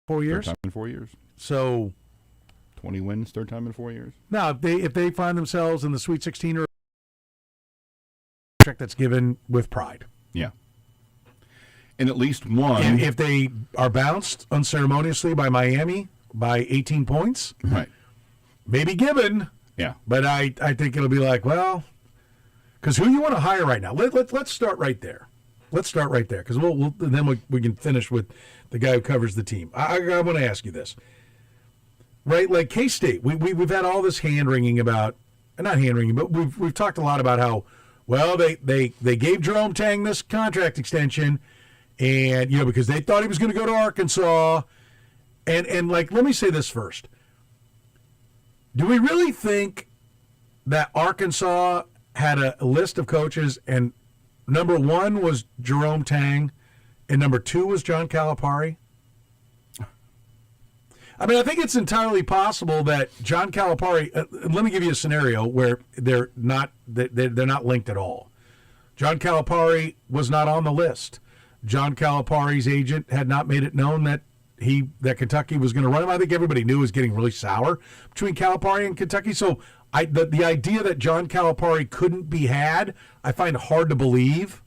4 years. Third time in 4 years. So 20 wins, third time in 4 years. now, if they find themselves in the Sweet 16 or that's given with pride. Yeah. And at least one. And if they are bounced unceremoniously by Miami by 18 points, right. maybe given. Yeah. But I think it'll be like, well, because who you want to hire right now? Let's start right there. Let's start right there because then we can finish with the guy who covers the team. I want to ask you this, right? Like K-State, we've had all this hand wringing about, not hand wringing, but we've talked a lot about how well they gave Jerome Tang this contract extension, and because they thought he was going to go to Arkansas, and like let me say this first. Do we really think that Arkansas had a list of coaches and number one was Jerome Tang and number two was John Calipari? I mean, I think it's entirely possible that John Calipari, let me give you a scenario where they're not linked at all. John Calipari was not on the list. John Calipari's agent had not made it known that Kentucky was going to run him. I think everybody knew it was getting really sour between Calipari and Kentucky. So the idea that John Calipari couldn't be had, I find hard to believe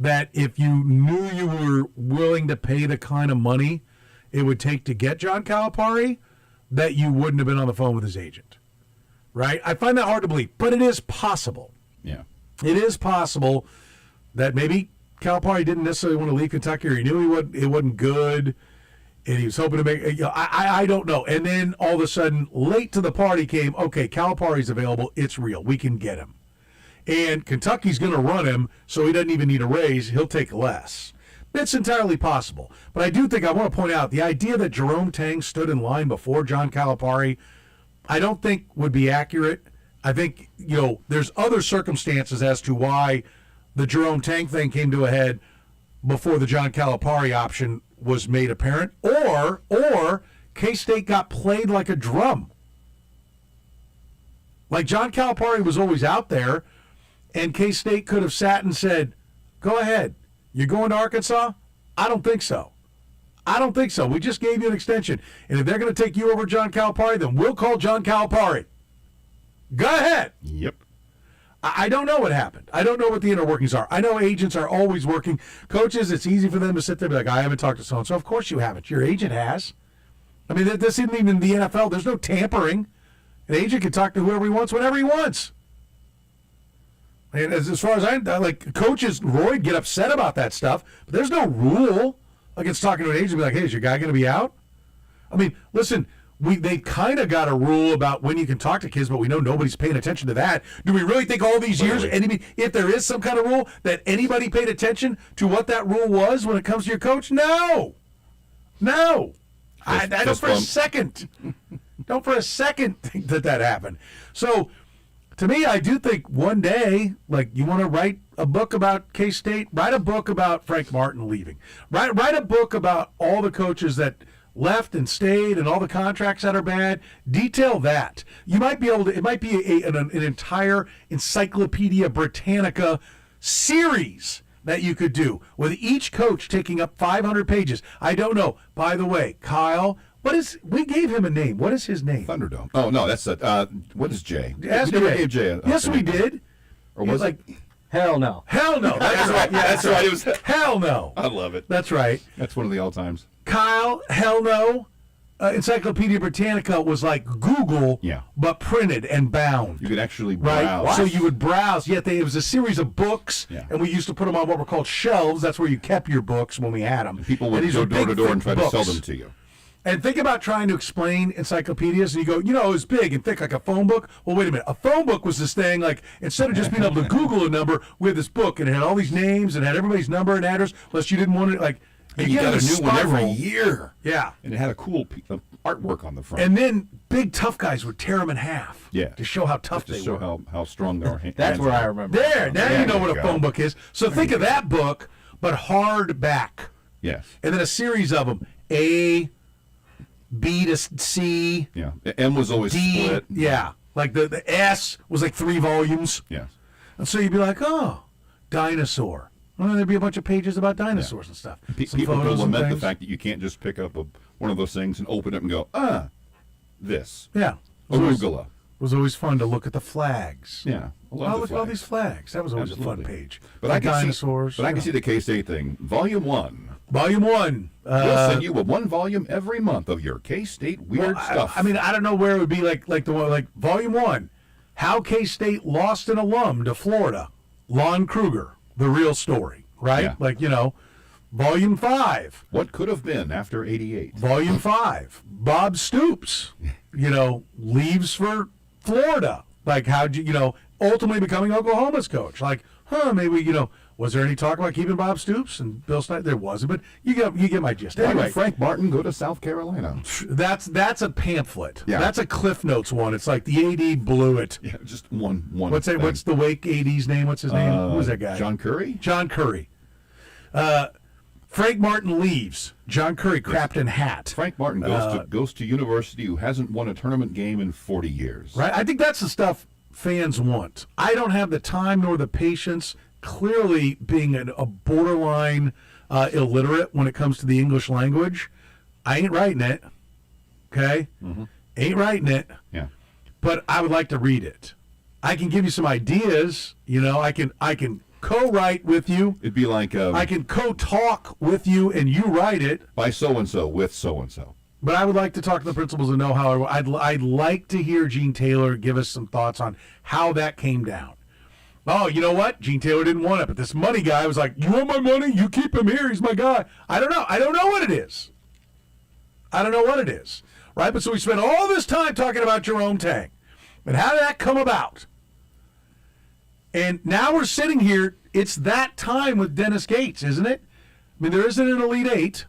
that if you knew you were willing to pay the kind of money it would take to get John Calipari, that you wouldn't have been on the phone with his agent. Right? I find that hard to believe, but it is possible. Yeah. It is possible that maybe Calipari didn't necessarily want to leave Kentucky, or he knew it wasn't good, and he was hoping to make. I don't know. And then all of a sudden, late to the party came. Okay, Calipari's available. It's real. We can get him, and Kentucky's going to run him, so he doesn't even need a raise. He'll take less. It's entirely possible. But I do think I want to point out the idea that Jerome Tang stood in line before John Calipari, I don't think would be accurate. I think, there's other circumstances as to why the Jerome Tang thing came to a head before the John Calipari option was made apparent, or K-State got played like a drum. Like John Calipari was always out there, and K-State could have sat and said, go ahead. You're going to Arkansas? I don't think so. We just gave you an extension. And if they're going to take you over John Calipari, then we'll call John Calipari. Go ahead. Yep. I don't know what happened. I don't know what the inner workings are. I know agents are always working. Coaches, it's easy for them to sit there and be like, I haven't talked to so-and-so. Of course you haven't. Your agent has. I mean, this isn't even the NFL. There's no tampering. An agent can talk to whoever he wants, whenever he wants. And as far as I like, coaches, Roy, get upset about that stuff, but there's no rule against talking to an agent and be like, hey, is your guy going to be out? I mean, listen, they kind of got a rule about when you can talk to kids, but we know nobody's paying attention to that. Do we really think all these years, if there is some kind of rule, that anybody paid attention to what that rule was when it comes to your coach? No. I don't for a second. Don't for a second think that happened. So, to me, I do think one day, like, you want to write a book about K-State, write a book about Frank Martin leaving. Write a book about all the coaches that left and stayed and all the contracts that are bad. Detail that. You might be able to, it might be an entire Encyclopedia Britannica series that you could do with each coach taking up 500 pages. I don't know. By the way, Kyle, we gave him a name. What is his name? Thunderdome. Oh, no, that's what is Jay? Ask we never Jay. gave Jay Yes, we did. Or was like, it? Hell no. Hell no. That's right. Yeah, That's right. It was. Hell no. I love it. That's right. That's one of the all-times. Kyle, hell no. Encyclopedia Britannica was like Google, but printed and bound. You could actually browse. Right? So you would browse. It was a series of books, and we used to put them on what were called shelves. That's where you kept your books when we had them. And people would go door to door and try to sell them to you. And think about trying to explain encyclopedias, and you go, it's big and thick like a phone book. Well, wait a minute. A phone book was this thing, like, instead of just being able to Google a number, we had this book, and it had all these names, and had everybody's number and address, unless you didn't want it, like, and you got a new one every year. Yeah. And it had a cool artwork on the front. And then big tough guys would tear them in half. Yeah. To show how tough they were. To show how strong their hands That's where I remember. Now you know what a phone book is. So think of that book, but hardback. Yes. And then a series of them. A, B to C. Yeah. M was always D, split. Yeah. Like the S was like 3 volumes. Yes. And so you'd be like, oh, dinosaur. Well, there'd be a bunch of pages about dinosaurs and stuff. People will lament the fact that you can't just pick up a one of those things and open it and go, this. Yeah. It Arugula. was always fun to look at the flags. Yeah. I love Oh, the look at all flags. these flags. That was always a Absolutely. fun page. But The I can dinosaurs. see, but I can see the K-State thing. Volume 1. Volume 1. We'll send you a 1 volume every month of your K-State weird stuff. I mean, I don't know where it would be like the one, like Volume 1. How K-State lost an alum to Florida. Lon Kruger. The real story, right? Yeah. Like, Volume 5. What could have been after 88? Volume 5. Bob Stoops, leaves for Florida. Like, how'd you, ultimately becoming Oklahoma's coach. Like, maybe, was there any talk about keeping Bob Stoops and Bill Snyder? There wasn't, but you get my gist. Why Anyway, did Frank Martin go to South Carolina? that's a pamphlet. Yeah. That's a Cliff Notes one. It's like the AD blew it. Yeah, just one. What's thing. the Wake AD's name? What's his name? Who's that guy? John Curry? John Curry. Frank Martin leaves. John Curry crapped in hat. Frank Martin goes to university who hasn't won a tournament game in 40 years. Right? I think that's the stuff fans want. I don't have the time nor the patience, clearly being a borderline illiterate when it comes to the English language. I ain't writing it. Okay? Mm-hmm. Ain't writing it. Yeah. But I would like to read it. I can give you some ideas. I can co-write with you. It'd be like I can co-talk with you and you write it. by so-and-so with so-and-so. But I would like to talk to the principals and know how. I'd like to hear Gene Taylor give us some thoughts on how that came down. Oh, you know what? Gene Taylor didn't want it, but this money guy was like, "You want my money? You keep him here. He's my guy." I don't know. I don't know what it is. Right? But so we spent all this time talking about Jerome Tang. And how did that come about? And now we're sitting here. It's that time with Dennis Gates, isn't it? I mean, there isn't an Elite Eight.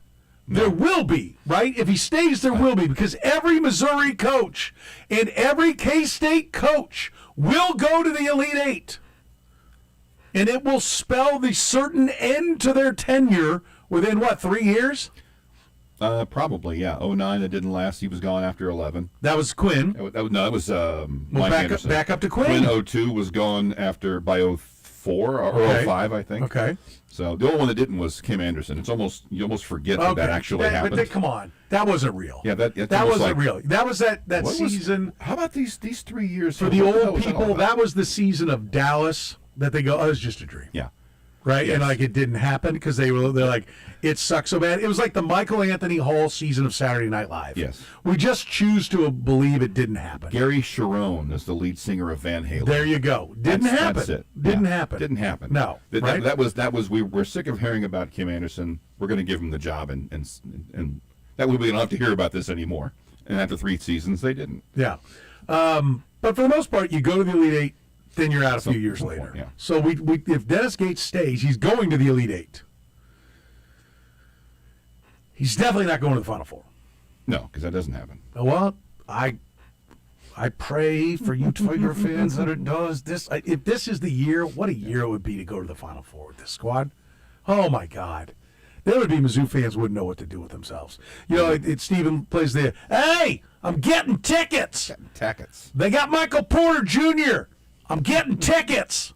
No. There will be, right? If he stays, there will be, because every Missouri coach and every K-State coach will go to the Elite Eight. And it will spell the certain end to their tenure within, 3 years? Probably, yeah. 09, it didn't last. He was gone after 11. That was Quinn. That was Mike Anderson. Back up to Quinn. Quinn 02 was gone by 04 or Okay. 05, I think. Okay. So the only one that didn't was Kim Anderson. You almost forget that actually happened. But come on. That wasn't real. Yeah, that wasn't like, real. That was that season. How about these 3 years For the old people, that was the season of Dallas that they go, "Oh, it's just a dream." Yeah. Right? Yes. And like it didn't happen because they're like, it sucks so bad. It was like the Michael Anthony Hall season of Saturday Night Live. Yes. We just choose to believe it didn't happen. Gary Sharon is the lead singer of Van Halen. There you go. Didn't happen. That's it. Didn't Yeah. happen. Didn't happen. No. Right? That was we're sick of hearing about Kim Anderson. We're going to give him the job and that way we don't have to hear about this anymore. And after 3 seasons, they didn't. Yeah. But for the most part, you go to the Elite Eight, then you're out a few years later. Point, yeah. So if Dennis Gates stays, he's going to the Elite Eight. He's definitely not going to the Final Four. No, because that doesn't happen. Well, I pray for you Tiger fans that it does this. If this is the year, what a year it would be to go to the Final Four with this squad. Oh my God. There would be Mizzou fans wouldn't know what to do with themselves. Stephen plays the, "Hey, I'm getting tickets. Tackets. They got Michael Porter Jr. I'm getting tickets."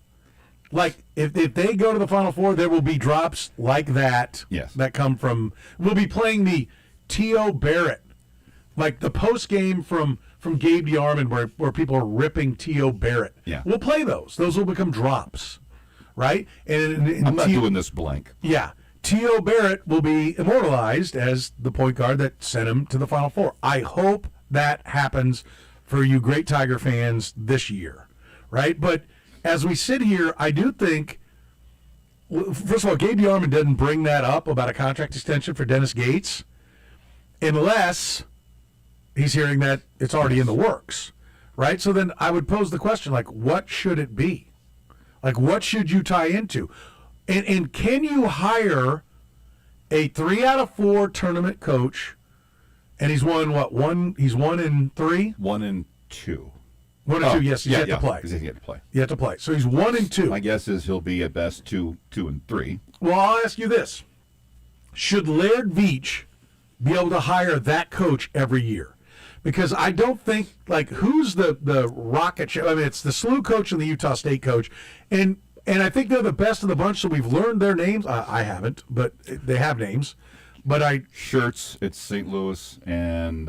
Like, if they go to the Final Four, there will be drops like that. Yes. That come from. We'll be playing the T.O. Barrett, like the post game from Gabe DeArmond, where people are ripping T.O. Barrett. Yeah. We'll play those. Those will become drops, right? And I'm not doing this blank. Yeah. T.O. Barrett will be immortalized as the point guard that sent him to the Final Four. I hope that happens for you great Tiger fans this year, right? But as we sit here, I do think, first of all, Gabe DeArmond doesn't bring that up about a contract extension for Dennis Gates unless he's hearing that it's already in the works, right? So then I would pose the question, like, what should it be? Like, what should you tie into? And can you hire a 3 out of 4 tournament coach, and he's won, he's 1 in 3? 1 and 2. 1 and 2, yes, he's yet to play. Because he's yet to play. Yet to play. So he's 1 and 2. My guess is he'll be at best 2 and 3. Well, I'll ask you this. Should Laird Veach be able to hire that coach every year? Because I don't think, like, who's the rocket ship? I mean, it's the SLU coach and the Utah State coach. And I think they're the best of the bunch, so we've learned their names. I haven't, but they have names. But Shirts at St. Louis and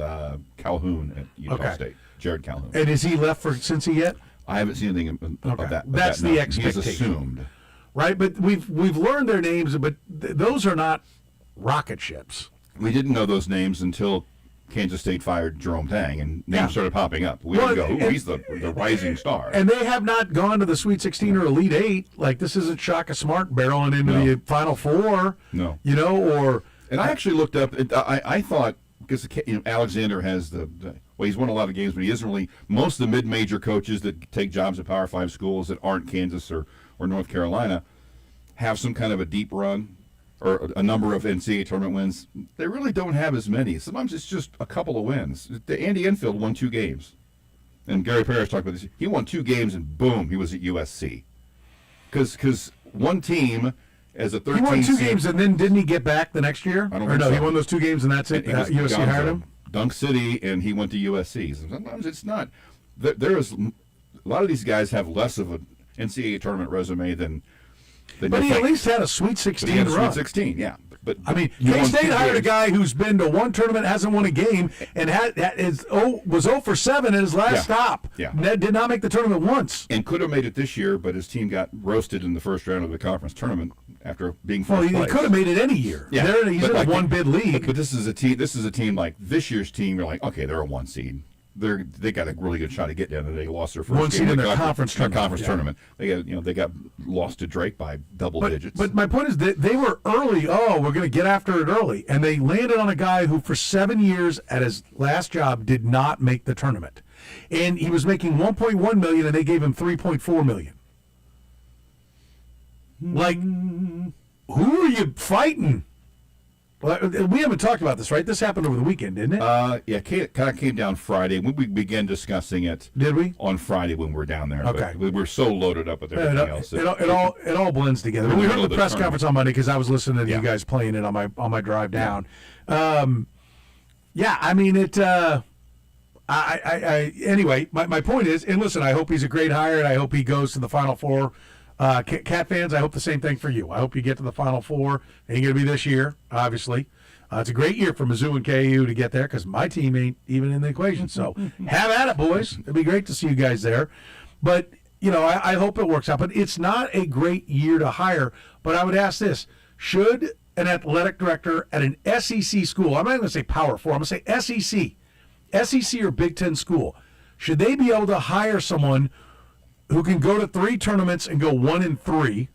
Calhoun at Utah State. Jared Calhoun. And is he left for Cincy yet? I haven't seen anything of that. That's the expectation. He's assumed. Right, but we've learned their names, but those are not rocket ships. We didn't know those names until Kansas State fired Jerome Tang, and names started popping up. We didn't go, ooh, he's the rising star. And they have not gone to the Sweet 16 or Elite 8. Like, this isn't Shaka Smart barreling into the Final Four. No. You know, or... And I actually looked up, I thought, because Alexander has well, he's won a lot of games, but he isn't really, most of the mid-major coaches that take jobs at Power 5 schools that aren't Kansas or North Carolina have some kind of a deep run or a number of NCAA tournament wins. They really don't have as many. Sometimes it's just a couple of wins. Andy Enfield won 2 games. And Gary Parrish talked about this. He won 2 games and boom, he was at USC. Because one team as a 13 He won 2 seed, games and then didn't he get back the next year? I don't or think no, so. he won those 2 games and that's it? USC hired him? Dunk City, and he went to USC. So sometimes it's not. There is a lot of these guys have less of an NCAA tournament resume than But he at least had a Sweet 16 he had a run. Sweet 16, yeah. But I mean, you won K-State 2 hired a games. guy who's been to 1 tournament, hasn't won a game, and was 0 for 7 at his last stop. Yeah. Did not make the tournament once. And could have made it this year, but his team got roasted in the first round of the conference tournament after being first Well, he place. could have made it any year. Yeah. He's But in a like- 1-bid league. But this is a team. This is a team like this year's team. You're like, okay, they're a 1 seed. They got a really good shot to get down, and they lost their first 1 game seed in their conference conference tournament. They got lost to Drake by double digits. But my point is that they were early. Oh, we're going to get after it early. And they landed on a guy who for 7 years at his last job did not make the tournament. And he was making $1.1 million, and they gave him $3.4 million. Like, who are you fighting? Well, we haven't talked about this, right? This happened over the weekend, didn't it? It kind of came down Friday. We began discussing it. Did we? On Friday when we were down there. Okay. But we were so loaded up with everything else. It all blends together. In the We heard middle the of the press tournament. conference on Monday because I was listening to Yeah. you guys playing it on my drive down. I mean it. Anyway, my point is, and listen, I hope he's a great hire, and I hope he goes to the Final Four. Cat fans, I hope the same thing for you. I hope you get to the Final Four. Ain't going to be this year, obviously. It's a great year for Mizzou and KU to get there because my team ain't even in the equation. So have at it, boys. It'd be great to see you guys there. But, I hope it works out. But it's not a great year to hire. But I would ask this. Should an athletic director at an SEC school, I'm not going to say Power 4, I'm going to say SEC or Big Ten school, should they be able to hire someone who can go to 3 tournaments and go 1-3,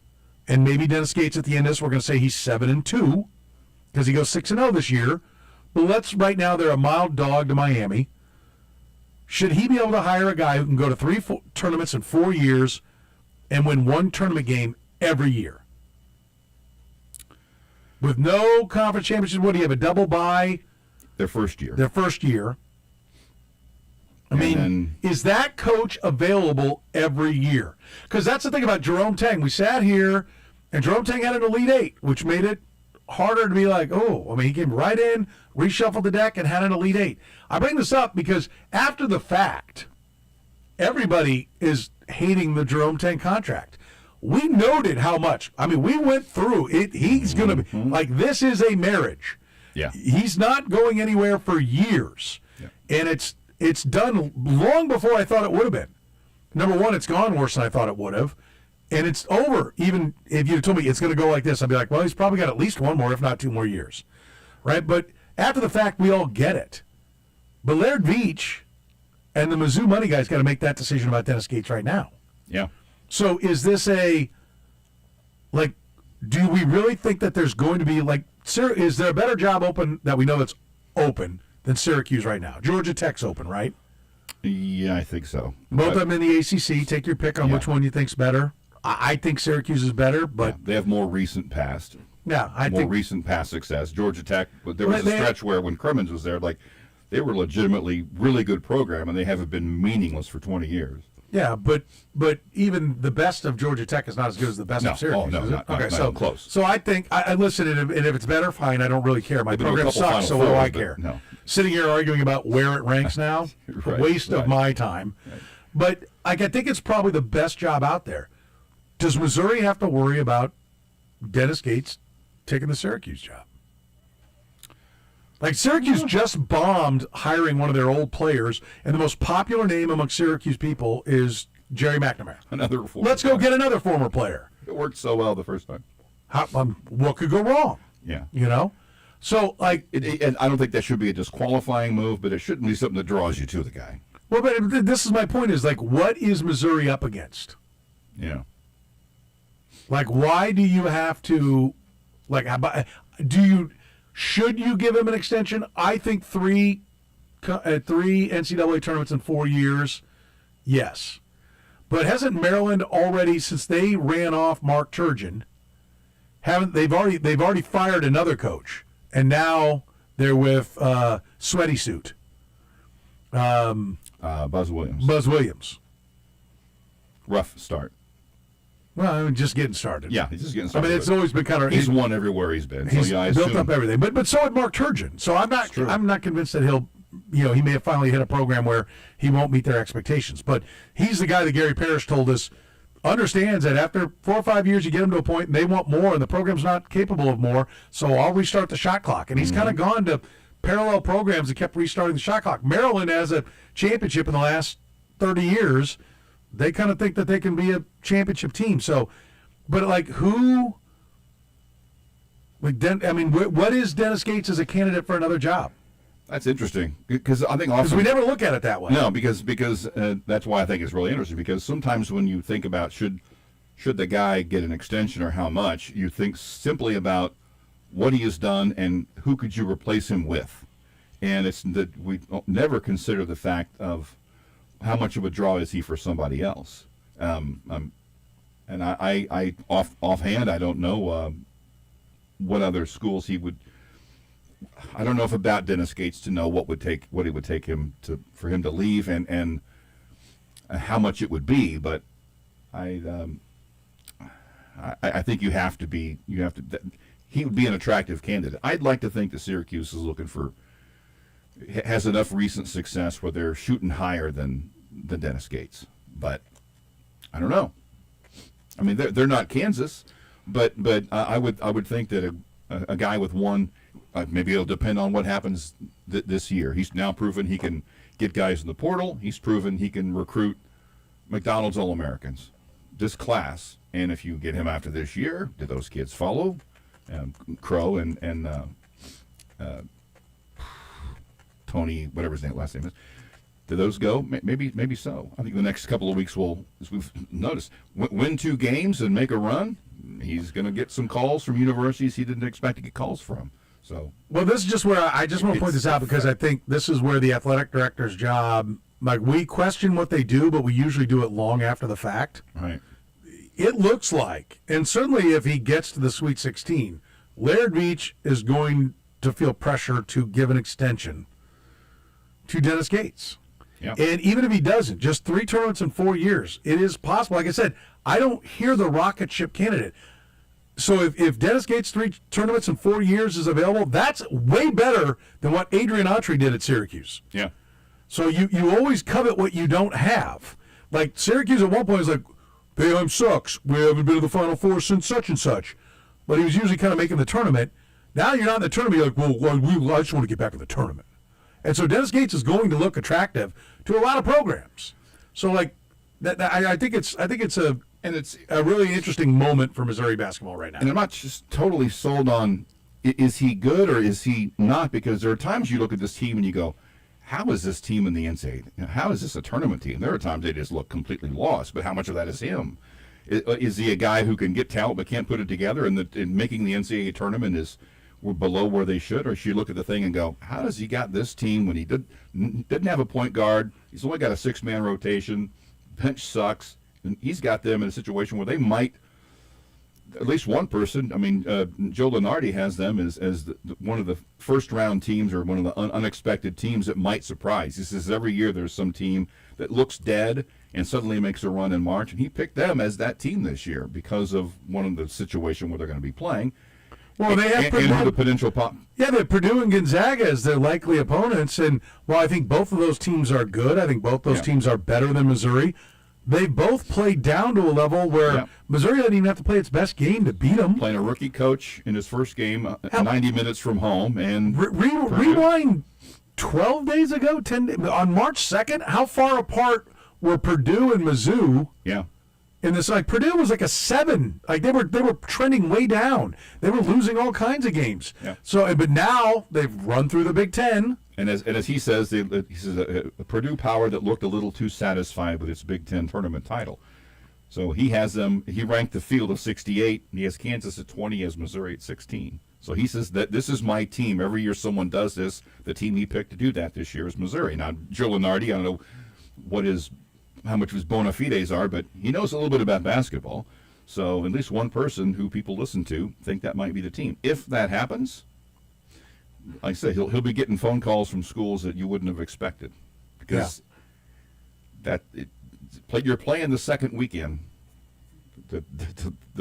and maybe Dennis Gates at the end of this, we're going to say he's 7-2 because he goes 6-0 this year. But right now they're a mild dog to Miami. Should he be able to hire a guy who can go to 3 tournaments in 4 years and win 1 tournament game every year? With no conference championships, what do you have, a double bye? Their first year. I mean, is that coach available every year? Because that's the thing about Jerome Tang. We sat here, and Jerome Tang had an Elite 8, which made it harder to be like, he came right in, reshuffled the deck, and had an Elite 8. I bring this up because after the fact, everybody is hating the Jerome Tang contract. We noted how much. I mean, we went through it. He's going to be, like, this is a marriage. Yeah. He's not going anywhere for years. Yeah. And it's done long before I thought it would have been. Number one, it's gone worse than I thought it would have. And it's over. Even if you told me it's going to go like this, I'd be like, well, he's probably got at least 1 more, if not 2 more years. Right? But after the fact, we all get it. But Laird Veach and the Mizzou money guys got to make that decision about Dennis Gates right now. Yeah. So is this do we really think that there's going to be, is there a better job open that we know that's open than Syracuse right now? Georgia Tech's open, right? Yeah, I think so. Both of them in the ACC. Take your pick on which one you think's better. I think Syracuse is better, but they have more recent past. Yeah, I think recent past success. Georgia Tech, but there was a stretch where when Crimmins was there, they were legitimately really good program, and they haven't been meaningless for 20 years. Yeah, but even the best of Georgia Tech is not as good as the best of Syracuse. No, is it? not even close. So I think I listen, and if it's better, fine. I don't really care. My They've been to a program couple sucks, Final so what do Fours, I but care? no. Sitting here arguing about where it ranks now, Right, waste of right. my time. Right. But I think it's probably the best job out there. Does Missouri have to worry about Dennis Gates taking the Syracuse job? Like Syracuse just bombed hiring one of their old players, and the most popular name among Syracuse people is Jerry McNamara. Another. Let's go get another former player. It worked so well the first time. What could go wrong? Yeah. You know? So, like... And I don't think that should be a disqualifying move, but it shouldn't be something that draws you to the guy. Well, but this is my point is, like, what is Missouri up against? Yeah. Like, why do you have to... Like, should you give him an extension? I think three NCAA tournaments in 4 years, yes. But hasn't Maryland already, since they ran off Mark Turgeon, they've already fired another coach, and now they're with Sweaty Suit. Buzz Williams. Buzz Williams. Rough start. Well, I mean, just getting started. Yeah, he's just getting I started. mean, it's always been kind of... He's won everywhere he's been. He's so yeah, I built assume, up everything. But so had Mark Turgeon. So I'm not convinced that he'll... he may have finally hit a program where he won't meet their expectations. But he's the guy that Gary Parrish told us understands that after 4 or 5 years, you get them to a point and they want more, and the program's not capable of more, so I'll restart the shot clock. And he's kind of gone to parallel programs that kept restarting the shot clock. Maryland has a championship in the last 30 years. They kind of think that they can be a championship team. So, but like who? Like, what is Dennis Gates as a candidate for another job? That's interesting because I think often Because we never look at it that way. No, because that's why I think it's really interesting. Because sometimes when you think about should the guy get an extension or how much, you think simply about what he has done and who could you replace him with, and it's that we never consider the fact of how much of a draw is he for somebody else. And I offhand I don't know what other schools he would. I don't know if about Dennis Gates to know what it would take him for him to leave and how much it would be, but I think he would be an attractive candidate. I'd like to think that Syracuse is has enough recent success where they're shooting higher than Dennis Gates, but I don't know. I mean, they're not Kansas, but I would think that a guy with one. Maybe it'll depend on what happens this year. He's now proven he can get guys in the portal. He's proven he can recruit McDonald's All-Americans, this class. And if you get him after this year, do those kids follow? Crow and Tony, whatever his last name is. Do those go? Maybe so. I think the next couple of weeks will, as we've noticed, win 2 games and make a run. He's going to get some calls from universities he didn't expect to get calls from. So, well, this is just where I just want to point this out because I think this is where the athletic director's job, like we question what they do, but we usually do it long after the fact. Right. It looks like, and certainly if he gets to the Sweet 16, Laird Beach is going to feel pressure to give an extension to Dennis Gates. Yeah. And even if he doesn't, just 3 tournaments in 4 years, it is possible. Like I said, I don't hear the rocket ship candidate. So if Dennis Gates' 3 tournaments in 4 years is available, that's way better than what Adrian Autry did at Syracuse. Yeah. So you always covet what you don't have. Like Syracuse at one point was like, Boeheim sucks. We haven't been to the Final Four since such and such. But he was usually kind of making the tournament. Now you're not in the tournament. You're like, well, I just want to get back in the tournament. And so Dennis Gates is going to look attractive to a lot of programs. So like, I think it's a really interesting moment for Missouri basketball right now. And I'm not just totally sold on is he good or is he not, because there are times you look at this team and you go, how is this team in the NCAA? How is this a tournament team? There are times they just look completely lost, but how much of that is him? Is he a guy who can get talent but can't put it together, and making the NCAA tournament is below where they should? Or should you look at the thing and go, how does he got this team when he didn't have a point guard? He's only got a 6-man rotation. Bench sucks. And he's got them in a situation where they might, at least one person, I mean, Joe Lunardi has them as one of the first-round teams or one of the unexpected teams that might surprise. He says every year there's some team that looks dead and suddenly makes a run in March, and he picked them as that team this year because of one of the situation where they're going to be playing. Well, they have and the potential pop. Yeah, they have Purdue and Gonzaga as their likely opponents, and while I think both of those teams are good, I think both those teams are better than Missouri. They both played down to a level where Missouri doesn't even have to play its best game to beat them. Playing a rookie coach in his first game, 90 minutes from home, and rewind 12 days ago, on March 2nd. How far apart were Purdue and Mizzou? Yeah. In this, like Purdue was like a 7. Like they were trending way down. They were losing all kinds of games. Yeah. So, but now they've run through the Big Ten. And as he says, a Purdue power that looked a little too satisfied with its Big Ten tournament title. So he has them. He ranked the field of 68. And he has Kansas at 20. He has Missouri at 16. So he says that this is my team. Every year someone does this. The team he picked to do that this year is Missouri. Now Joe Lunardi, I don't know how much of his bona fides are, but he knows a little bit about basketball. So at least one person who people listen to think that might be the team. If that happens, like I say, he'll be getting phone calls from schools that you wouldn't have expected, because you're playing the second weekend. The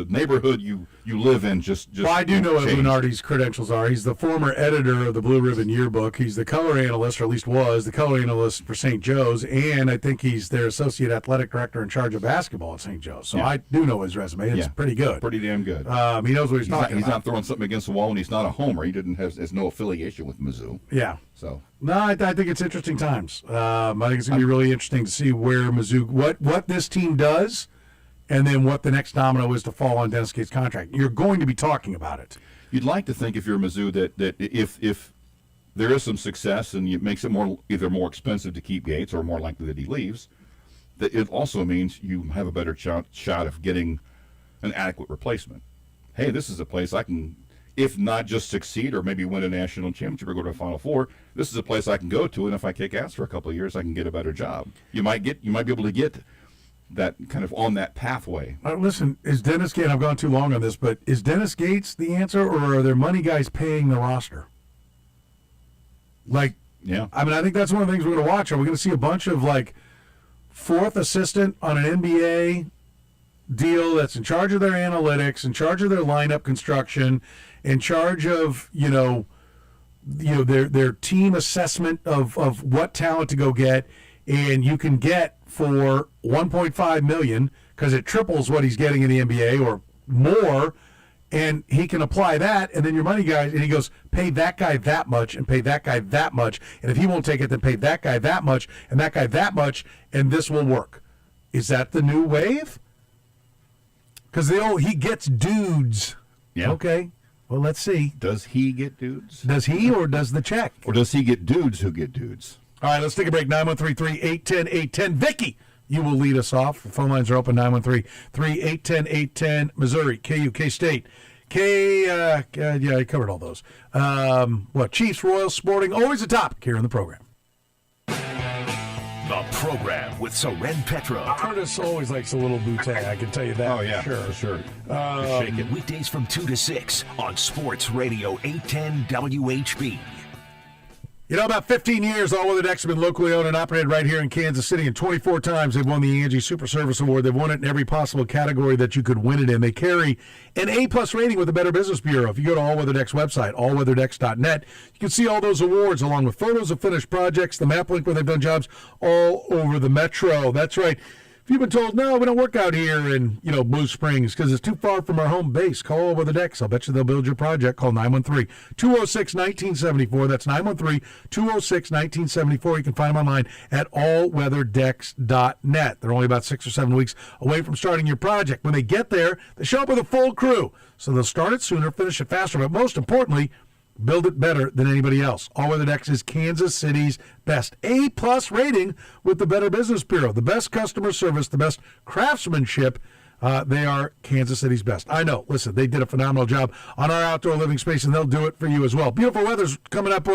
neighborhood you live in just well, I do know what changed. Lunardi's credentials are. He's the former editor of the Blue Ribbon Yearbook. He's the color analyst, or at least was the color analyst for St. Joe's, and I think he's their associate athletic director in charge of basketball at St. Joe's. So I do know his resume. It's pretty good. Pretty damn good. He knows what he's talking about. He's not throwing something against the wall, and he's not a homer. He has no affiliation with Mizzou. Yeah. So no, I think it's interesting times. I think it's going to be really interesting to see where Mizzou, what this team does, and then what the next domino is to fall on Dennis Gates' contract. You're going to be talking about it. You'd like to think, if you're Mizzou, that if there is some success and it makes it either more expensive to keep Gates or more likely that he leaves, that it also means you have a better shot of getting an adequate replacement. Hey, this is a place I can, if not just succeed or maybe win a national championship or go to a Final Four, this is a place I can go to, and if I kick ass for a couple of years, I can get a better job. You might be able to get that kind of on that pathway. Listen, is Dennis Gates, I've gone too long on this, but is Dennis Gates the answer, or are there money guys paying the roster? I think that's one of the things we're going to watch. Are we going to see a bunch of fourth assistant on an NBA deal that's in charge of their analytics, in charge of their lineup construction, in charge of their team assessment of what talent to go get, and you can get for $1.5 million, because it triples what he's getting in the NBA or more, and he can apply that, and then your money guy, and he goes, pay that guy that much and pay that guy that much, and if he won't take it, then pay that guy that much and that guy that much, and this will work. Is that the new wave? Because he gets dudes. Yeah. Okay. Well, let's see. Does he get dudes? Does he, or does the check? Or does he get dudes who get dudes? All right, let's take a break. 913-3-810-810. Vicky, you will lead us off. The phone lines are open. 913-3-810-810. Missouri, KU, K-State. I covered all those. Chiefs, Royals, Sporting, always a topic here in the program. The program with Soren Petro. Kurtis always likes a little bootay, I can tell you that. Oh, yeah, for sure. Shake it. Weekdays from 2 to 6 on Sports Radio 810 WHB. About 15 years, All Weather Decks have been locally owned and operated right here in Kansas City, and 24 times they've won the Angie Super Service Award. They've won it in every possible category that you could win it in. They carry an A-plus rating with the Better Business Bureau. If you go to All Weather Decks website, allweatherdecks.net, you can see all those awards along with photos of finished projects, the map link where they've done jobs all over the metro. That's right. If you've been told, no, we don't work out here in, Blue Springs because it's too far from our home base, call All Weather Decks. I'll bet you they'll build your project. Call 913-206-1974. That's 913-206-1974. You can find them online at allweatherdecks.net. They're only about 6 or 7 weeks away from starting your project. When they get there, they show up with a full crew. So they'll start it sooner, finish it faster, but most importantly, build it better than anybody else. All Weather Decks is Kansas City's best A-plus rating with the Better Business Bureau. The best customer service, the best craftsmanship. They are Kansas City's best. I know. Listen, they did a phenomenal job on our outdoor living space, and they'll do it for you as well. Beautiful weather's coming up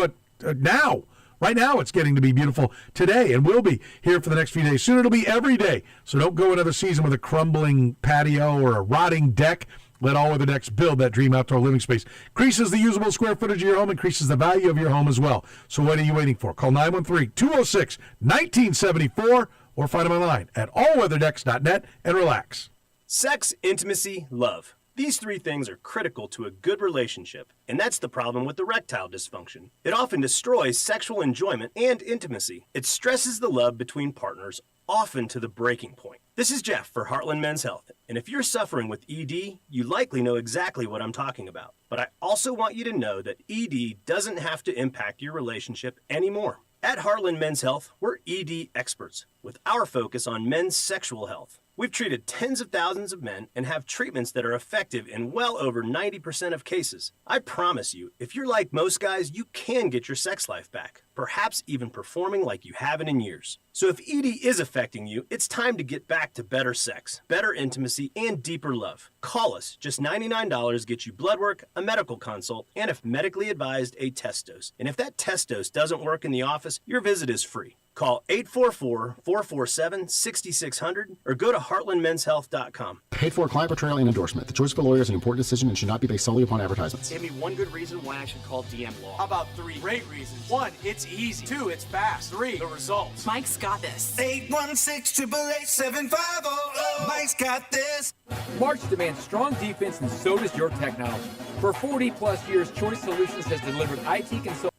now. Right now it's getting to be beautiful today, and will be here for the next few days. Soon it'll be every day. So don't go another season with a crumbling patio or a rotting deck. Let All Weather Decks build that dream outdoor living space. Increases the usable square footage of your home, increases the value of your home as well. So what are you waiting for? Call 913-206-1974 or find them online at allweatherdecks.net and relax. Sex, intimacy, love. These three things are critical to a good relationship, and that's the problem with erectile dysfunction. It often destroys sexual enjoyment and intimacy. It stresses the love between partners, often to the breaking point. This is Jeff for Heartland Men's Health, and if you're suffering with ED, you likely know exactly what I'm talking about. But I also want you to know that ED doesn't have to impact your relationship anymore. At Heartland Men's Health, we're ED experts, with our focus on men's sexual health. We've treated tens of thousands of men and have treatments that are effective in well over 90% of cases. I promise you, if you're like most guys, you can get your sex life back, perhaps even performing like you haven't in years. So if ED is affecting you, it's time to get back to better sex, better intimacy, and deeper love. Call us. Just $99 gets you blood work, a medical consult, and if medically advised, a test dose. And if that test dose doesn't work in the office, your visit is free. Call 844-447-6600 or go to heartlandmenshealth.com. Paid for client portrayal and endorsement. The choice of a lawyer is an important decision and should not be based solely upon advertisements. Give me one good reason why I should call DM Law. How about 3 great reasons? 1, it's easy. 2, it's fast. 3, the results. Mike's got this. 816-888-7500. Mike's got this. March demands strong defense, and so does your technology. For 40-plus years, Choice Solutions has delivered IT consulting.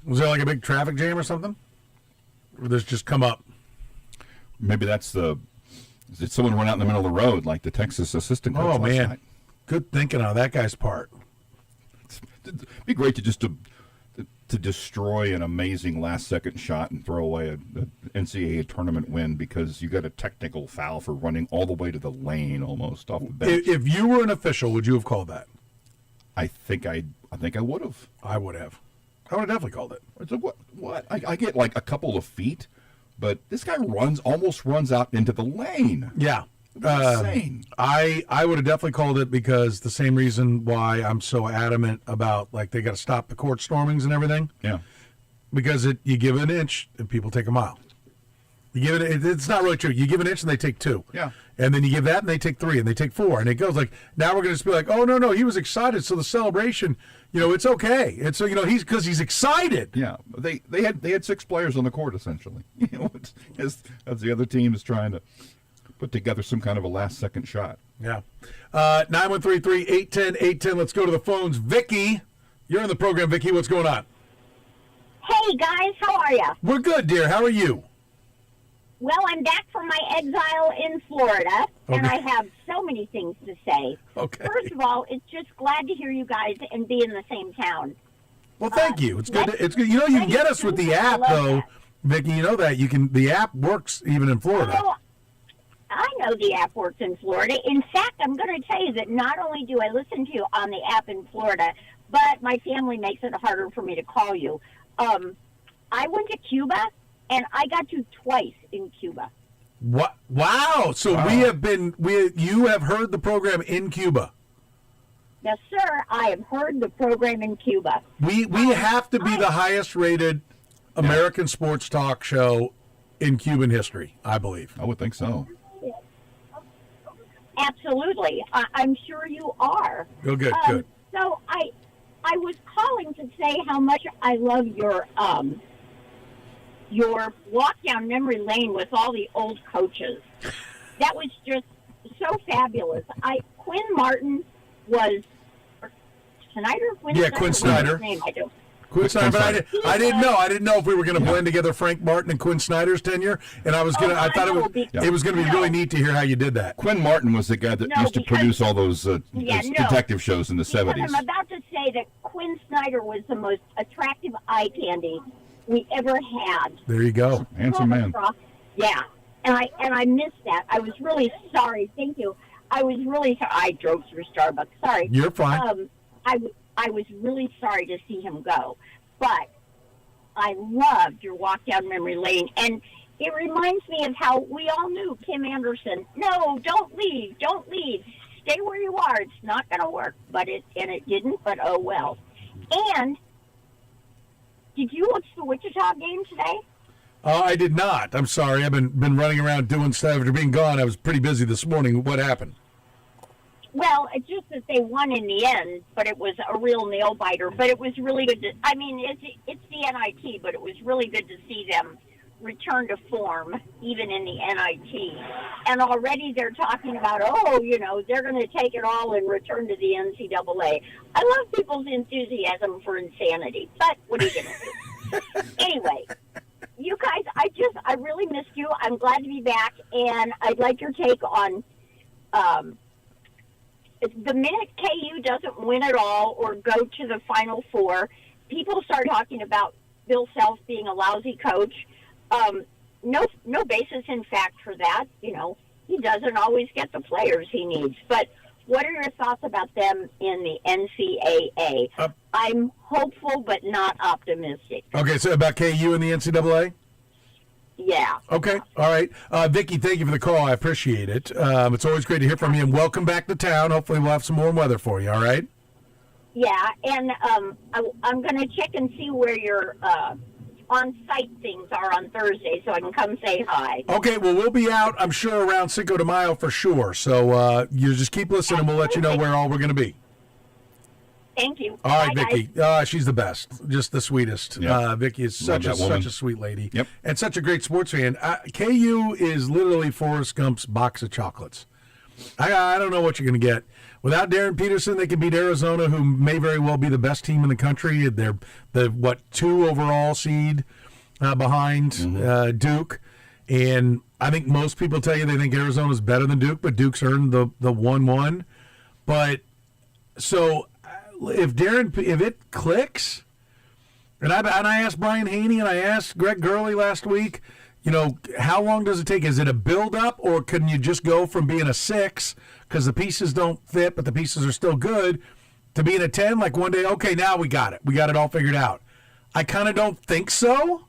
Was there like a big traffic jam or something? Or this just come up? Maybe that's did someone run out in the middle of the road like the Texas assistant coach Oh, last man. night? Good thinking on that guy's part. It'd be great to destroy an amazing last-second shot and throw away an NCAA tournament win because you got a technical foul for running all the way to the lane almost off the bench. If you were an official, would you have called that? I think I would have. I would have. I would have definitely called it. It's like, what? I get like a couple of feet, but this guy almost runs out into the lane. Yeah. Insane. I would have definitely called it because the same reason why I'm so adamant about like they got to stop the court stormings and everything. Yeah. Because you give an inch and people take a mile. You give it. It's not really true. You give an inch and they take 2. Yeah. And then you give that and they take 3 and they take 4 and it goes like now we're going to just be like, oh no, he was excited, so the celebration, it's okay. And so he's excited. Yeah, they had 6 players on the court essentially. As the other team is trying to put together some kind of a last second shot. Yeah. 913-3-810-810. Let's go to the phones. Vicky, you're in the program. Vicky, what's going on? Hey guys, how are you? We're good, dear. How are you? Well, I'm back from my exile in Florida, and Okay. I have so many things to say. Okay. First of all, it's just glad to hear you guys and be in the same town. Well, thank you. It's good. It's good. You can get us with the app, though, Vicky. You know that the app works even in Florida. Oh, I know the app works in Florida. In fact, I'm going to tell you that not only do I listen to you on the app in Florida, but my family makes it harder for me to call you. I went to Cuba, and I got you twice in Cuba. What? Wow! So you have heard the program in Cuba. Yes, sir. I have heard the program in Cuba. We have to be the highest rated American sports talk show in Cuban history, I believe. I would think so. Absolutely. I'm sure you are. Oh, good. So I was calling to say how much I love your walk down memory lane with all the old coaches. That was just so fabulous. Quinn Martin was Snyder. Quinn Snyder. Quinn Snyder, but I didn't know. I didn't know if we were going to blend together Frank Martin and Quinn Snyder's tenure, and I was going to. I thought it was going to be really neat to hear how you did that. Quinn Martin was the guy that used to produce all those detective shows in the 70s. I'm about to say that Quinn Snyder was the most attractive eye candy we ever had. There you go, handsome man. Yeah, and I missed that. I was really sorry. Thank you. I was really sorry. I drove through Starbucks. Sorry. You're fine. I was really sorry to see him go, but I loved your walk down memory lane, and it reminds me of how we all knew Kim Anderson. No, don't leave, stay where you are. It's not going to work, but it didn't. But oh well. And did you watch the Wichita game today? I did not. I'm sorry. I've been running around doing stuff after being gone. I was pretty busy this morning. What happened? Well, it's just that they won in the end, but it was a real nail biter. But it was really good to, it's the NIT, but it was really good to see them return to form, even in the NIT. And already they're talking about, they're going to take it all and return to the NCAA. I love people's enthusiasm for insanity, but what are you going to do? Anyway, you guys, I really missed you. I'm glad to be back, and I'd like your take on the minute KU doesn't win at all or go to the Final Four, people start talking about Bill Self being a lousy coach. No basis in fact for that. He doesn't always get the players he needs. But what are your thoughts about them in the NCAA? I'm hopeful but not optimistic. Okay, so about KU and the NCAA? Yeah. Okay. All right. Vicki, thank you for the call. I appreciate it. It's always great to hear from you, and welcome back to town. Hopefully we'll have some warm weather for you, all right? Yeah, and I'm going to check and see where your on-site things are on Thursday so I can come say hi. Okay, well, we'll be out, I'm sure, around Cinco de Mayo for sure. So you just keep listening, and we'll let you know where all we're going to be. Thank you. All right, Bye, Vicki. She's the best. Just the sweetest. Yep. Vicki is such a sweet lady. Yep. And such a great sports fan. KU is literally Forrest Gump's box of chocolates. I don't know what you're going to get. Without Darren Peterson, they can beat Arizona, who may very well be the best team in the country. They're the 2 overall seed behind Duke. And I think most people tell you they think Arizona's better than Duke, but Duke's earned the 1-1. But so if it clicks, and I asked Brian Haney and I asked Greg Gurley last week, how long does it take? Is it a build-up, or can you just go from being a 6 because the pieces don't fit, but the pieces are still good, to being a 10? Like one day, okay, now we got it. We got it all figured out. I kind of don't think so,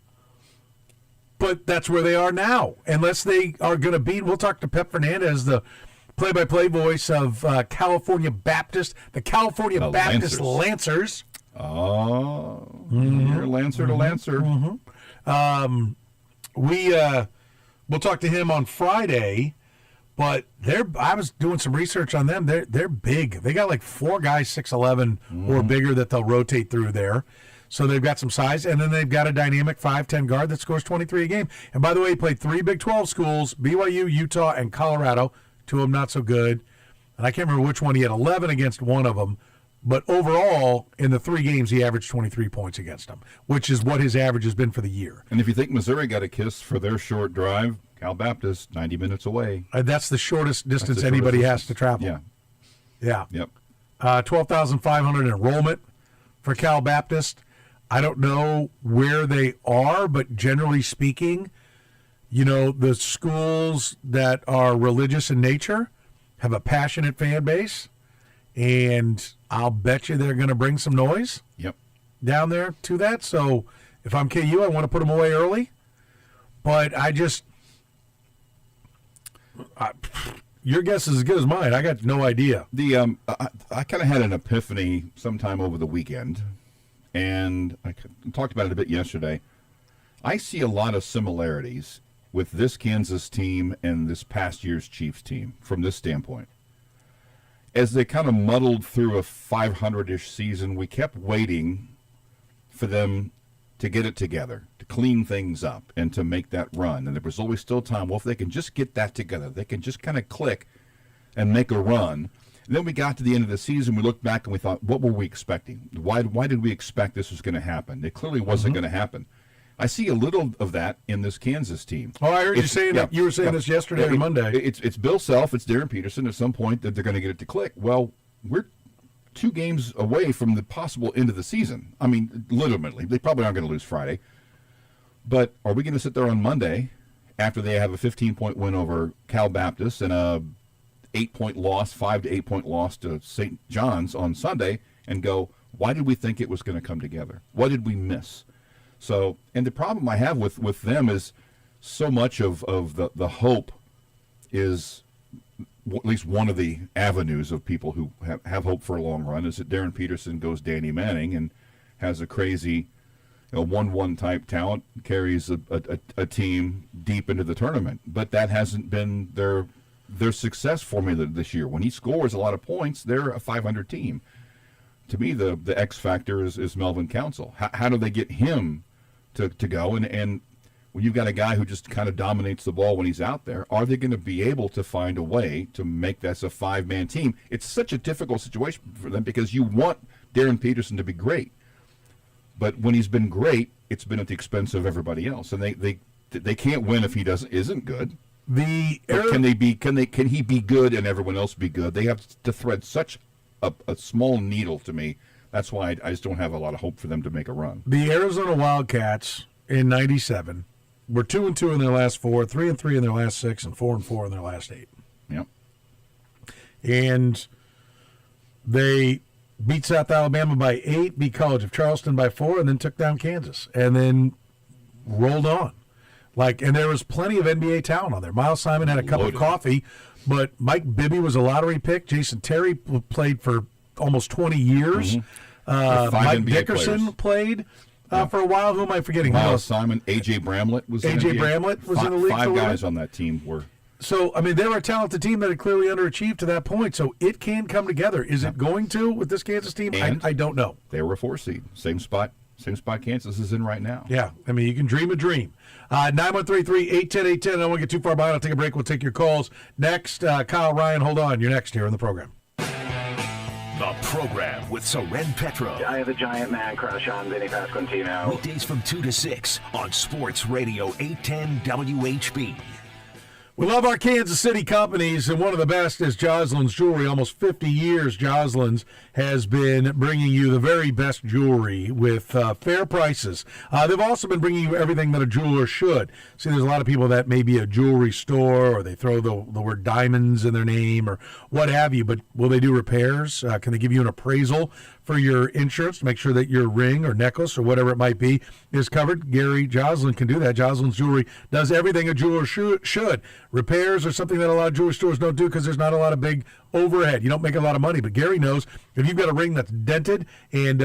but that's where they are now. Unless they are going to beat, we'll talk to Pep Fernandez, the play-by-play voice of California Baptist, the California Baptist Lancers. Oh, you're Lancer to Lancer. Mm-hmm. we'll talk to him on Friday. But I was doing some research on them. They're big. They got like 4 guys 6'11" or bigger that they'll rotate through there. So they've got some size, and then they've got a dynamic 5'10" guard that scores 23 a game. And by the way, he played 3 Big 12 schools: BYU, Utah, and Colorado. 2 of them not so good. And I can't remember which one. He had 11 against one of them. But overall, in the 3 games, he averaged 23 points against them, which is what his average has been for the year. And if you think Missouri got a kiss for their short drive, Cal Baptist, 90 minutes away. That's the shortest distance anybody has to travel. Yeah. Yeah. Yep. 12,500 enrollment for Cal Baptist. I don't know where they are, but generally speaking, the schools that are religious in nature have a passionate fan base, and I'll bet you they're going to bring some noise down there to that. So if I'm KU, I want to put them away early, but your guess is as good as mine. I got no idea. I kind of had an epiphany sometime over the weekend, and I talked about it a bit yesterday. I see a lot of similarities with this Kansas team and this past year's Chiefs team from this standpoint. As they kind of muddled through a 500-ish season, we kept waiting for them to get it together, to clean things up, and to make that run. And there was always still time. Well, if they can just get that together, they can just kind of click and make a run. And then we got to the end of the season, we looked back and we thought, what were we expecting? Why did we expect this was going to happen? It clearly wasn't going to happen. I see a little of that in this Kansas team. Oh, I heard you saying that. You were saying this yesterday or Monday. It's Bill Self, it's Darren Peterson. At some point that they're going to get it to click. Well, we're 2 games away from the possible end of the season. I mean, literally. They probably aren't going to lose Friday. But are we going to sit there on Monday after they have a 15-point win over Cal Baptist and a 8-point loss, 5 to 8-point loss to St. John's on Sunday and go, why did we think it was going to come together? What did we miss? So, and the problem I have with them is so much of the hope is, at least one of the avenues of people who have hope for a long run, is that Darren Peterson goes Danny Manning and has a crazy 1-1 type talent, carries a team deep into the tournament. But that hasn't been their success formula this year. When he scores a lot of points, they're a 500 team. To me, the X factor is Melvin Council. How do they get him to go? And when you've got a guy who just kind of dominates the ball when he's out there, are they going to be able to find a way to make this a 5-man team? It's such a difficult situation for them because you want Darren Peterson to be great. But when he's been great, it's been at the expense of everybody else. And they can't win if he isn't good. Can he be good and everyone else be good? They have to thread such a small needle to me. That's why I just don't have a lot of hope for them to make a run. The Arizona Wildcats in '97 were 2-2 in their last 4, 3-3 in their last 6, and 4-4 in their last 8. Yep. And they beat South Alabama by 8, beat College of Charleston by 4, and then took down Kansas, and then rolled on. And there was plenty of NBA talent on there. Miles Simon had a cup of coffee, but Mike Bibby was a lottery pick. Jason Terry played for almost 20 years. Mike NBA Dickerson played for a while. Who am I forgetting? Miles Simon, A.J. Bramlett was in the league. 5 guys on that team were. So, I mean, they were a talented team that had clearly underachieved to that point. So it can come together. Is it going to with this Kansas team? I don't know. They were a 4 seed. Same spot Kansas is in right now. Yeah. I mean, you can dream a dream. 913-3-810-810. I don't want to get too far behind. I'll take a break. We'll take your calls. Next, Kyle Ryan, hold on. You're next here on the program. The program with Soren Petro. I have a giant man crush on Vinny Pasquantino. Weekdays from 2 to 6 on Sports Radio 810 WHB. We love our Kansas City companies, and one of the best is Joslin's Jewelry. Almost 50 years, Joslin's has been bringing you the very best jewelry with fair prices. They've also been bringing you everything that a jeweler should. See, there's a lot of people that may be a jewelry store, or they throw the word diamonds in their name, or what have you, but will they do repairs? Can they give you an appraisal for your insurance to make sure that your ring or necklace or whatever it might be is covered? Gary Joslin can do that. Joslin's Jewelry does everything a jeweler should. Repairs are something that a lot of jewelry stores don't do because there's not a lot of big overhead. You don't make a lot of money, but Gary knows if you've got a ring that's dented and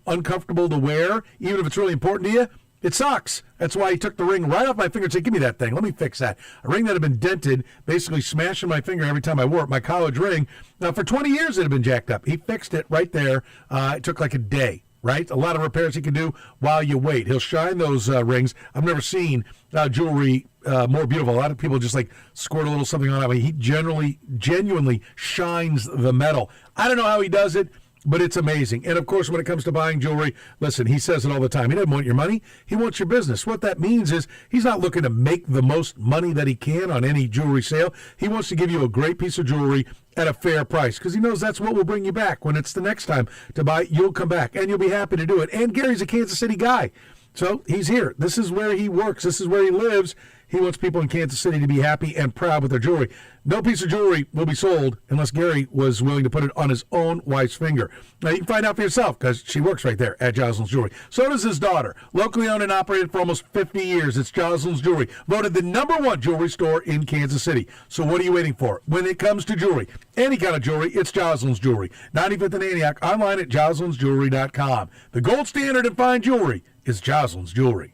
uncomfortable to wear, even if it's really important to you, It sucks. That's why he took the ring right off my finger and said, give me that thing. Let me fix that. A ring that had been dented, basically smashing my finger every time I wore it, my college ring. Now, for 20 years, it had been jacked up. He fixed it right there. It took like a day, right? A lot of repairs he can do while you wait. He'll shine those rings. I've never seen jewelry more beautiful. A lot of people just like squirt a little something on it. I mean, he genuinely shines the metal. I don't know how he does it, but it's amazing. And, of course, when it comes to buying jewelry, listen, he says it all the time. He doesn't want your money. He wants your business. What that means is he's not looking to make the most money that he can on any jewelry sale. He wants to give you a great piece of jewelry at a fair price because he knows that's what will bring you back. When it's the next time to buy, you'll come back, and you'll be happy to do it. And Gary's a Kansas City guy, so he's here. This is where he works. This is where he lives. He wants people in Kansas City to be happy and proud with their jewelry. No piece of jewelry will be sold unless Gary was willing to put it on his own wife's finger. Now, you can find out for yourself because she works right there at Jocelyn's Jewelry. So does his daughter. Locally owned and operated for almost 50 years. It's Jocelyn's Jewelry. Voted the #1 jewelry store in Kansas City. So what are you waiting for? When it comes to jewelry, any kind of jewelry, it's Jocelyn's Jewelry. 95th and Antioch, online at jocelynsjewelry.com. The gold standard in fine jewelry is Jocelyn's Jewelry.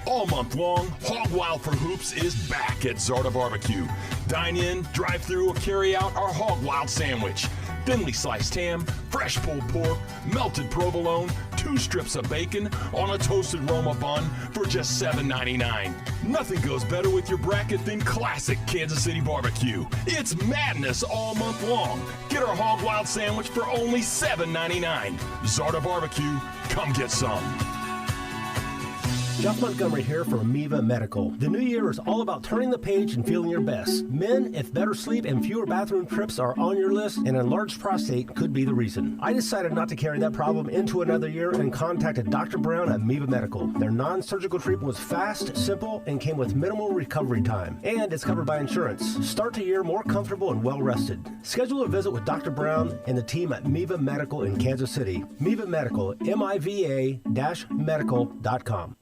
All month long, Hog Wild for Hoops is back at Zarda Barbecue. Dine in, drive through, or carry out our Hog Wild sandwich. Thinly sliced ham, fresh pulled pork, melted provolone, 2 strips of bacon on a toasted Roma bun for just $7.99. Nothing goes better with your bracket than classic Kansas City barbecue. It's madness all month long. Get our Hog Wild sandwich for only $7.99. Zarda Barbecue, come get some. Jeff Montgomery here for Amoeba Medical. The new year is all about turning the page and feeling your best. Men, if better sleep and fewer bathroom trips are on your list, an enlarged prostate could be the reason. I decided not to carry that problem into another year and contacted Dr. Brown at Amoeba Medical. Their non-surgical treatment was fast, simple, and came with minimal recovery time. And it's covered by insurance. Start the year more comfortable and well-rested. Schedule a visit with Dr. Brown and the team at Amoeba Medical in Kansas City. Amoeba Medical, MIVA-medical.com.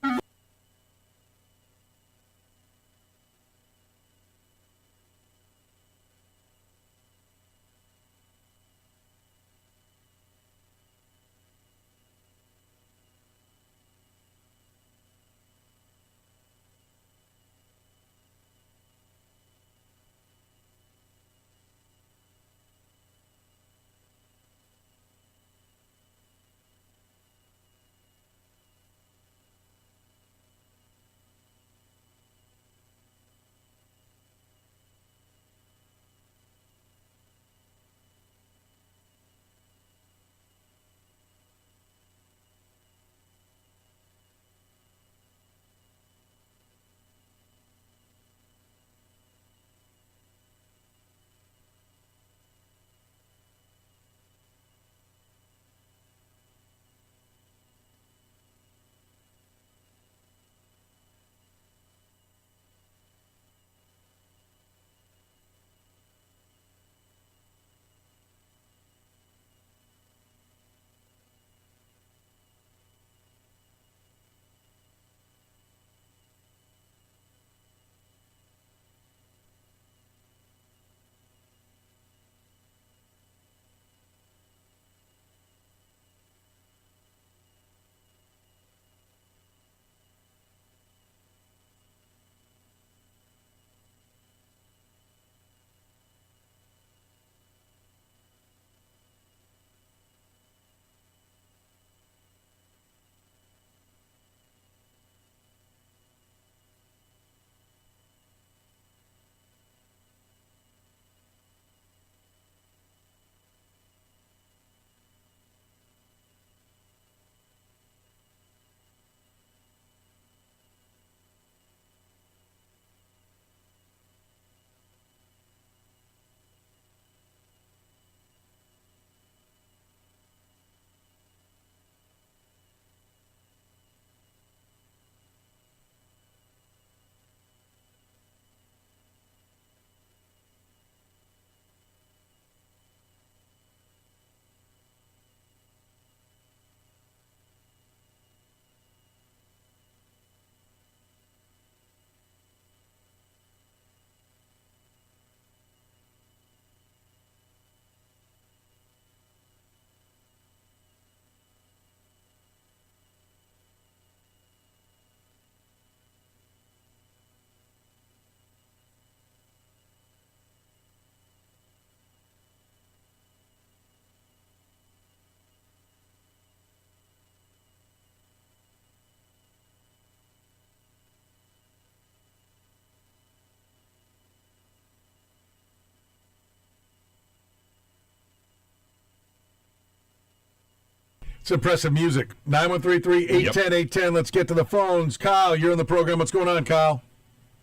It's impressive music. 913-810-810. Let's get to the phones. Kyle, you're on the program. What's going on, Kyle?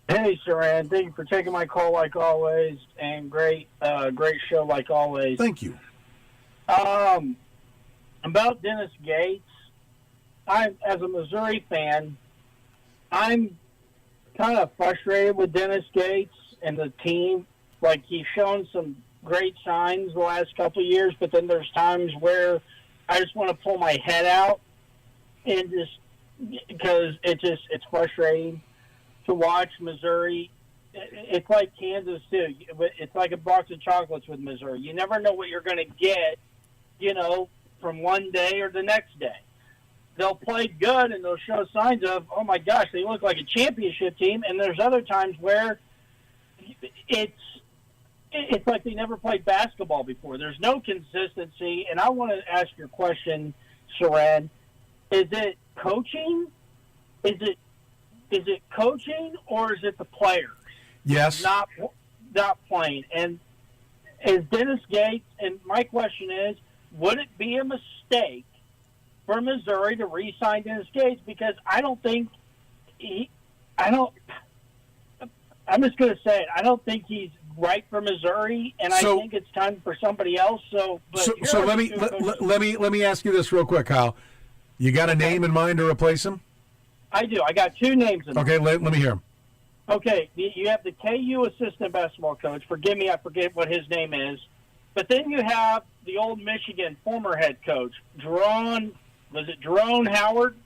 Hey, Soren. Thank you for taking my call like always, and great show like always. Thank you. About Dennis Gates, as a Missouri fan, I'm kind of frustrated with Dennis Gates and the team. Like, he's shown some great signs the last couple of years, but then there's times where I just want to pull my head out and because it's frustrating to watch Missouri. It's like Kansas too. It's like a box of chocolates with Missouri. You never know what you're going to get, from one day or the next day. They'll play good and they'll show signs of, oh my gosh, they look like a championship team. And there's other times where it's like they never played basketball before. There's no consistency. And I want to ask your question, Soren. Is it coaching? Is it coaching, or is it the players? Yes. Not playing. And is Dennis Gates, and my question is, would it be a mistake for Missouri to re-sign Dennis Gates? Because I don't think I'm just going to say it. I don't think he's right for Missouri, and I think it's time for somebody else. So let me ask you this real quick, Kyle. You got a name in mind to replace him? I do. I got two names in mind. Okay, let me hear him. Okay, you have the KU assistant basketball coach. Forgive me, I forget what his name is. But then you have the old Michigan former head coach, Jerome Howard?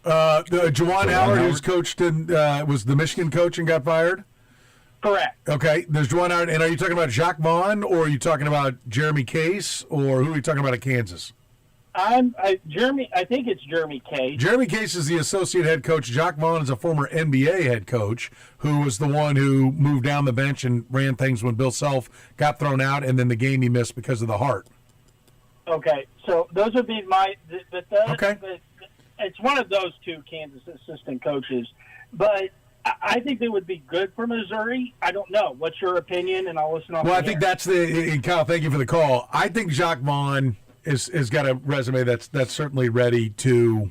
Juwan Howard, who's coached in, was the Michigan coach and got fired? Correct. Okay, there's Juwan Howard. And are you talking about Jacques Vaughn, or are you talking about Jeremy Case, or who are you talking about at Kansas? I think it's Jeremy Case. Jeremy Case is the associate head coach. Jacques Vaughn is a former NBA head coach who was the one who moved down the bench and ran things when Bill Self got thrown out, and then the game he missed because of the heart. Okay, so those would be it's one of those two Kansas assistant coaches. But I think they would be good for Missouri. I don't know. What's your opinion? And I'll listen off. Well, I think that's Kyle, thank you for the call. I think Jacques Vaughn has got a resume that's certainly ready to,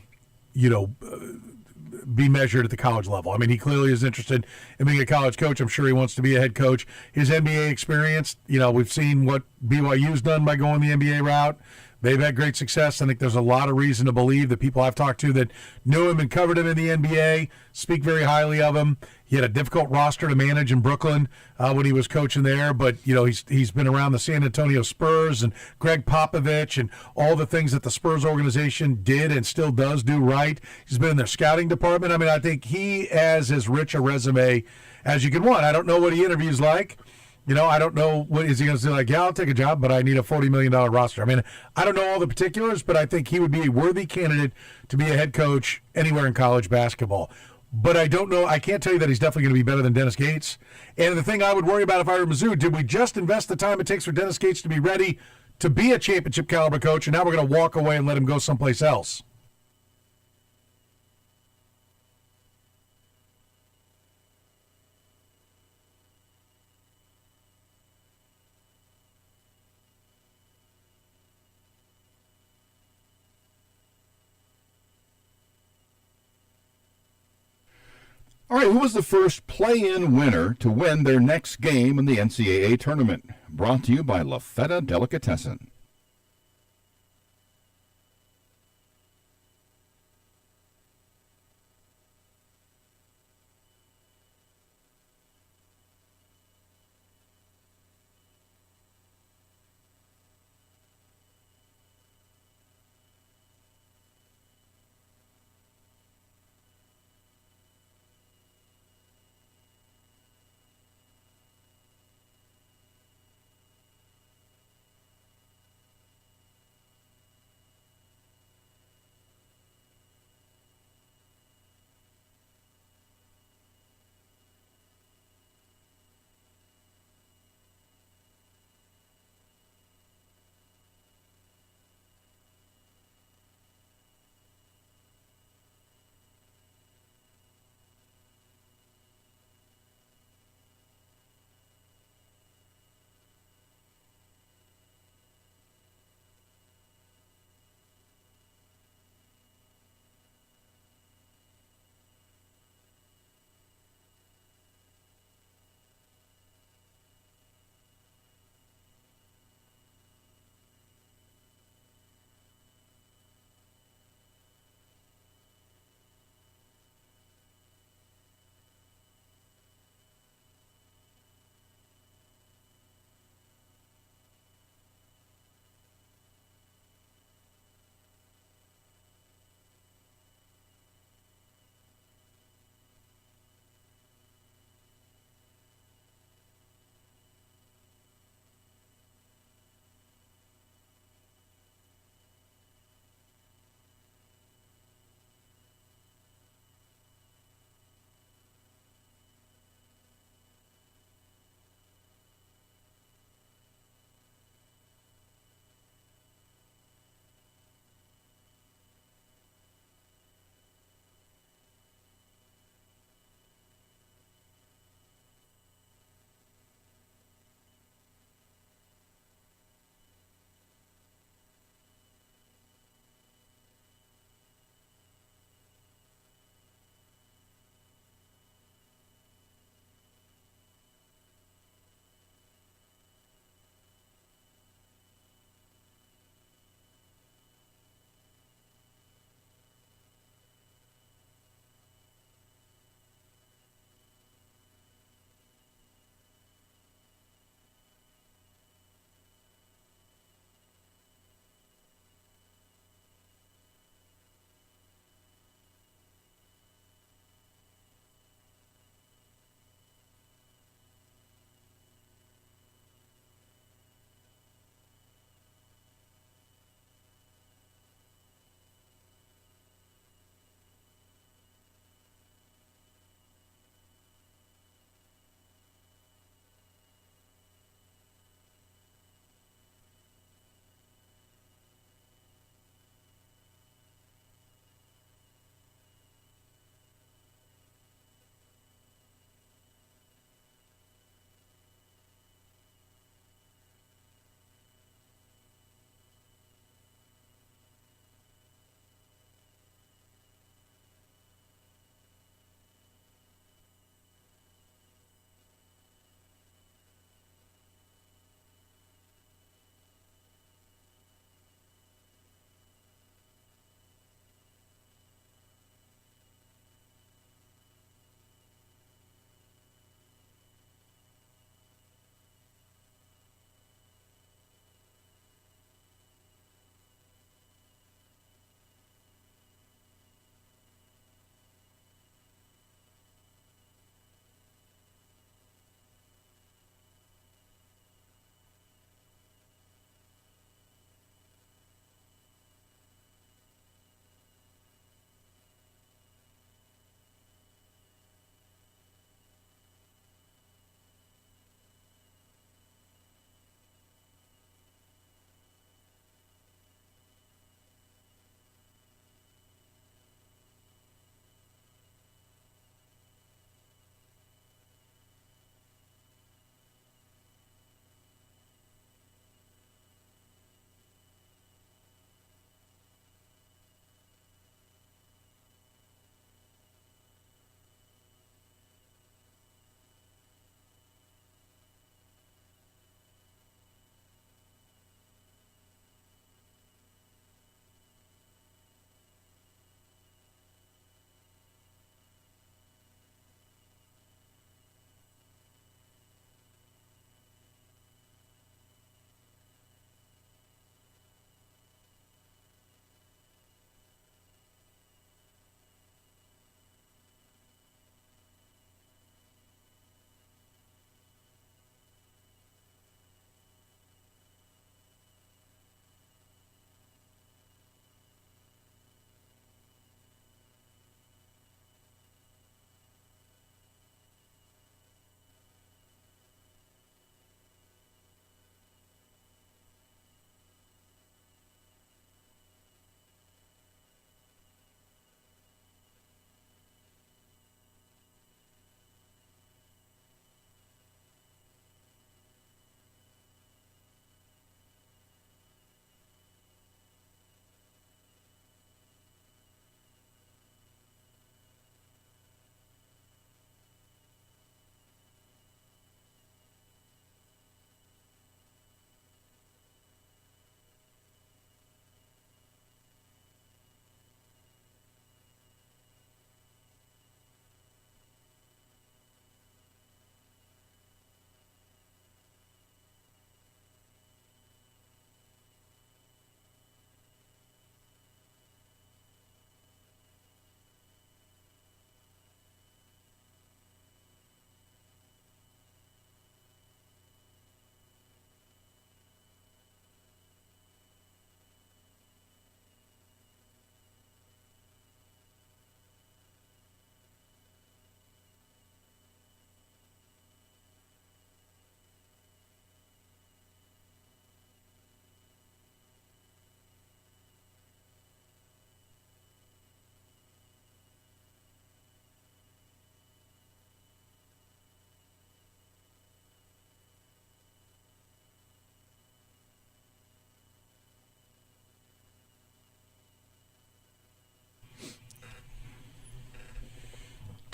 be measured at the college level. I mean, he clearly is interested in being a college coach. I'm sure he wants to be a head coach. His NBA experience, we've seen what BYU's done by going the NBA route. They've had great success. I think there's a lot of reason to believe that people I've talked to that knew him and covered him in the NBA speak very highly of him. He had a difficult roster to manage in Brooklyn when he was coaching there, but he's been around the San Antonio Spurs and Greg Popovich and all the things that the Spurs organization did and still does do right. He's been in their scouting department. I mean, I think he has as rich a resume as you can want. I don't know what he interviews like. I don't know what is he going to say. Like, yeah, I'll take a job, but I need a $40 million roster. I mean, I don't know all the particulars, but I think he would be a worthy candidate to be a head coach anywhere in college basketball. But I don't know. I can't tell you that he's definitely going to be better than Dennis Gates. And the thing I would worry about if I were Mizzou, did we just invest the time it takes for Dennis Gates to be ready to be a championship caliber coach, and now we're going to walk away and let him go someplace else? All right, who was the first play-in winner to win their next game in the NCAA tournament? Brought to you by La Feta Delicatessen.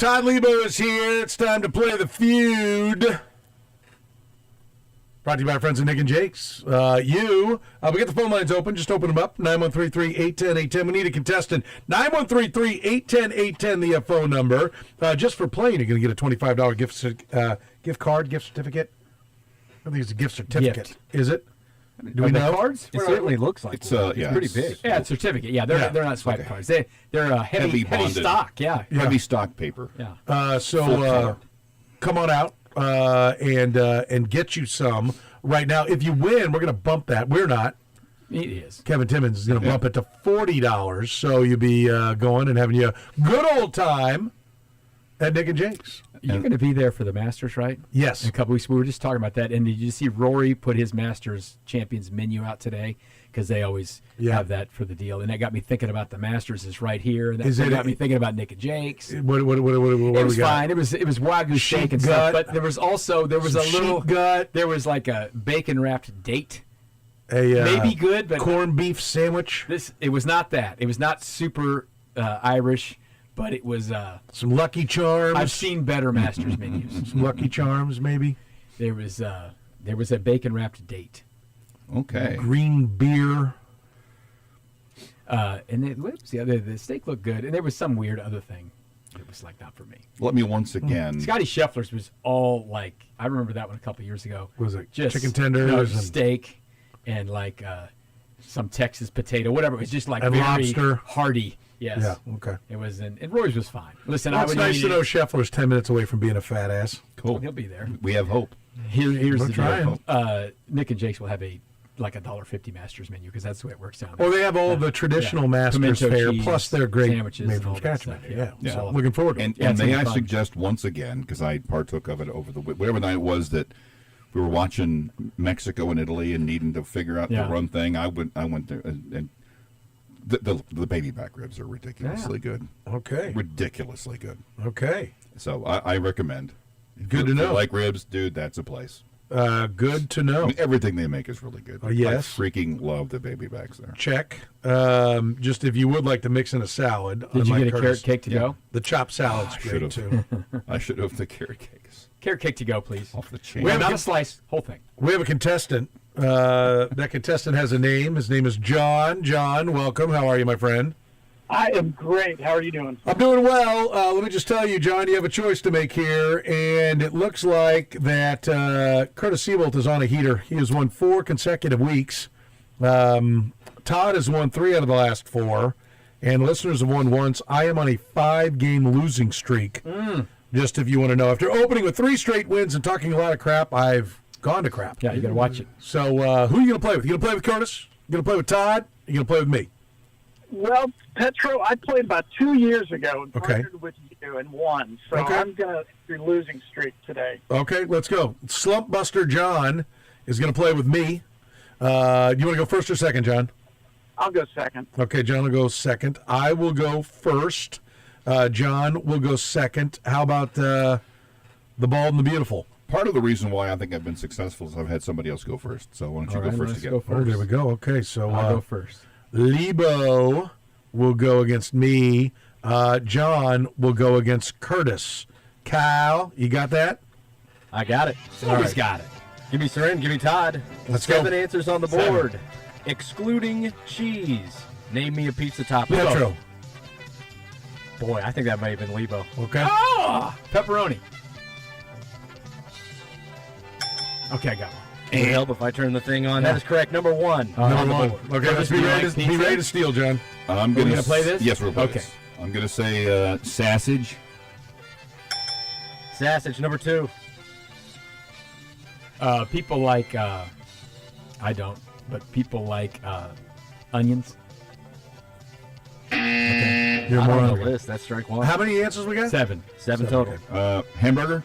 Todd Lebo is here. It's time to play the feud. Brought to you by our friends at Nick and Jake's. We get the phone lines open. Just open them up. 913-381-810-810. We need a contestant. 913-381-810, the phone number. Just for playing, you're going to get a $25 gift certificate. I think it's a gift certificate. Is it? Do we know? Cards? It certainly looks like it's one. It's pretty big. Yeah, it's a certificate. Yeah, they're not swipe cards. They're heavy stock. Yeah. Heavy stock paper. Yeah. So come on out and get you some right now. If you win, we're going to bump that. We're not. It is. Kevin Timmons is going to bump it to $40. So you'll be going and having a good old time at Nick and Jake's. You're going to be there for the Masters, right? Yes. In a couple weeks. We were just talking about that. And did you see Rory put his Masters Champions menu out today? Because they always have that for the deal. And that got me thinking about the Masters is right here. And that got me thinking about Nick and Jake's. What it was fine. It was Wagyu steak and stuff. But there was a little gut. There was like a bacon wrapped date. Maybe good, but corned beef sandwich. It was not that. It was not super Irish. But it was some Lucky Charms. I've seen better Masters menus. Some Lucky Charms, maybe. There was a bacon wrapped date. Okay. Green beer. And what was the other? The steak looked good, and there was some weird other thing. It was like not for me. Let me once again. Scotty Scheffler's was all like I remember that one a couple years ago. Was it just chicken tenders, and steak, and like some Texas potato, whatever. It was just like and very lobster. hearty. Yes. Yeah. Okay. It was, and Roy's was fine. Listen, it's nice to know Scheffler's 10 minutes away from being a fat ass. Cool. He'll be there. We have hope. Here's We're the trying. deal. Nick and Jake's will have a $1.50 Masters menu because that's the way it works down there. Well, they have all the traditional Masters Pimento fare, cheese, plus their great sandwiches made and from all that scratch stuff, menu. Yeah. Yeah. So looking forward to it. And may I fun. suggest once again, because I partook of it over whatever night it was that we were watching Mexico and Italy and needing to figure out the run thing. I went there and the baby back ribs are ridiculously good. Okay. Ridiculously good. Okay. So I recommend. Good to know. If you like ribs, dude, that's a place. Good to know. I mean, everything they make is really good. Yes. I freaking love the baby backs there. Check. Just if you would like to mix in a salad. Did you get a Curtis, carrot cake to go? The chopped salad's great too. I should have the carrot cakes. Carrot cake to go, please. Off the chain. Not a slice, whole thing. We have a contestant. That contestant has a name. His name is John. John, welcome. How are you, my friend? I am great. How are you doing? I'm doing well. Let me just tell you, John, you have a choice to make here, and it looks like that Kurtis Seaboldt is on a heater. He has won 4 consecutive weeks. Todd has won 3 out of the last 4, and listeners have won once. I am on a 5-game losing streak. Just if you want to know. After opening with 3 straight wins and talking a lot of crap, I've gone to crap. Yeah, you got to watch it. So who are you going to play with? You going to play with Kurtis? You going to play with Todd? You going to play with me? Well, Petro, I played about 2 years ago and Okay. partnered with you and won. So Okay. I'm going to be losing streak today. Okay, let's go. Slump Buster John is going to play with me. You want to go first or second, John? I'll go second. Okay, John will go second. I will go first. John will go second. How about the Bald and the Beautiful? Part of the reason why I think I've been successful is I've had somebody else go first. So why don't you go first again? Oh, there we go. Okay, so I'll go first. Lebo will go against me. John will go against Kurtis. Cal, you got that? I got it. Always got it. Give me Soren, give me Todd. Let's go. 7 answers on the board. Excluding cheese. Name me a pizza topping. Petro. Boy, I think that might have been Lebo. Okay. Oh! Pepperoni. Okay, I got one. It would help if I turn the thing on. That is correct. Number 1. Number 1. Okay, let's be ready to steal, John. I'm Are we gonna play this? Yes, we're going to play Okay. this. I'm going to say sausage. Sausage. Number 2. People like, I don't, but people like onions. Okay. You're Not more on on the list. That's strike 1. How many answers we got? 7. 7 total. Hamburger.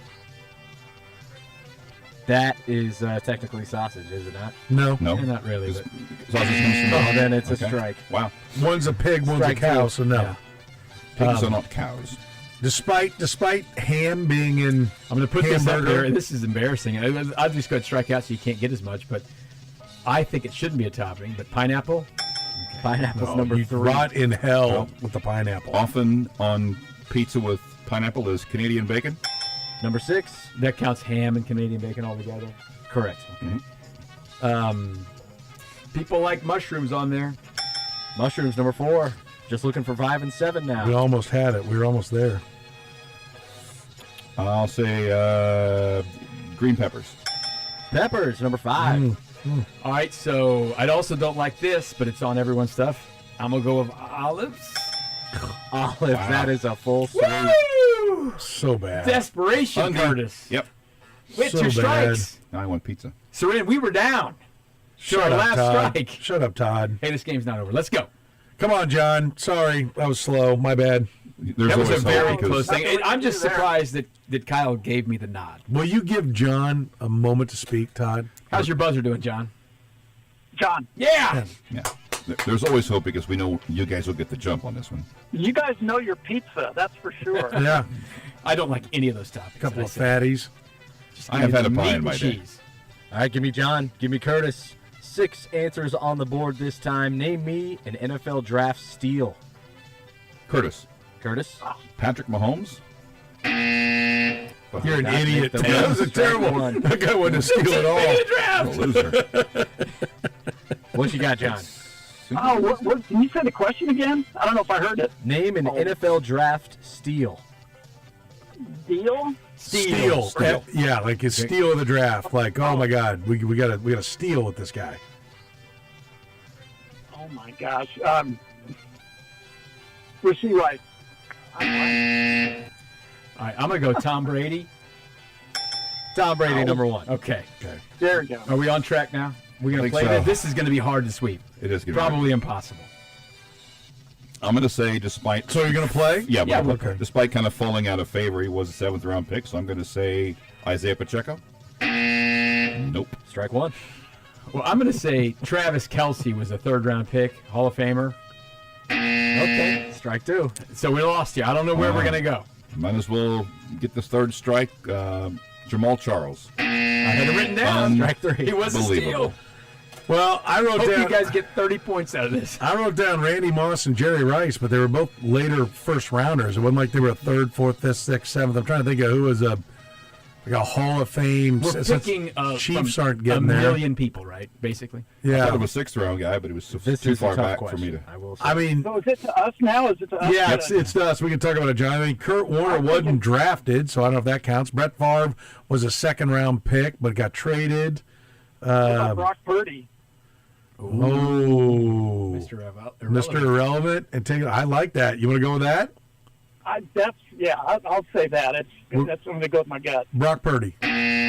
That is technically sausage, is it not? No. No. Not really, but Sausage comes from Oh, then it's Okay. a strike. Wow. One's a pig, one's Strike a cow, 2. so no. Yeah. Pigs are not cows. Despite ham being in I'm going to put this up hamburger. there. This is embarrassing. I'll just go ahead and strike out so you can't get as much, but I think it shouldn't be a topping. But pineapple? Pineapple's Oh, number you 3. rot in hell with the pineapple. Often on pizza with Pineapple is Canadian bacon. Number 6. That counts ham and Canadian bacon all together. Correct. People like mushrooms on there. Mushrooms, number 4. Just looking for 5 and 7 now. We almost had it. We were almost there. I'll say green peppers. Peppers, number 5. All right, so I also don't like this, but it's on everyone's stuff. I'm going to go with olives. Olives, that is a full sweep. Woo! So bad. Desperation, Curtis. Yep. Wait, So 2 bad. strikes. Now I want pizza. Soren, we were down. Shut our up, last Todd. strike. Shut up, Todd. Hey, this game's not over. Let's go. Come on, John. Sorry, I was slow. My bad. That was a always very hope close because- thing. I'm just surprised that Kyle gave me the nod. Will you give John a moment to speak, Todd? How's your buzzer doing, John? John, Yeah. Yeah. There's always hope because we know you guys will get the jump on this one. you guys know your pizza, that's for sure. Yeah. I don't like any of those topics. A couple that of I said. fatties. Just I give have me had a the pie meat in my and day. cheese. All right, give me John. Give me Curtis. 6 answers on the board this time. Name me an NFL draft steal. Curtis. Curtis? Patrick Mahomes. You're an Not idiot. make the That one. was a Strike terrible one. That guy wouldn't steal at all. A loser. What you got, John? Oh, what, can you say the question again? I don't know if I heard it. Name an NFL draft steal. Deal? Steal. Yeah, like his steal of the draft. Like, oh my God, we got a steal with this guy. Oh my gosh. Rasheed Rice. All right, I'm going to go Tom Brady. Tom Brady, number 1. Okay. There we go. Are we on track now? We're going to think play so. this. This is going to be hard to sweep. It is going to Probably impossible. I'm going to say, despite. So you're going to play? Yeah, Yeah, but okay. despite kind of falling out of favor, he was a 7th round pick, so I'm going to say Isaiah Pacheco. Nope. Strike 1. Well, I'm going to say Travis Kelce was a 3rd-round pick, Hall of Famer. Okay. Strike 2. So we lost you. I don't know where we're going to go. Might as well get this 3rd strike. Jamal Charles. I had it written down. Strike 3. He was a Unbelievable. steal. Well, I wrote Hope down. you guys get 30 points out of this. I wrote down Randy Moss and Jerry Rice, but they were both later first rounders. It wasn't like they were a 3rd, 4th, 5th, 6th, 7th. I'm trying to think of who was a Hall of Fame. We're since picking Chiefs from aren't getting a there. million people, right? Basically. I Yeah, thought it was a 6th round guy, but he was This too is a far tough back question. for me to. I will say. I mean, So is it to us now? Is it to us? yeah, it's to us. We can talk about it, John. I mean, Kurt Warner wasn't drafted, so I don't know if that counts. Brett Favre was a 2nd round pick, but got traded. What about Brock Purdy? Oh, Mr. Irrelevant. Mr. Irrelevant, and take. I like that. You want to go with that? I'll say that. That's going to go with my gut. Brock Purdy. Oh,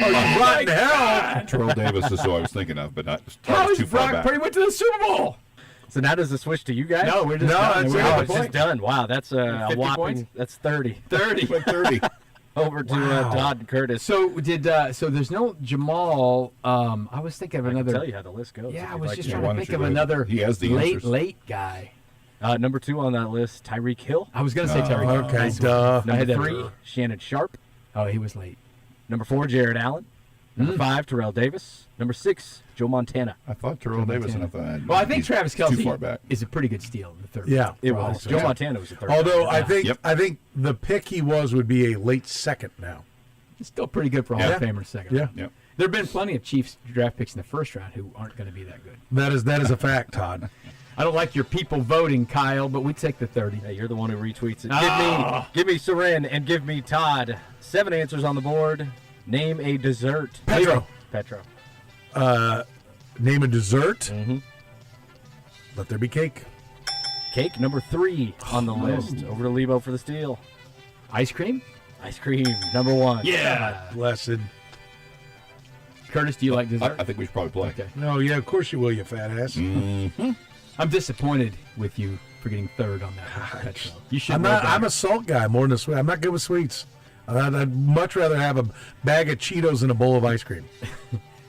you rotten hell! Terrell Davis is who I was thinking of, but not How too is far Brock back. Purdy went to the Super Bowl? So now does the switch to you guys? No, we're just No, done. that's We're it. at Oh, the it's just point. done. Wow, that's a 50 whopping. points? That's 30. 30. 30. Over to Wow. Todd and Curtis. So so there's no Jamal. I was thinking of I can another. tell you how the list goes. Yeah, if I you'd was like just to. trying Why to don't think you of go ahead? another He has the late answers. guy. Number 2 on that list, Tyreek Hill. I was going to say Terry. Okay, duh. No, I had Number that. 3, Shannon Sharp. Oh, he was late. Number 4, Jared Allen. Number 5, Terrell Davis. Number 6, Joe Montana. I thought Terrell Davis, and I thought. Well, I think he's Travis too far back. Kelce is a pretty good steal in the 3rd. Yeah, It well, was. okay. Joe Montana was the 3rd. Although round. I think the pick he would be a late 2nd now. It's still pretty good for Hall of Famer 2nd. Yeah. Yep. There have been plenty of Chiefs draft picks in the 1st round who aren't going to be that good. That is a fact, Todd. I don't like your people voting, Kyle, but we take the 30. Yeah, you're the one who retweets it. Ah. Give me Soren and give me Todd. 7 answers on the board. Name a dessert. Petro. Petro. Name a dessert. Mm-hmm. Let there be cake. Cake, number 3 on the list. Over to Lebo for the steal. Ice cream? Ice cream, number 1. Yeah. Blessed. Curtis, do you like dessert? I think we should probably play. Okay. No, yeah, of course you will, you fat ass. Mm-hmm. I'm disappointed with you for getting 3rd on that. Petro. You should. I'm know not. better. I'm a salt guy more than a sweet. I'm not good with sweets. I'd much rather have a bag of Cheetos and a bowl of ice cream.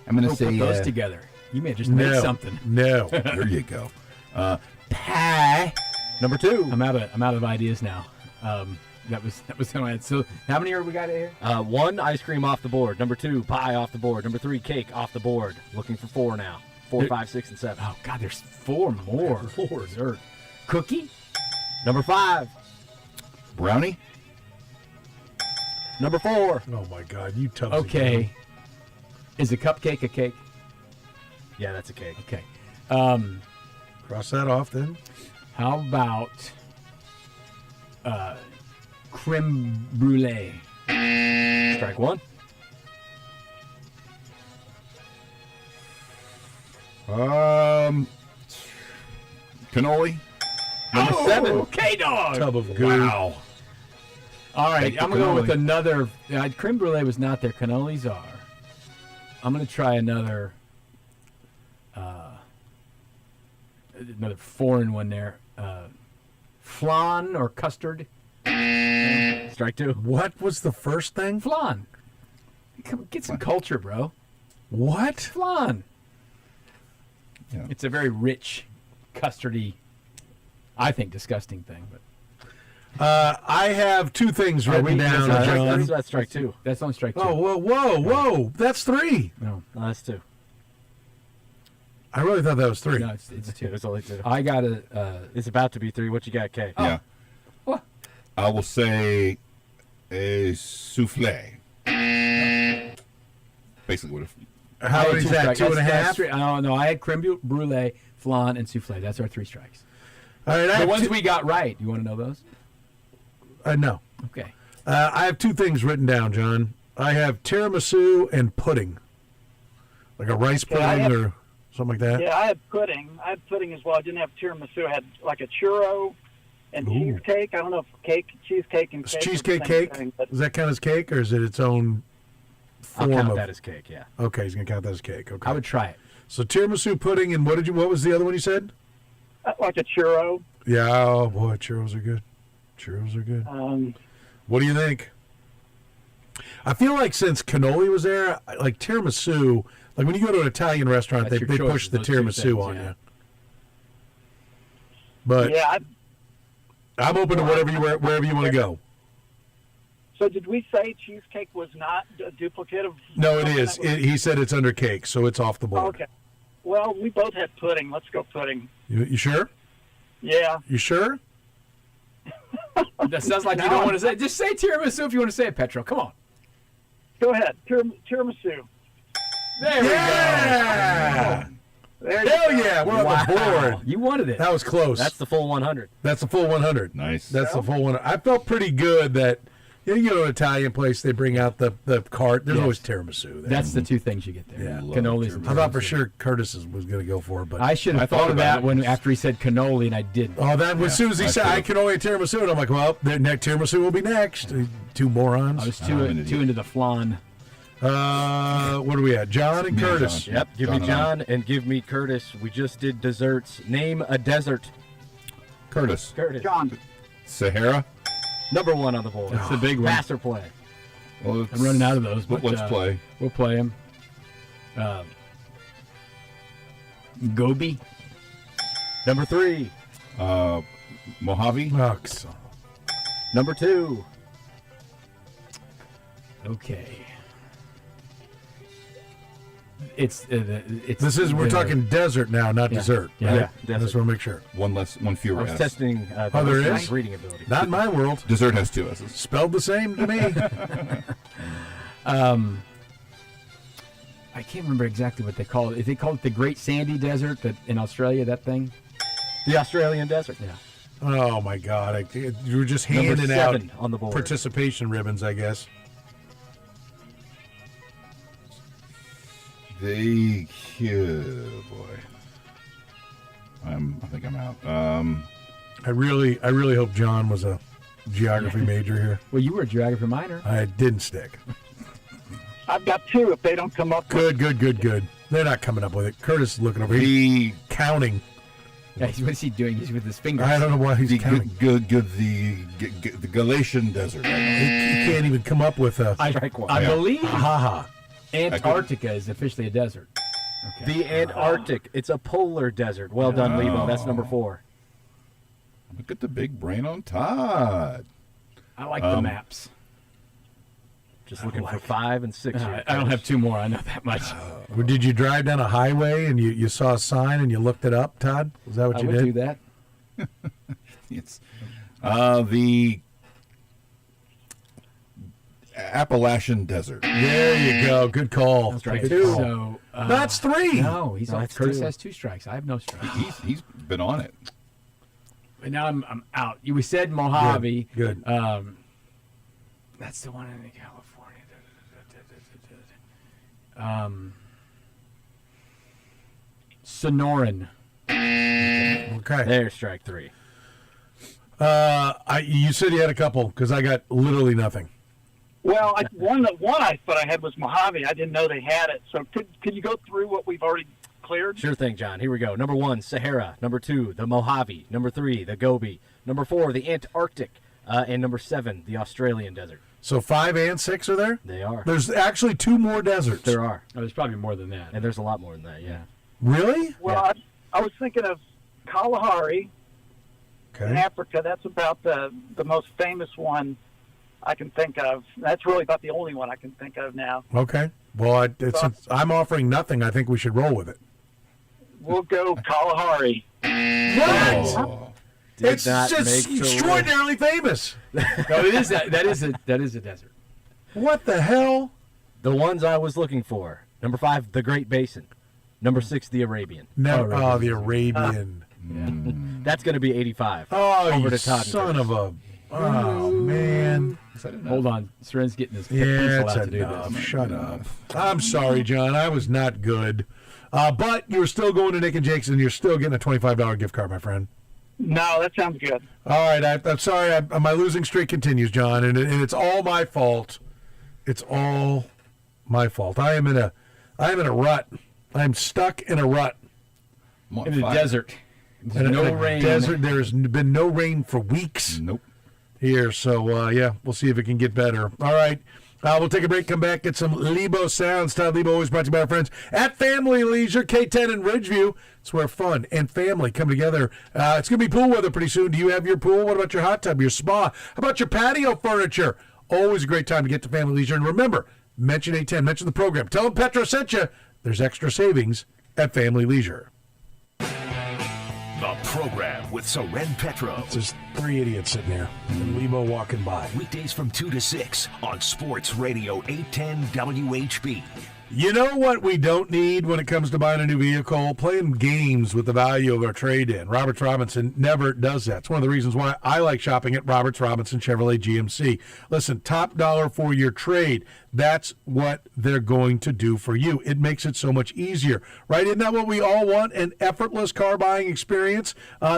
I'm going to We'll say put those together. You may have just made something. No. There you go. Pie. Number 2. I'm out of ideas now. That was in my head. So how many are we got here? 1, ice cream off the board. Number 2, pie off the board. Number 3, cake off the board. Looking for 4 now. 4, 5, 6, and 7. Oh God, there's 4 more. Dessert. Cookie. Number 5, Brownie. Number 4. Oh my God, you tough. Okay. Is a cupcake a cake? Yeah, that's a cake. Okay. Cross that off then. How about creme brulee? Strike 1. Cannoli. Number 7. Okay, dog. Tub of goo. Wow. All right, Take I'm the going to go with cannoli. another. Creme brulee was not there. Cannolis are. I'm going to try another foreign one there. Flan or custard. Strike 2. What was the first thing? Flan. Come, get some culture, bro. What? Flan. Yeah. It's a very rich, custardy, I think, disgusting thing. But I have 2 things written down, John. That's strike 2. that's on strike 2. Oh, whoa. That's 3. No, No, that's 2. I really thought that was 3. no, it's 2. It's only 2. I got a. It's about to be 3. What you got, Kay? Yeah. What? I will say a souffle. Basically, what if How many is that? 2.5? Oh, no, I had creme brulee, flan, and souffle. That's our 3 strikes. All right, I The have ones 2 we got right. You want to know those? no. Okay. I have 2 things written down, John. I have tiramisu and pudding, like a rice pudding or something like that. Yeah, I had pudding. I had pudding as well. I didn't have tiramisu. I had like a churro and cheesecake. I don't know if cheesecake and Is cake. cheesecake are the same cake? thing, but Does that count as cake, or is it its own I'll form count of? that as cake, yeah. Okay, he's gonna count that as cake. Okay. I would try it. So tiramisu, pudding, and what was the other one you said? like a churro. Yeah, oh boy, churros are good. Churros are good. What do you think? I feel like since cannoli was there, like tiramisu, like when you go to an Italian restaurant, That's they your choice, push the those two tiramisu things, on yeah. you. But Yeah. I'm open to wherever you want to go. So did we say cheesecake was not a duplicate of? No, it something is. that was- He said it's under cake, so it's off the board. Okay. Well, we both had pudding. Let's go pudding. You sure? Yeah. You sure? That sounds like you don't want to say it. Just say tiramisu if you want to say it, Petro. Come on. Go ahead. Tiramisu. There we Yeah! go. There you Hell go. yeah, we're on the board. You wanted it. That was close. That's the full 100. That's the full 100. Nice. That's the full 100. I felt pretty good that you go to an Italian place, they bring out the cart. There's Yes. always tiramisu there. That's the 2 things you get there. Yeah. Cannolis and I thought for tiramisu. sure Kurtis was going to go for it, but I should have thought of that when after he said cannoli, and I didn't. oh, that as soon as he I said I should've. can only tiramisu, and I'm like, well, tiramisu will be next. 2 morons. I was I'm an too idiot. into the flan. What are we at? John and Me and Kurtis. John. Yep, give me and I. John and give me Curtis. We just did desserts. Name a desert. Curtis. Curtis. John. Sahara. Number 1 on the board. That's the big one. Pass or play. Well, I'm running out of those. But, let's play. We'll play them. Gobi. Number 3. Mojave. Oh, so- Number 2. Okay. It's we're talking desert now, not dessert. Yeah. right? Yeah, I desert. just want to make sure. One fewer I was S. testing the Oh, there listener's is? reading ability. Not in my world. Dessert has 2 S's. Spelled the same to me. I can't remember exactly what they call it. They call it the Great Sandy Desert in Australia, that thing? The Australian desert. Yeah. Oh my God! You were just Number handing out 7 on the board. participation ribbons, I guess. Boy. I think I'm out. I really hope John was a geography major here. Well, you were a geography minor. I didn't stick. I've got 2 if they don't come up with Good. They're not coming up with it. Curtis is looking over. He's The counting. Yeah, what is he doing? He's with his fingers. I don't know why he's the counting. the Galatian Desert. He can't even come up with a. I Yeah. believe Haha. Antarctica is officially a desert. Okay. The Antarctic. It's a polar desert. Well done, Lebo. That's number 4. Look at the big brain on Todd. I like the maps. Just looking for 5 and 6 here. I don't have 2 more. I know that much. Did you drive down a highway and you saw a sign and you looked it up, Todd? Is that what I you would did? do that. It's the Appalachian Desert. There you go. Good call. That's right. Two. So, That's 3. No, he's on. That's Curtis 2. has 2 strikes. I have no strikes. He's been on it. And now I'm out. We said Mojave. Good. That's the one in California. Sonoran. Okay. There's strike 3. You said you had a couple because I got literally nothing. Well, one I thought I had was Mojave. I didn't know they had it. So could you go through what we've already cleared? Sure thing, John. Here we go. Number 1, Sahara. Number 2, the Mojave. Number 3, the Gobi. Number 4, the Antarctic. And number 7, the Australian desert. So 5 and 6 are there? They are. There's actually 2 more deserts. There are. Oh, there's probably more than that. And there's a lot more than that, yeah. Really? Well, I was thinking of Kalahari in Africa. That's about the most famous one I can think of. That's really about the only one I can think of now. Okay. Well, since I'm offering nothing, I think we should roll with it. We'll go Kalahari. What? Oh. It's just extraordinarily famous. No, it is that is a desert. What the hell? The ones I was looking for. Number 5, the Great Basin. Number 6, the Arabian. No, the Arabian. That's going to be 85. Oh, over you to Todd son of a... Oh, man. Hold on. Soren's getting his Yeah, pencil it's out to do enough. this. Shut up. I'm sorry, John. I was not good. But you're still going to Nick and Jake's, and you're still getting a $25 gift card, my friend. No, that sounds good. All right. I'm sorry. My losing streak continues, John, and it's all my fault. It's all my fault. I am in a rut. I'm stuck in a rut. In the desert. There's no rain. Desert. There's been no rain for weeks. Nope. Here, so we'll see if it can get better. All right. We'll take a break, come back, get some Lebo sounds. Todd Lebo, always brought to you by our friends at Family Leisure, K10 in Ridgeview. It's where fun and family come together. It's going to be pool weather pretty soon. Do you have your pool? What about your hot tub, your spa? How about your patio furniture? Always a great time to get to Family Leisure. And remember, mention A10, mention the program. Tell them Petro sent you. There's extra savings at Family Leisure. The program with Soren Petro. There's 3 idiots sitting here. And Lebo walking by. Weekdays from 2 to 6 on Sports Radio 810 WHB. You know what we don't need when it comes to buying a new vehicle? Playing games with the value of our trade-in. Roberts Robinson never does that. It's one of the reasons why I like shopping at Roberts Robinson Chevrolet GMC. Listen, top dollar for your trade. That's what they're going to do for you. It makes it so much easier, right? Isn't that what we all want? An effortless car buying experience?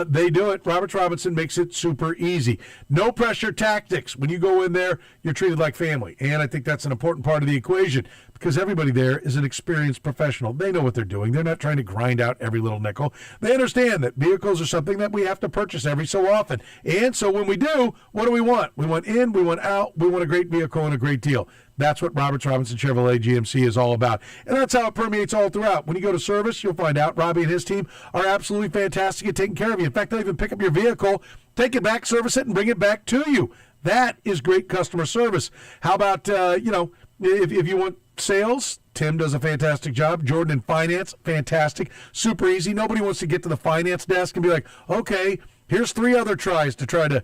They do it. Roberts Robinson makes it super easy. No pressure tactics. When you go in there, you're treated like family. And I think that's an important part of the equation because everybody there is an experienced professional. They know what they're doing. They're not trying to grind out every little nickel. They understand that vehicles are something that we have to purchase every so often. And so when we do, what do we want? We want in, we want out, we want a great vehicle and a great deal. That's what Roberts Robinson Chevrolet GMC is all about. And that's how it permeates all throughout. When you go to service, you'll find out Robbie and his team are absolutely fantastic at taking care of you. In fact, they'll even pick up your vehicle, take it back, service it, and bring it back to you. That is great customer service. How about, if you want sales, Tim does a fantastic job. Jordan in finance, fantastic. Super easy. Nobody wants to get to the finance desk and be like, okay, here's 3 other tries to try to,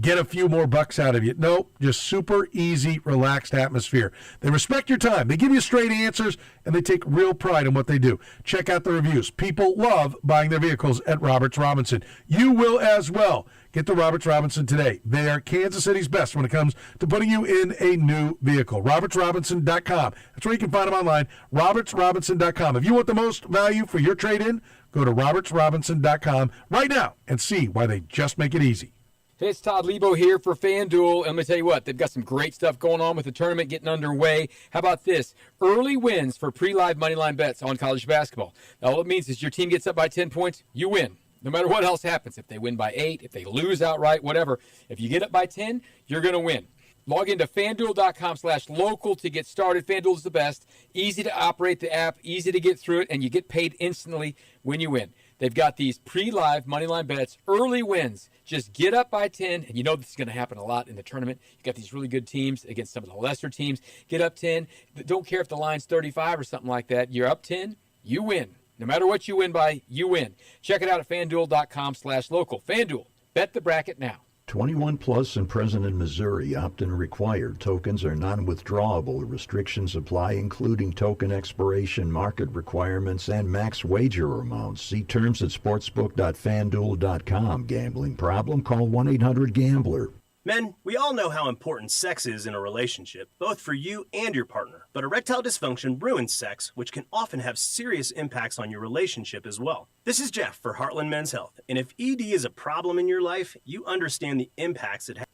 get a few more bucks out of you. Nope, just super easy, relaxed atmosphere. They respect your time. They give you straight answers, and they take real pride in what they do. Check out the reviews. People love buying their vehicles at Roberts Robinson. You will as well. Get to Roberts Robinson today. They are Kansas City's best when it comes to putting you in a new vehicle. RobertsRobinson.com. That's where you can find them online. RobertsRobinson.com. If you want the most value for your trade-in, go to RobertsRobinson.com right now and see why they just make it easy. Hey, it's Todd Lebo here for FanDuel. And let me tell you what, they've got some great stuff going on with the tournament getting underway. How about this? Early wins for pre-live moneyline bets on college basketball. Now, all it means is your team gets up by 10 points, you win. No matter what else happens, if they win by 8, if they lose outright, whatever, if you get up by 10, you're going to win. Log into FanDuel.com/local to get started. FanDuel is the best. Easy to operate the app, easy to get through it, and you get paid instantly when you win. They've got these pre-live moneyline bets, early wins. Just get up by 10, and you know this is going to happen a lot in the tournament. You've got these really good teams against some of the lesser teams. Get up 10. Don't care if the line's 35 or something like that. You're up 10, you win. No matter what you win by, you win. Check it out at FanDuel.com/local. FanDuel, bet the bracket now. 21 plus and present in Missouri. Opt-in required. Tokens are non-withdrawable. Restrictions apply, including token expiration, market requirements, and max wager amounts. See terms at sportsbook.fanduel.com. Gambling problem? Call 1-800-GAMBLER. Men, we all know how important sex is in a relationship, both for you and your partner. But erectile dysfunction ruins sex, which can often have serious impacts on your relationship as well. This is Jeff for Heartland Men's Health, and if ED is a problem in your life, you understand the impacts it has.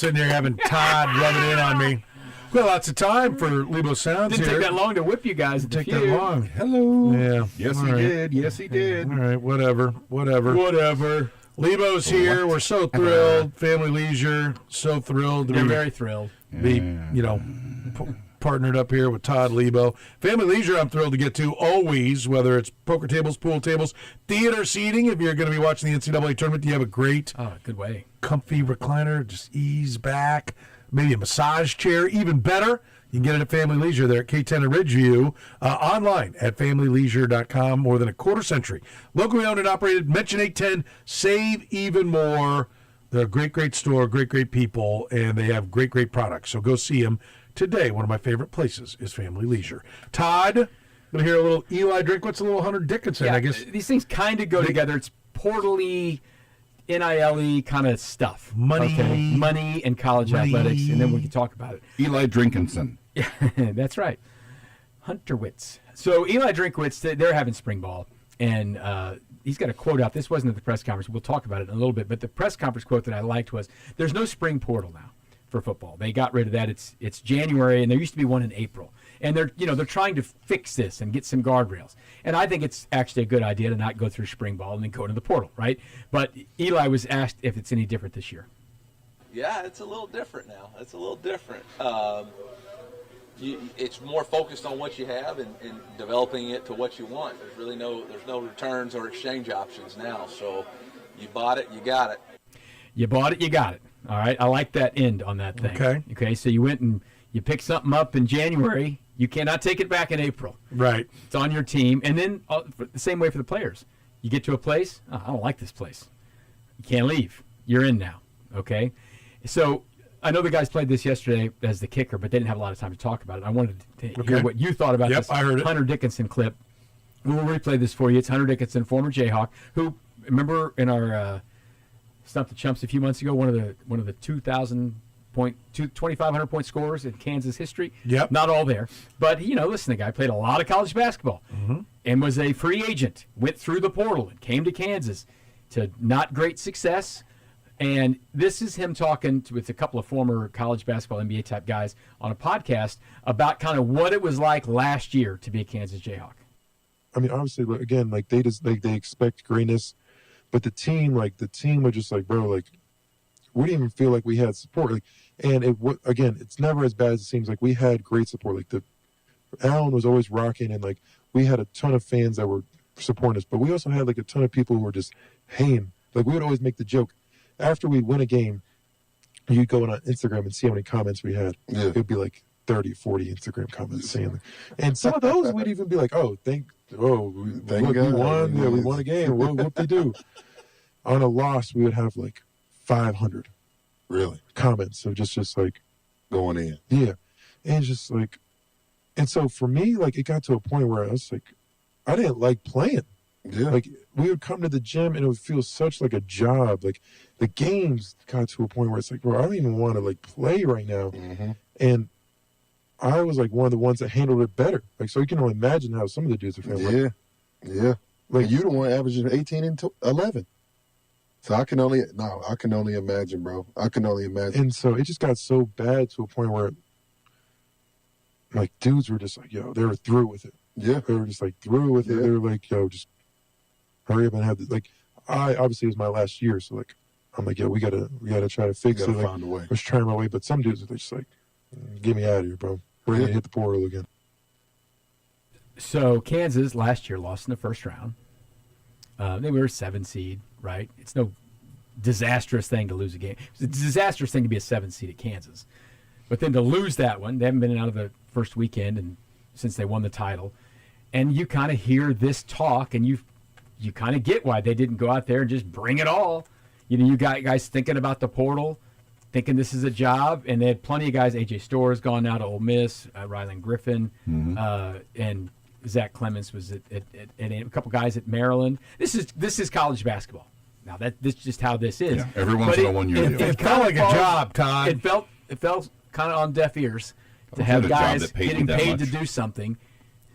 sitting there having Todd rubbing in on me. Well, lots of time for Lebo Sounds Didn't here. take that long to whip you guys. Didn't take that long. Hello. Yeah. Yes, All he right. did. Yes, he did. All right, whatever. Lebo's here. We're so thrilled. Family Leisure, so thrilled to They're be, very thrilled. Partnered up here with Todd Lebo. Family Leisure, I'm thrilled to get to always, whether it's poker tables, pool tables, theater seating. If you're going to be watching the NCAA tournament, you have a great, good way, comfy recliner. Just ease back. Maybe a massage chair, even better. You can get it at Family Leisure there at K10 and Ridgeview. Online at familyleisure.com. More than a quarter century. Locally owned and operated. Mention 810. Save even more. They're a great, great store, great, great people, and they have great, great products. So go see them today. One of my favorite places is Family Leisure. Todd, going to hear a little Eli Drinkwitz, a little Hunter Dickinson, Yeah, I guess. These things kind of go together. It's portal-y, NIL-y kind of stuff. Money and college athletics, and then we can talk about it. Eli Drinkinson. Yeah, that's right. Hunterwitz. So Eli Drinkwitz, they're having spring ball, and he's got a quote out. This wasn't at the press conference. We'll talk about it in a little bit, but the press conference quote that I liked was, there's no spring portal now for football. They got rid of that. It's January, and there used to be one in April. And they're trying to fix this and get some guardrails. And I think it's actually a good idea to not go through spring ball and then go to the portal, right? But Eli was asked if it's any different this year. Yeah, it's a little different now. It's a little different. It's more focused on what you have and developing it to what you want. There's no returns or exchange options now. So you bought it, you got it. You bought it, you got it. All right, I like that end on that thing. Okay, so you went and you picked something up in January. You cannot take it back in April. Right. It's on your team. And then the same way for the players. You get to a place, I don't like this place. You can't leave. You're in now. Okay? So I know the guys played this yesterday as the kicker, but they didn't have a lot of time to talk about it. I wanted to hear what you thought about this I heard it. Hunter Dickinson clip. We'll replay this for you. It's Hunter Dickinson, former Jayhawk, who, remember in our Stump the Chumps a few months ago, one of the 2,500 point scorers in Kansas history. Yep. Not all there. But, listen, the guy played a lot of college basketball and was a free agent, went through the portal and came to Kansas to not great success. And this is him talking with a couple of former college basketball NBA type guys on a podcast about kind of what it was like last year to be a Kansas Jayhawk. I mean, obviously, again, like they expect greatness, but the team was just like, bro, like we didn't even feel like we had support. Like, and it's never as bad as it seems. Like we had great support. Like Allen was always rocking, and like we had a ton of fans that were supporting us, but we also had like a ton of people who were just hating. Like we would always make the joke after we win a game, you'd go on Instagram and see how many comments we had. Yeah. It would be like 30, 40 Instagram comments saying that. And some of those we'd even be like, thank God. We won. Yeah, we won a game. What they do? On a loss, we would have like 500 comments of just like going in. Yeah. And it's just like, and so for me, like it got to a point where I was like, I didn't like playing. Yeah. Like we would come to the gym and it would feel such like a job. Like the games got to a point where it's like, bro, I don't even want to like play right now. Mm-hmm. And I was like one of the ones that handled it better. Like, so you can only imagine how some of the dudes are feeling. Yeah. Yeah. Like you the one averaging 18 and 11. So I can only imagine, bro. I can only imagine. And so it just got so bad to a point where like dudes were just like, they were through with it. Yeah. They were just like through with it. They were like, just hurry up and have this. Like, obviously it was my last year, so like, I'm like, we gotta try to fix it. Like, find a way. I was trying my way, but some dudes are just like, get me out of here, bro. We're gonna hit the portal again. So Kansas last year lost in the first round. They were a 7 seed, right? It's no disastrous thing to lose a game. It's a disastrous thing to be a 7 seed at Kansas. But then to lose that one, they haven't been out of the first weekend and since they won the title. And you kind of hear this talk, and you kind of get why they didn't go out there and just bring it all. You got guys thinking about the portal, thinking this is a job, and they had plenty of guys. A.J. Storr's gone now to Ole Miss, Ryland Griffin, and Zach Clemens was at a couple guys at Maryland. This is college basketball. Now this is just how this is. Yeah, every once in a 1 year. It felt like a job, Todd. It felt kind of on deaf ears to have guys getting paid to do something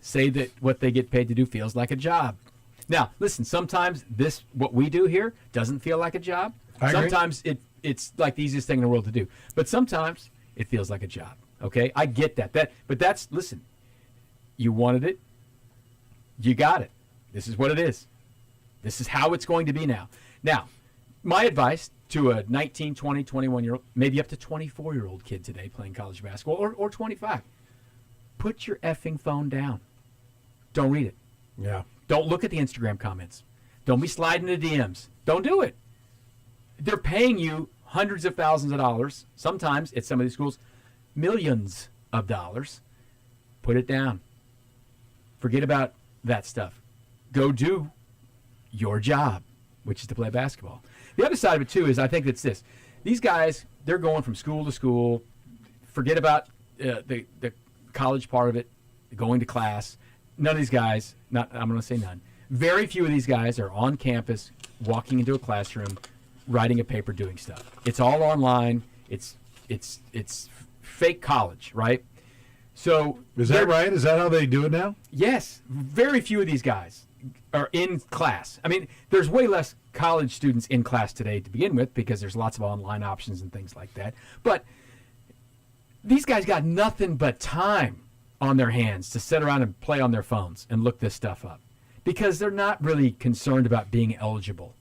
say that what they get paid to do feels like a job. Now, listen, sometimes what we do here doesn't feel like a job. I agree. Sometimes it's like the easiest thing in the world to do, but sometimes it feels like a job. Okay, I get that. But listen. You wanted it. You got it. This is what it is. This is how it's going to be now. Now, my advice to a 19, 20, 21-year-old, maybe up to 24-year-old kid today playing college basketball, or 25, put your effing phone down. Don't read it. Yeah. Don't look at the Instagram comments. Don't be sliding the DMs. Don't do it. They're paying you hundreds of thousands of dollars, sometimes at some of these schools, millions of dollars. Put it down. Forget about that stuff. Go do your job, which is to play basketball. The other side of it, too, is I think it's this. These guys, they're going from school to school. Forget about the college part of it, going to class. None of these guys, I'm going to say none. Very few of these guys are on campus, walking into a classroom, writing a paper, doing stuff. It's all online. It's fake college, right? So is that right? Is that how they do it now? Yes. Very few of these guys are in class. I mean, there's way less college students in class today to begin with because there's lots of online options and things like that. But these guys got nothing but time on their hands to sit around and play on their phones and look this stuff up because they're not really concerned about being eligible.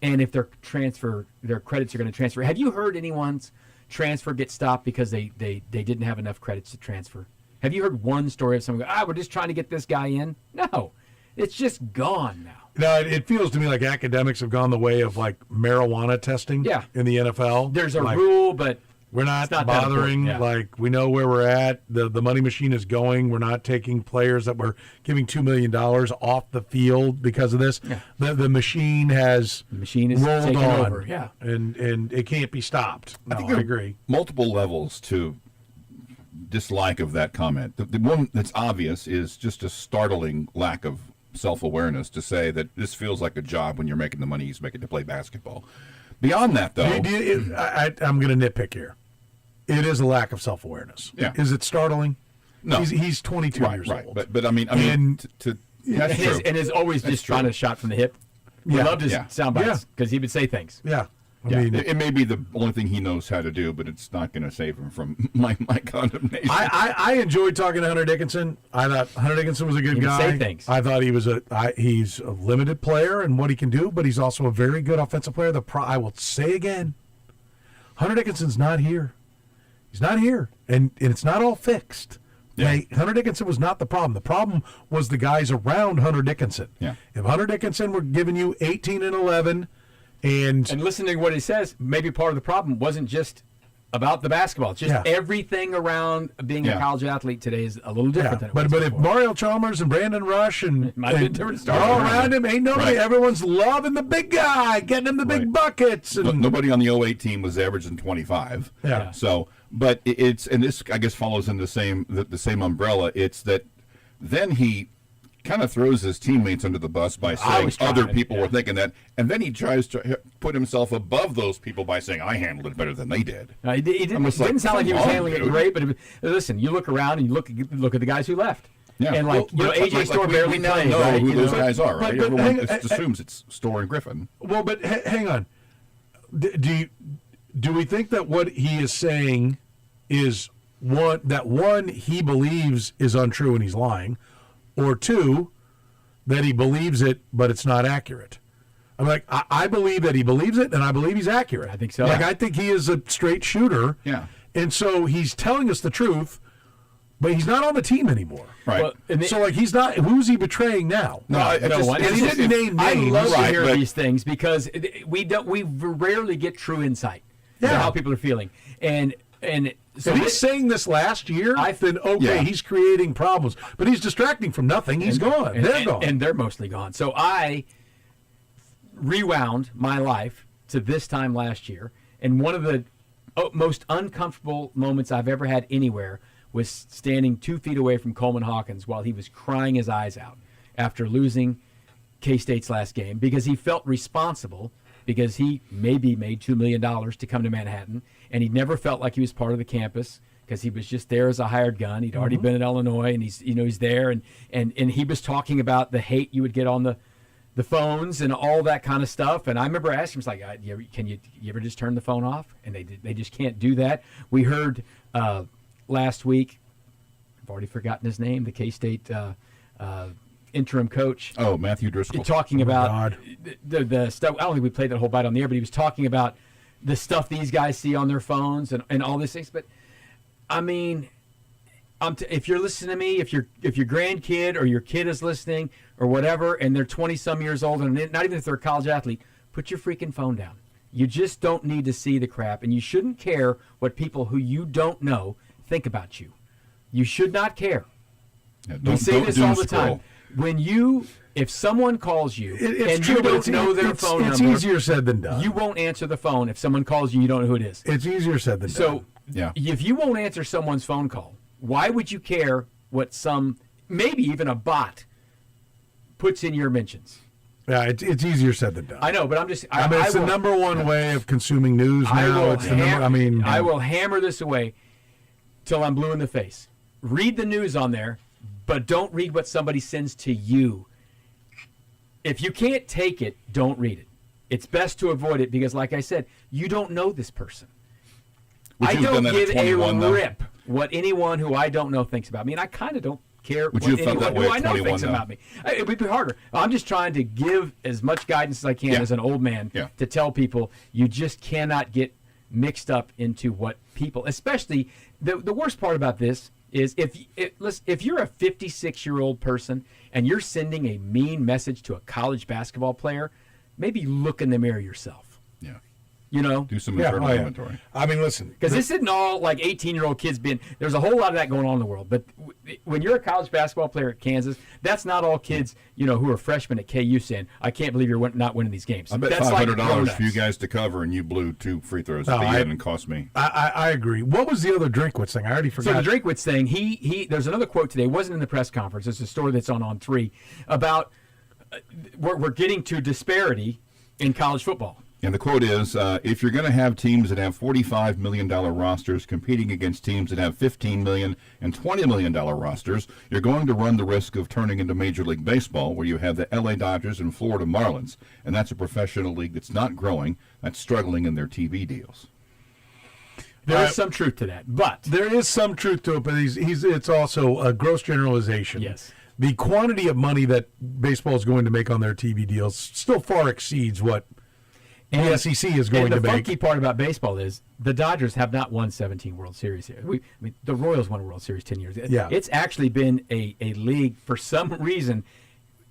And if their credits are going to transfer. Have you heard anyone's transfer get stopped because they didn't have enough credits to transfer? Have you heard one story of someone go, we're just trying to get this guy in? No, it's just gone now. No, it feels to me like academics have gone the way of like marijuana testing in the NFL. There's a rule, but we're not not bothering. Yeah. Like we know where we're at. The money machine is going. We're not taking players that we're giving $2 million off the field because of this. Yeah. The machine is rolled taking on, over. Yeah, and it can't be stopped. No, I agree. Multiple levels to dislike of that comment. The one that's obvious is just a startling lack of self-awareness to say that this feels like a job when you're making the money he's making to play basketball. Beyond that, though, I'm going to nitpick here. It is a lack of self-awareness. Yeah. Is it startling? No. He's 22 years old. But I mean, that's true. And is always That's just trying to shot from the hip. We Yeah. loved his Yeah. sound bites because he would say things. Yeah. I mean, it may be the only thing he knows how to do, but it's not going to save him from my condemnation. I enjoyed talking to Hunter Dickinson. I thought Hunter Dickinson was a good He would guy. say things. I thought he was he's a limited player in what he can do, but he's also a very good offensive player. I will say again, Hunter Dickinson's not here. He's not here, and it's not all fixed. Yeah. Hunter Dickinson was not the problem. The problem was the guys around Hunter Dickinson. Yeah. If Hunter Dickinson were giving you 18 and 11, and listening to what he says, maybe part of the problem wasn't just about the basketball. It's just everything around being a college athlete today is a little different than it was but before. if Mario Chalmers and Brandon Rush and might be a different story. all around him, ain't nobody. Right. Everyone's loving the big guy, getting him the big buckets. And Nobody on the 08 team was averaging 25. Yeah. So, but it's, and this I guess follows in the same umbrella. It's that then he kind of throws his teammates under the bus by saying other people were thinking that, and then he tries to put himself above those people by saying, I handled it better than they did. He didn't sound like he was handling it great, but listen, you look around and you look at the guys who left. Yeah, and AJ Storr barely we now played. know right? who those know? guys are, right? but Everyone hang- just assumes it's Storr and Griffin. Well, but hang on. Do we think that what he is saying is one he believes is untrue and he's lying, or two, that he believes it but it's not accurate? I'm like, I believe that he believes it and I believe he's accurate. I think so. Like, I think he is a straight shooter. Yeah. And so he's telling us the truth, but he's not on the team anymore. Right. Well, So like he's not. Who's he betraying now? No, one. And he didn't name I names. love to Right, hear but- these things because we rarely get true insight into Yeah. how people are feeling. And so If he's saying this last year, then okay, he's creating problems. But he's distracting from nothing. He's gone. They're gone. And they're mostly gone. So I rewound my life to this time last year, and one of the most uncomfortable moments I've ever had anywhere was standing 2 feet away from Coleman Hawkins while he was crying his eyes out after losing K-State's last game because he felt responsible because he maybe made $2 million to come to Manhattan, and he never felt like he was part of the campus because he was just there as a hired gun. He'd already been in Illinois, and he's there, and he was talking about the hate you would get on the the phones and all that kind of stuff. And I remember asking him, like, can you ever just turn the phone off? And they just can't do that. We heard last week, I've already forgotten his name, the K-State interim coach. Oh, Matthew Driscoll. Talking about the stuff. I don't think we played that whole bite on the air, but he was talking about the stuff these guys see on their phones and all these things. But, I mean, if you're listening to me, if your grandkid or your kid is listening or whatever, and they're 20-some years old, and not even if they're a college athlete, put your freaking phone down. You just don't need to see the crap, and you shouldn't care what people who you don't know think about you. You should not care. Yeah, we say this all the time. If someone calls you and you don't know their phone number, it's easier said than done. You won't answer the phone if someone calls you. You don't know who it is. It's easier said than done. So, if you won't answer someone's phone call, why would you care what maybe even a bot puts in your mentions? Yeah, it's easier said than done. I know, but I'm just. It's the number one way of consuming news now. I will hammer this away till I'm blue in the face. Read the news on there, but don't read what somebody sends to you. If you can't take it, don't read it. It's best to avoid it because, like I said, you don't know this person. I don't give a rip what anyone who I don't know thinks about me, and I kind of don't care what anyone who I know thinks about me. It would be harder. I'm just trying to give as much guidance as I can as an old man to tell people you just cannot get mixed up into what people, especially the worst part about this is if you're a 56-year-old person and you're sending a mean message to a college basketball player, maybe look in the mirror yourself. Yeah. You know? Do some internal inventory. I mean, listen. Because this isn't all like 18-year-old kids there's a whole lot of that going on in the world. But when you're a college basketball player at Kansas, that's not all kids, who are freshmen at KU saying, I can't believe you're not winning these games. I bet that's $500 for you guys to cover, and you blew 2 free throws at the end and cost me. I agree. What was the other Drinkwitz thing? I already forgot. So the Drinkwitz thing, there's another quote today. It wasn't in the press conference. It's a story that's on 3 about we're getting to disparity in college football. And the quote is, if you're going to have teams that have $45 million rosters competing against teams that have $15 million and $20 million rosters, you're going to run the risk of turning into Major League Baseball, where you have the LA Dodgers and Florida Marlins. And that's a professional league that's not growing, that's struggling in their TV deals. There is some truth to that, but there is some truth to it, but it's also a gross generalization. Yes. The quantity of money that baseball is going to make on their TV deals still far exceeds what the SEC is going to make. And the funky part about baseball is the Dodgers have not won 17 World Series here. The Royals won a World Series 10 years. Yeah. It's actually been a league, for some reason,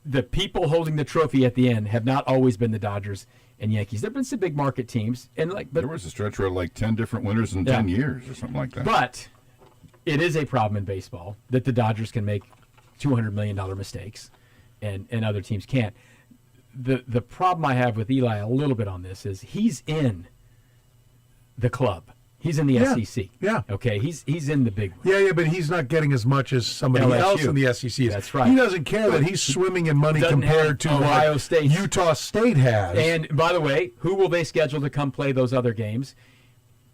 the people holding the trophy at the end have not always been the Dodgers and Yankees. There have been some big market teams. But there was a stretch where 10 different winners in 10 years or something like that. But it is a problem in baseball that the Dodgers can make $200 million mistakes and other teams can't. The problem I have with Eli a little bit on this is he's in the club. He's in the SEC. Yeah. Okay. He's in the big one. Yeah, but he's not getting as much as somebody else in the SEC is. That's right. He doesn't care that he's swimming in money compared to Ohio State. Utah State has. And by the way, who will they schedule to come play those other games?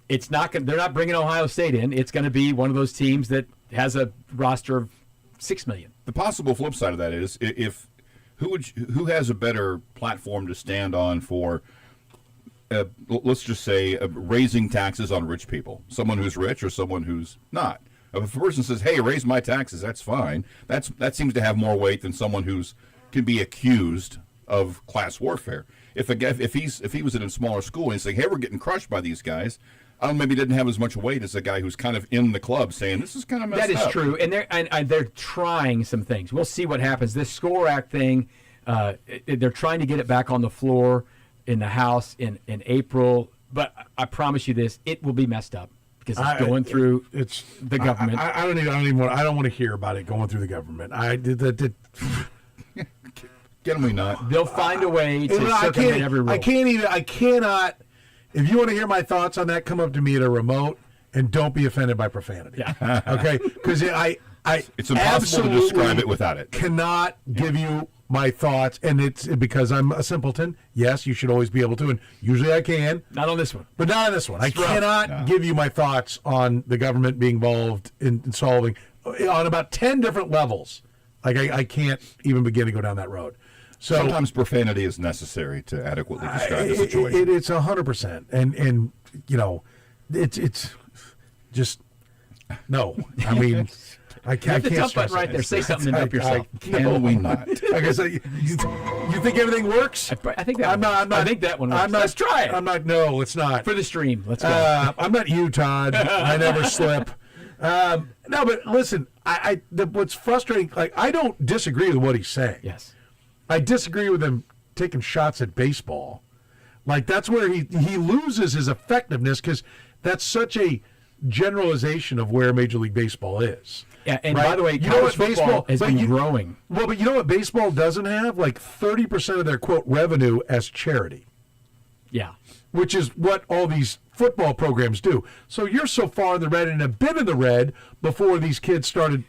It's not. They're not bringing Ohio State in. It's going to be one of those teams that has a roster of 6 million. The possible flip side of that is who has a better platform to stand on for, let's just say, raising taxes on rich people? Someone who's rich or someone who's not? If a person says, hey, raise my taxes, that's fine. That seems to have more weight than someone who's can be accused of class warfare. If he was in a smaller school and he's saying, hey, we're getting crushed by these guys, maybe didn't have as much weight as a guy who's kind of in the club saying this is kind of messed up. That is true, and they're trying some things. We'll see what happens. This SCORE Act thing, they're trying to get it back on the floor in the House in April. But I promise you this, it will be messed up because it's going through the government. I don't want to hear about it going through the government. Can we not? They'll find a way to circumvent every rule. I cannot. If you want to hear my thoughts on that, come up to me at a remote and don't be offended by profanity. Yeah. Okay? Because it's impossible to describe it without it. Cannot give you my thoughts, and it's because I'm a simpleton. Yes, you should always be able to, and usually I can. Not on this one. But not on this one. I cannot give you my thoughts on the government being involved in solving on about 10 different levels. Like I can't even begin to go down that road. So sometimes profanity is necessary to adequately describe the situation. It's 100%, and it's just no. I mean, I can't. You have the dump button right there. Say something and dump yourself. Can we not? Like I said, you think everything works? I think that. I think that one works. Let's try it. I'm not. No, let's not. For the stream, let's go. I'm not you, Todd. I never slip. No, but listen, what's frustrating, like, I don't disagree with what he's saying. Yes. I disagree with him taking shots at baseball. Like, that's where he loses his effectiveness, because that's such a generalization of where Major League Baseball is. Yeah, and right? by the way, you know what baseball has been growing. Well, but you know what baseball doesn't have? Like 30% of their, quote, revenue as charity. Yeah. Which is what all these football programs do. So you're so far in the red and have been in the red before these kids started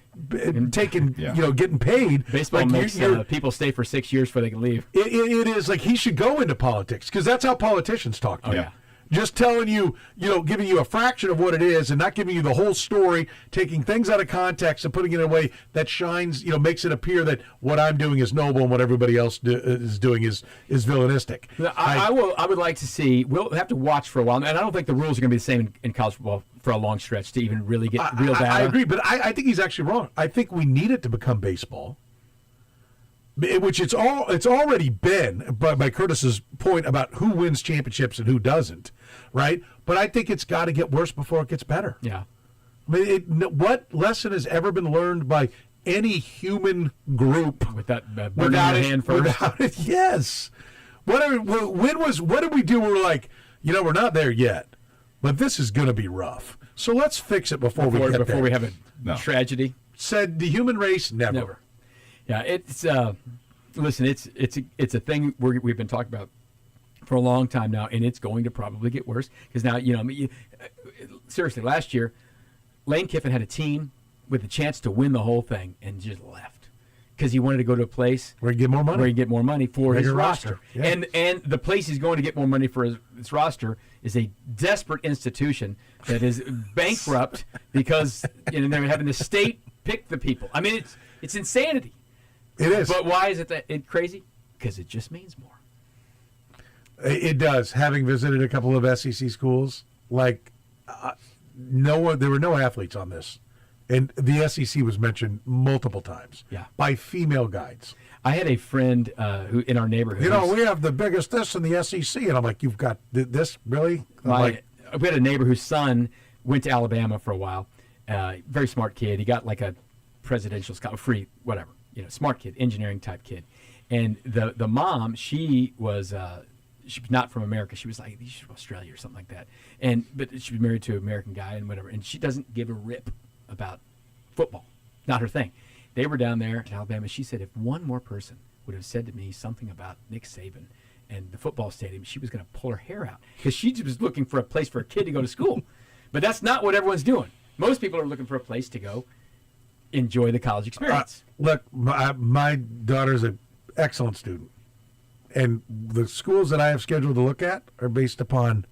taking, getting paid. Baseball makes people stay for 6 years before they can leave. It is like he should go into politics, because that's how politicians talk to you. Yeah. Just telling you, giving you a fraction of what it is and not giving you the whole story, taking things out of context and putting it in a way that shines, makes it appear that what I'm doing is noble and what everybody else is doing is villainistic. I would like to see, we'll have to watch for a while, and I don't think the rules are going to be the same in college football for a long stretch to even really get real data. I agree, but I think he's actually wrong. I think we need it to become baseball. Which it's already been, by Kurtis's point about who wins championships and who doesn't, right? But I think it's got to get worse before it gets better. Yeah. I mean, what lesson has ever been learned by any human group with that without your hand first? Without it, yes. What did we do? We were like, we're not there yet, but this is going to be rough. So let's fix it before we get there. We have a tragedy. Said the human race, never. Yeah, it's listen, it's a thing we've been talking about for a long time now, and it's going to probably get worse, because now seriously, last year Lane Kiffin had a team with a chance to win the whole thing and just left because he wanted to go to a place where he get more money, for his roster. Yeah. And the place he's going to get more money for his roster is a desperate institution that is bankrupt because they're having the state pick the people. I mean, it's insanity. It is. But why is it crazy? Because it just means more. It does. Having visited a couple of SEC schools, there were no athletes on this. And the SEC was mentioned multiple times by female guides. I had a friend who in our neighborhood. We have the biggest this in the SEC. And I'm like, you've got this? Really? We had a neighbor whose son went to Alabama for a while. Very smart kid. He got like a presidential scholarship, free, whatever. Smart kid, engineering type kid. And the mom, she was not from America. She was like, she's from Australia or something like that. But she was married to an American guy and whatever. And she doesn't give a rip about football. Not her thing. They were down there in Alabama. She said if one more person would have said to me something about Nick Saban and the football stadium, she was going to pull her hair out because she was looking for a place for a kid to go to school. But that's not what everyone's doing. Most people are looking for a place to go enjoy the college experience. Look, my daughter's an excellent student. And the schools that I have scheduled to look at are based upon,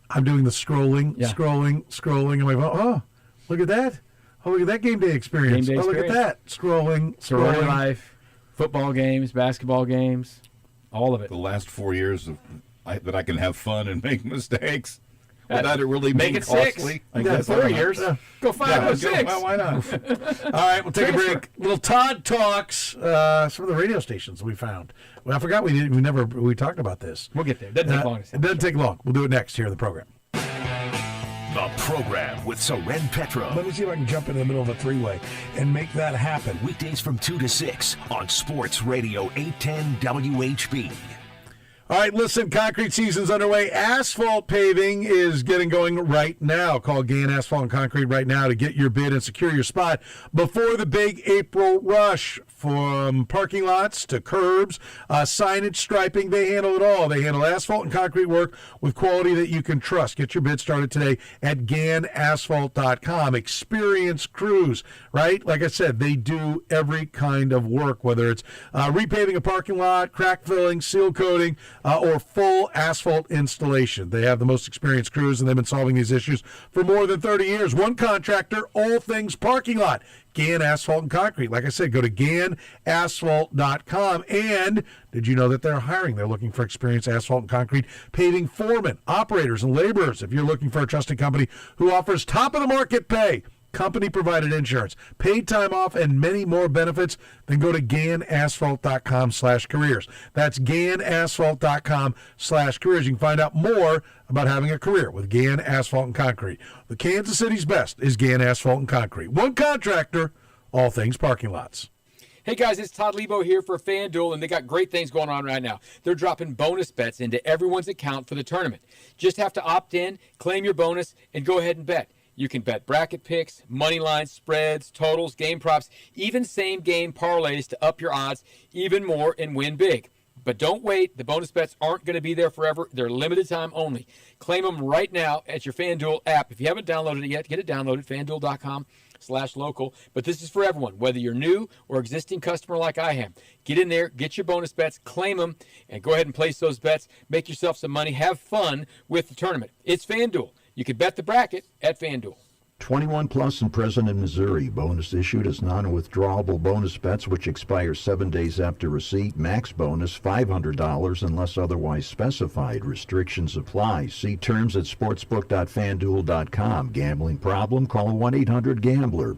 I'm doing the scrolling. And my phone, oh, look at that. Oh, look at that game day experience. Look at that. Scrolling. Sorority life, football games, basketball games, all of it. The last 4 years that I can have fun and make mistakes. Without it really being costly. 6. 4 years. Go 5 or 6. Well, why not? All right, we'll take a break. Little Todd Talks. Some of the radio stations we found. Well, I forgot we talked about this. We'll get there. Doesn't take long. It doesn't take long. We'll do it next here in the program. The program with Soren Petro. Let me see if I can jump into the middle of a three-way and make that happen. Weekdays from 2 to 6 on Sports Radio 810 WHB. All right, listen, concrete season's underway. Asphalt paving is getting going right now. Call Gann Asphalt and Concrete right now to get your bid and secure your spot before the big April rush. From parking lots to curbs, signage, striping, they handle it all. They handle asphalt and concrete work with quality that you can trust. Get your bid started today at GannAsphalt.com. Experienced crews, right? Like I said, they do every kind of work, whether it's repaving a parking lot, crack filling, seal coating, or full asphalt installation. They have the most experienced crews, and they've been solving these issues for more than 30 years. One contractor, all things parking lot. Gann Asphalt and Concrete. Like I said, go to GannAsphalt.com. And did you know that they're hiring? They're looking for experienced asphalt and concrete paving foremen, operators, and laborers. If you're looking for a trusted company who offers top-of-the-market pay, company-provided insurance, paid time off, and many more benefits, then go to GannAsphalt.com/careers. That's GannAsphalt.com/careers. You can find out more about having a career with Gann Asphalt and Concrete. The Kansas City's best is Gann Asphalt and Concrete. One contractor, all things parking lots. Hey guys, it's Todd Lebo here for FanDuel, and they got great things going on right now. They're dropping bonus bets into everyone's account for the tournament. Just have to opt in, claim your bonus, and go ahead and bet. You can bet bracket picks, money lines, spreads, totals, game props, even same-game parlays to up your odds even more and win big. But don't wait. The bonus bets aren't going to be there forever. They're limited time only. Claim them right now at your FanDuel app. If you haven't downloaded it yet, get it downloaded, FanDuel.com/local. But this is for everyone, whether you're new or existing customer like I am. Get in there, get your bonus bets, claim them, and go ahead and place those bets. Make yourself some money. Have fun with the tournament. It's FanDuel. You can bet the bracket at FanDuel. 21 plus and present in Missouri. Bonus issued as non-withdrawable bonus bets which expire 7 days after receipt. Max bonus $500 unless otherwise specified. Restrictions apply. See terms at sportsbook.fanduel.com. Gambling problem? Call 1-800-GAMBLER.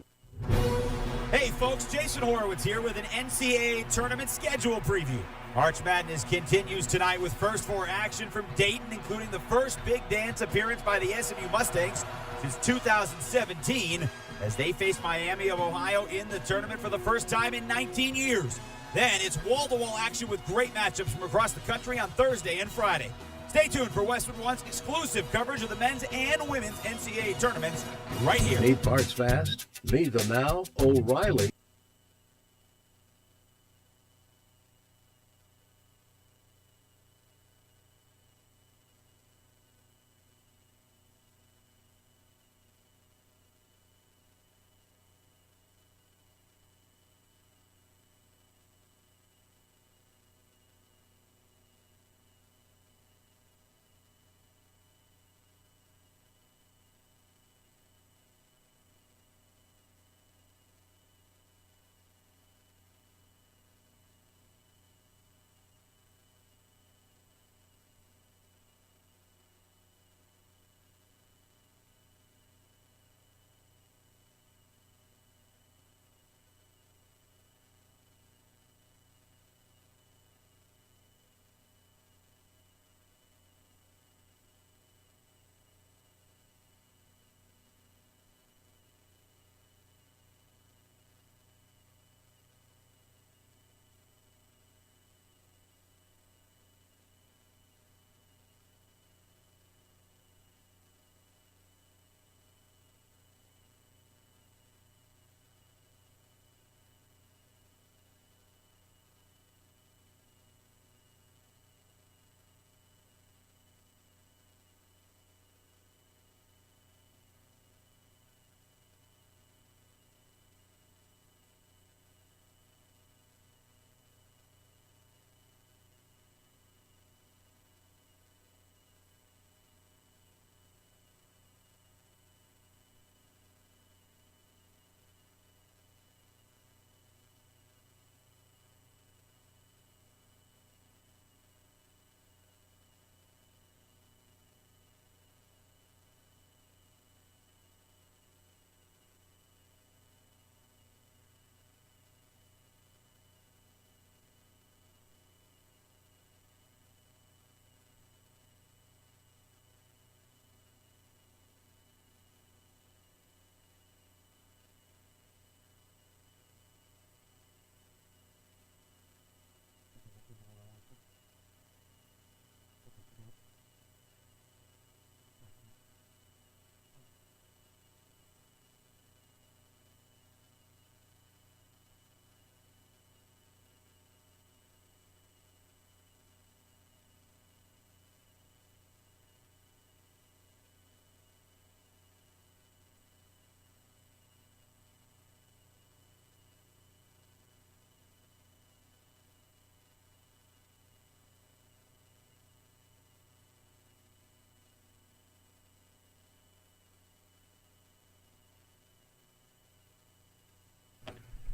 Hey folks, Jason Horowitz here with an NCAA tournament schedule preview. March Madness continues tonight with First Four action from Dayton, including the first big dance appearance by the SMU Mustangs since 2017, as they face Miami of Ohio in the tournament for the first time in 19 years. Then it's wall-to-wall action with great matchups from across the country on Thursday and Friday. Stay tuned for Westwood One's exclusive coverage of the men's and women's NCAA tournaments right here. Need parts fast? Need them now? O'Reilly.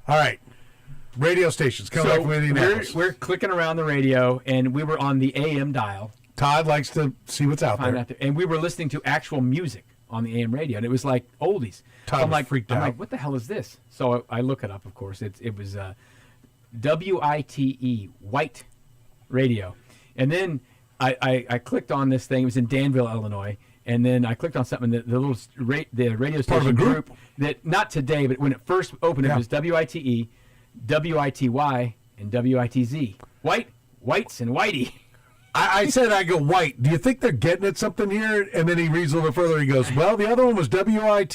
All right. Radio stations. Come back from Indianapolis. We're clicking around the radio, and we were on the AM dial. Todd likes to see what's out there. And we were listening to actual music on the AM radio, and it was like oldies. Todd was freaked out. I'm like, what the hell is this? So I look it up, of course. It was WITE, White Radio. And then I clicked on this thing. It was in Danville, Illinois. And then I clicked on something that the radio Part of a station group that, not today, but when it first opened, it was WITE, WITY, and WITZ. Whites and Whitey. I said, I go, White. Do you think they're getting at something here? And then he reads a little further. He goes, well, the other one was WITY, and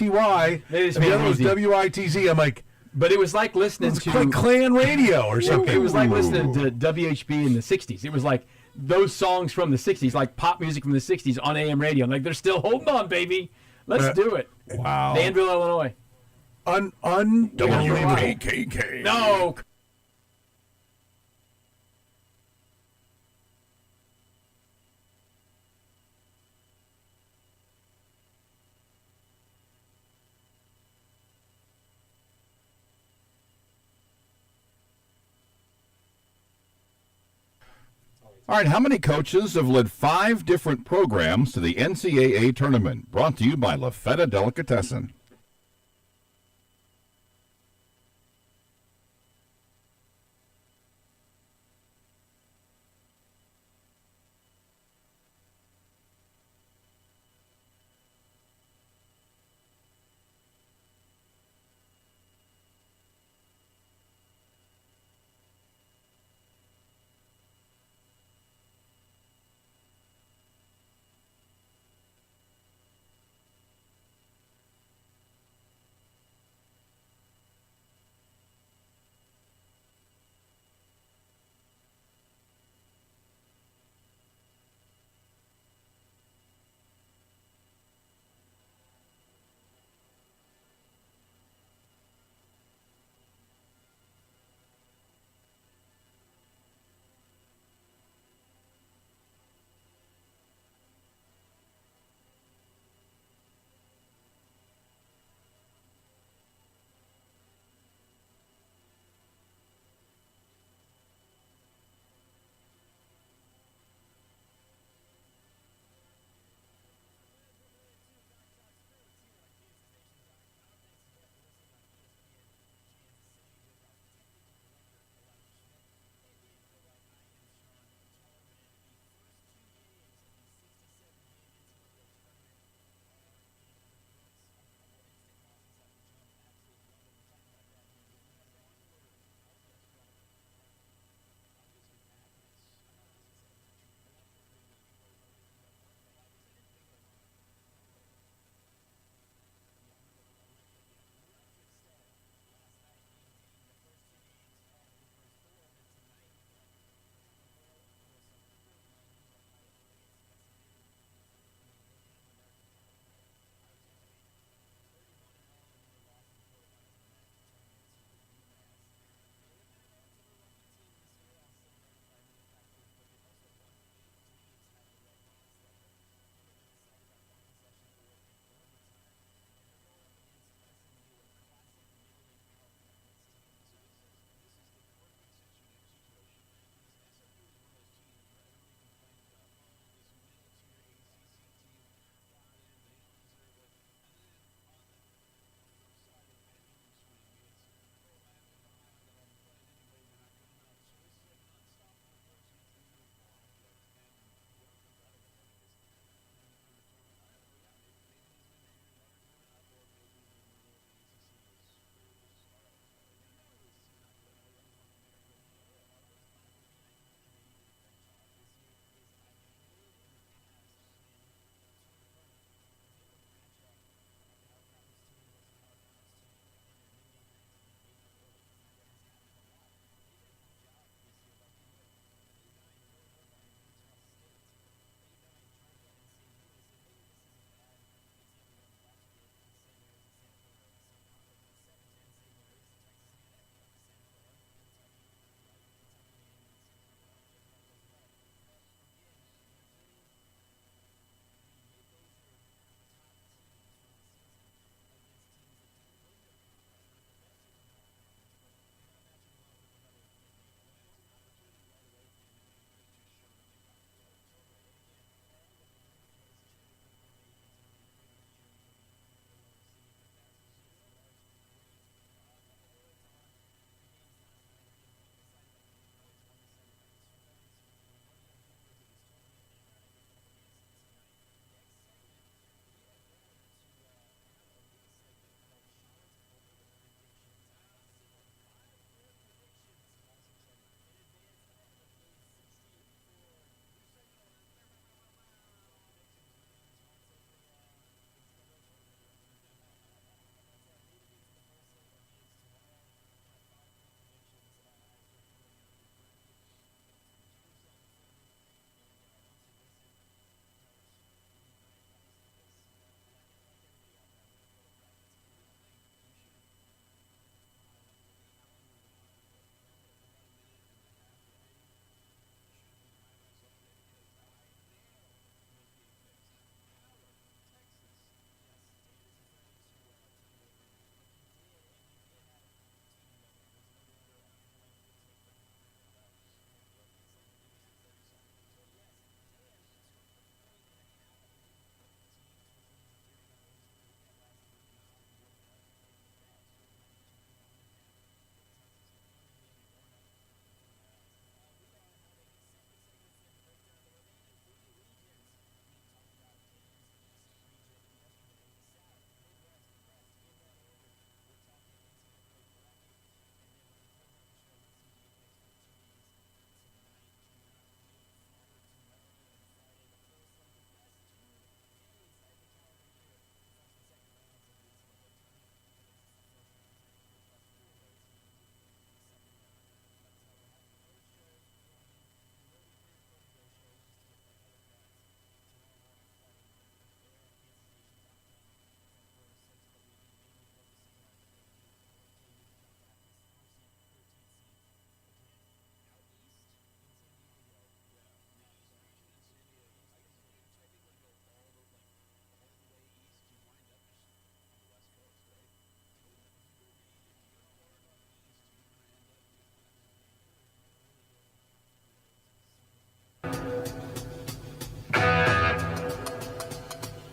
the other was WITZ. I'm like, but it was like listening it's to like Klan radio or something. It was like listening to WHB in the 60s. It was like those songs from the 60s, like pop music from the 60s on AM radio. I'm like, they're still holding on, baby. Let's do it. Wow. Danville, Illinois. WKKK. No. All right, how many coaches have led 5 different programs to the NCAA tournament? Brought to you by La Feta Delicatessen.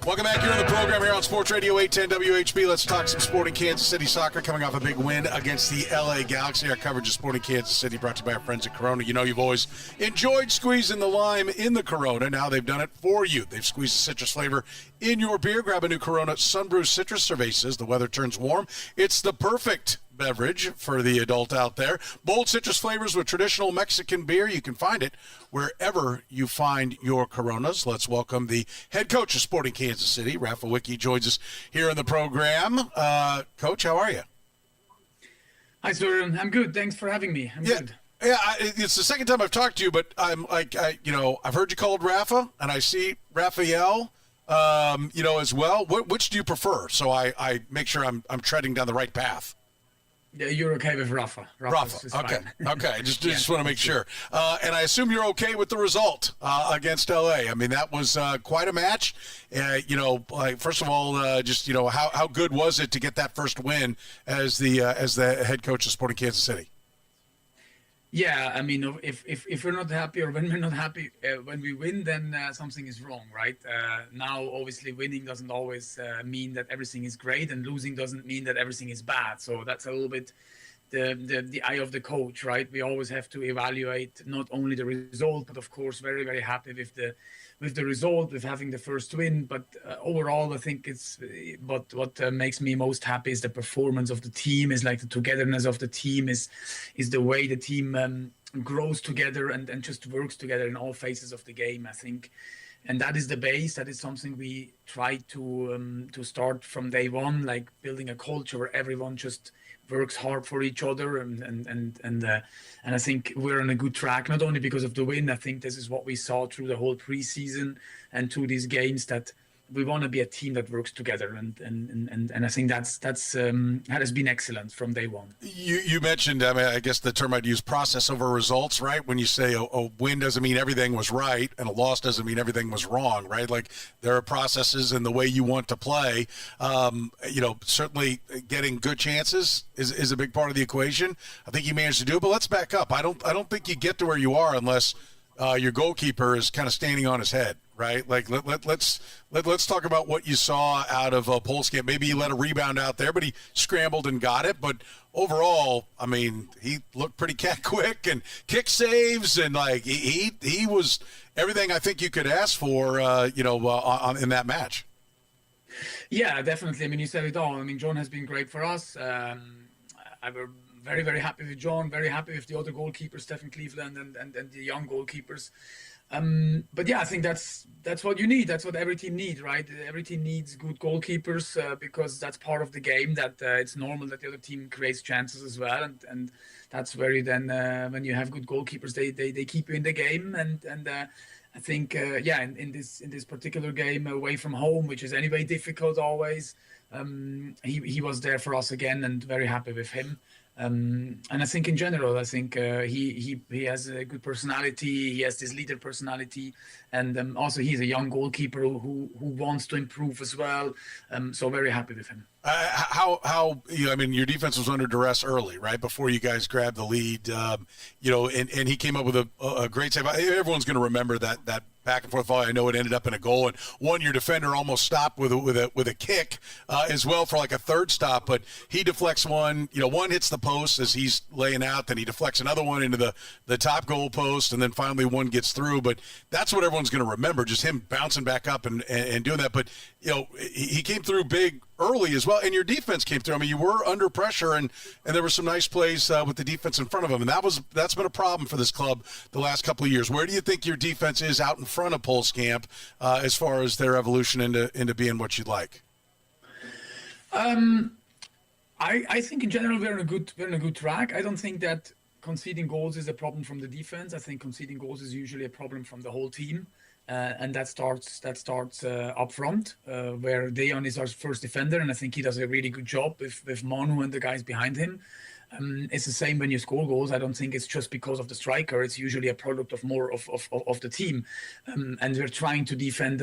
Welcome back here on the program here on Sports Radio 810 WHB. Let's talk some Sporting Kansas City soccer coming off a big win against the LA Galaxy. Our coverage of Sporting Kansas City brought to you by our friends at Corona. You know you've always enjoyed squeezing the lime in the Corona. Now they've done it for you. They've squeezed the citrus flavor in your beer. Grab a new Corona Sunbrew Citrus. Survey says the weather turns warm. It's the perfect beverage for the adult out there. Bold citrus flavors with traditional Mexican beer. You can find it wherever you find your Coronas. Let's welcome the head coach of Sporting Kansas City. Rafa Wicki joins us here in the program. Coach, how are you? Hi, Soren. I'm good. Thanks for having me. I'm good. Yeah, it's the second time I've talked to you, but I'm like, I've heard you called Rafa, and I see Raphael, as well. Which do you prefer? So I make sure I'm treading down the right path. Yeah, you're okay with Rafa. Rafa. Okay. Okay. Just want to make sure. And I assume you're okay with the result against LA. I mean, that was quite a match. First of all, how good was it to get that first win as the head coach of Sporting Kansas City? Yeah, I mean, if we're not happy or when we're not happy, when we win, then something is wrong, right? Now, obviously, winning doesn't always mean that everything is great, and losing doesn't mean that everything is bad. So that's a little bit the eye of the coach, right? We always have to evaluate not only the result, but of course, very, very happy with the result, with having the first win. But overall, I think what makes me most happy is the performance of the team, is like the togetherness of the team, is the way the team grows together and just works together in all phases of the game, I think. And that is the base. That is something we try to start from day one, like building a culture where everyone just works hard for each other, and I think we're on a good track, not only because of the win. I think this is what we saw through the whole preseason and through these games, that we want to be a team that works together, and I think that has been excellent from day one. You mentioned, I guess the term I'd use, process over results, right? When you say a win doesn't mean everything was right, and a loss doesn't mean everything was wrong, right? Like, there are processes in the way you want to play. Certainly getting good chances is a big part of the equation. I think you managed to do it, but let's back up. I don't think you get to where you are unless your goalkeeper is kind of standing on his head, right? Like, let's talk about what you saw out of Polskamp. Maybe he let a rebound out there, but he scrambled and got it. But overall, I mean, he looked pretty quick and kick saves, and like he was everything I think you could ask for, in that match. Yeah, definitely. I mean, you said it all. I mean, John has been great for us. We're very, very happy with John, very happy with the other goalkeepers, Stephen Cleveland and the young goalkeepers. But yeah, I think that's what you need. That's what every team needs, right? Every team needs good goalkeepers because that's part of the game, that it's normal that the other team creates chances as well. And that's where then when you have good goalkeepers, they keep you in the game. And I think, in this particular game away from home, which is anyway difficult always, he was there for us again, and very happy with him. And I think in general, he has a good personality. He has this leader personality, and also he's a young goalkeeper who wants to improve as well. So very happy with him. Your defense was under duress early, right before you guys grabbed the lead. And he came up with a great save. Everyone's going to remember that back and forth volley. I know it ended up in a goal, and your defender almost stopped with a kick as well for like a third stop. But he deflects one. One hits the post as he's laying out, then he deflects another one into the top goal post, and then finally one gets through. But that's what everyone's going to remember, just him bouncing back up and doing that. But he came through big early as well, and your defense came through. I mean, you were under pressure, and there were some nice plays with the defense in front of him, and that's been a problem for this club the last couple of years. Where do you think your defense is out in front of Polskamp as far as their evolution into being what you'd like? I think in general we're in a good track. I don't think that conceding goals is a problem from the defense. I think conceding goals is usually a problem from the whole team. And that starts up front, where Dejan is our first defender, and I think he does a really good job with Manu and the guys behind him. It's the same when you score goals. I don't think it's just because of the striker. It's usually a product of more of the team, and we're trying to defend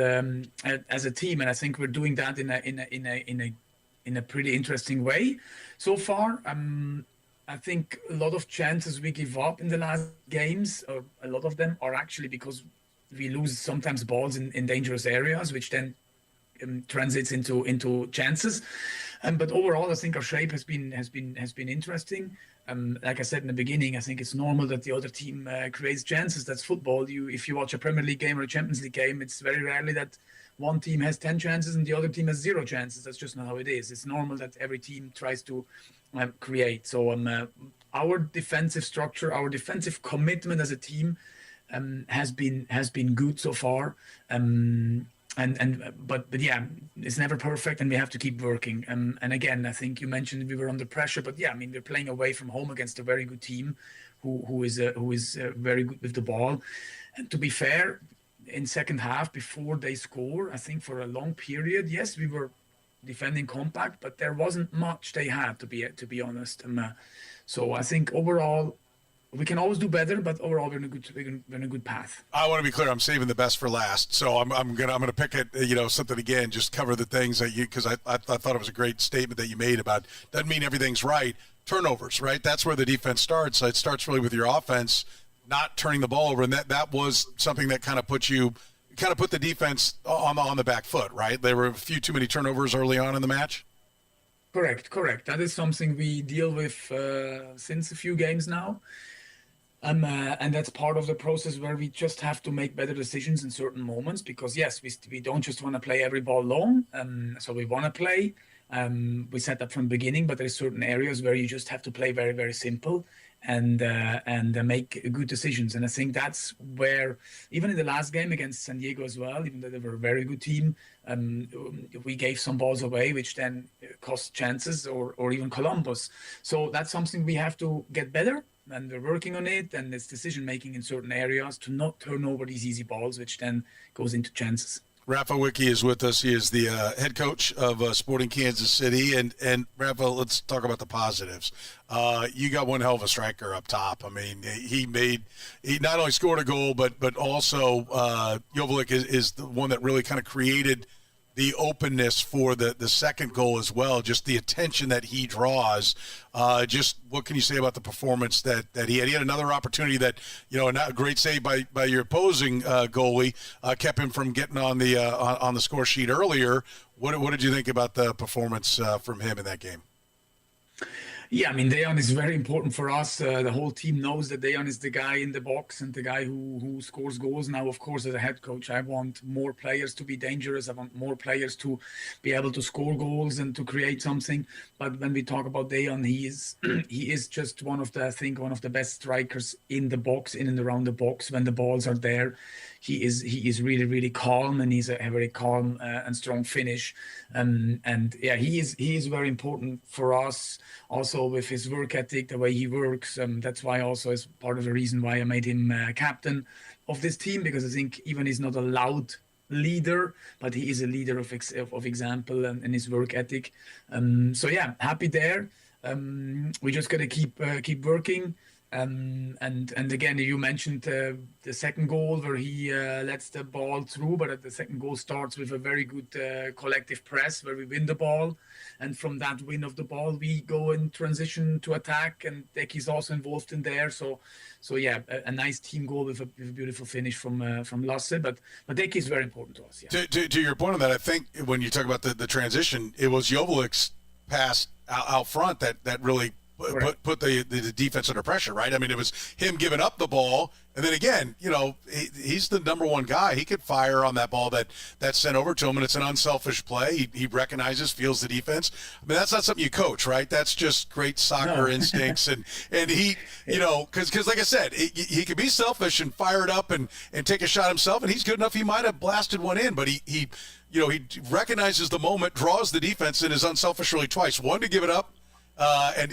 as a team, and I think we're doing that in a pretty interesting way so far. I think a lot of chances we give up in the last games, or a lot of them, are actually because we lose sometimes balls in dangerous areas, which then translates into chances. But overall, I think our shape has been interesting. Like I said in the beginning, I think it's normal that the other team creates chances. That's football. If you watch a Premier League game or a Champions League game, it's very rarely that one team has 10 chances and the other team has 0 chances. That's just not how it is. It's normal that every team tries to create. So our defensive structure, our defensive commitment as a team has been good so far. But yeah, it's never perfect, and we have to keep working. And again, I think you mentioned we were under pressure, but yeah, I mean, we're playing away from home against a very good team, who is very good with the ball. And to be fair, in second half before they score, I think for a long period, yes, we were defending compact, but there wasn't much they had, to be honest. So I think overall, we can always do better, but overall we're in a good path. I want to be clear. I'm saving the best for last, so I'm gonna pick it. Something again. Just cover the things that because I thought it was a great statement that you made about doesn't mean everything's right. Turnovers, right? That's where the defense starts. It starts really with your offense not turning the ball over, and that was something that kind of put the defense on the back foot, right? There were a few too many turnovers early on in the match. Correct. That is something we deal with since a few games now. And that's part of the process where we just have to make better decisions in certain moments, because yes, we don't just want to play every ball long. So we want to play. We said that from the beginning, but there's certain areas where you just have to play very, very simple and make good decisions. And I think that's where, even in the last game against San Diego as well, even though they were a very good team, we gave some balls away, which then cost chances, or even Columbus. So that's something we have to get better. And we're working on it, and it's decision-making in certain areas to not turn over these easy balls, which then goes into chances. Rafa Wicki is with us. He is the head coach of Sporting Kansas City. And Rafa, let's talk about the positives. You got one hell of a striker up top. I mean, he not only scored a goal, but also Joveljic is the one that really kind of created the openness for the second goal as well, just the attention that he draws. Just what can you say about the performance that he had? He had another opportunity that, a great save by your opposing goalie kept him from getting on the score sheet earlier. What did you think about the performance from him in that game? Yeah, I mean, Dejan is very important for us. The whole team knows that Dejan is the guy in the box and the guy who scores goals. Now, of course, as a head coach, I want more players to be dangerous. I want more players to be able to score goals and to create something. But when we talk about Dejan, he is just one of the best strikers in the box, in and around the box. When the balls are there, he is really, really calm, and he's a very calm and strong finish. And yeah, he is very important for us. Also with his work ethic, the way he works. That's why also is part of the reason why I made him captain of this team, because I think even he's not a loud leader, but he is a leader of example and his work ethic. So yeah, happy there. We just got to keep working. And again, you mentioned the second goal where he lets the ball through, but the second goal starts with a very good collective press where we win the ball, and from that win of the ball we go in transition to attack, and Deki's also involved in there. So yeah, a nice team goal with a beautiful finish from Lasse, but Deki is very important to us. Yeah. To your point on that, I think when you talk about the transition, it was Joveljic's pass out front that really put the defense under pressure, right? I mean, it was him giving up the ball, and then again, he's the number one guy. He could fire on that ball that's sent over to him, and it's an unselfish play. He recognizes, feels the defense. I mean, that's not something you coach, right? That's just great soccer instincts, and he, because like I said, he could be selfish and fire it up and take a shot himself, and he's good enough. He might have blasted one in, but he recognizes the moment, draws the defense, and is unselfish really twice. One, to give it up. And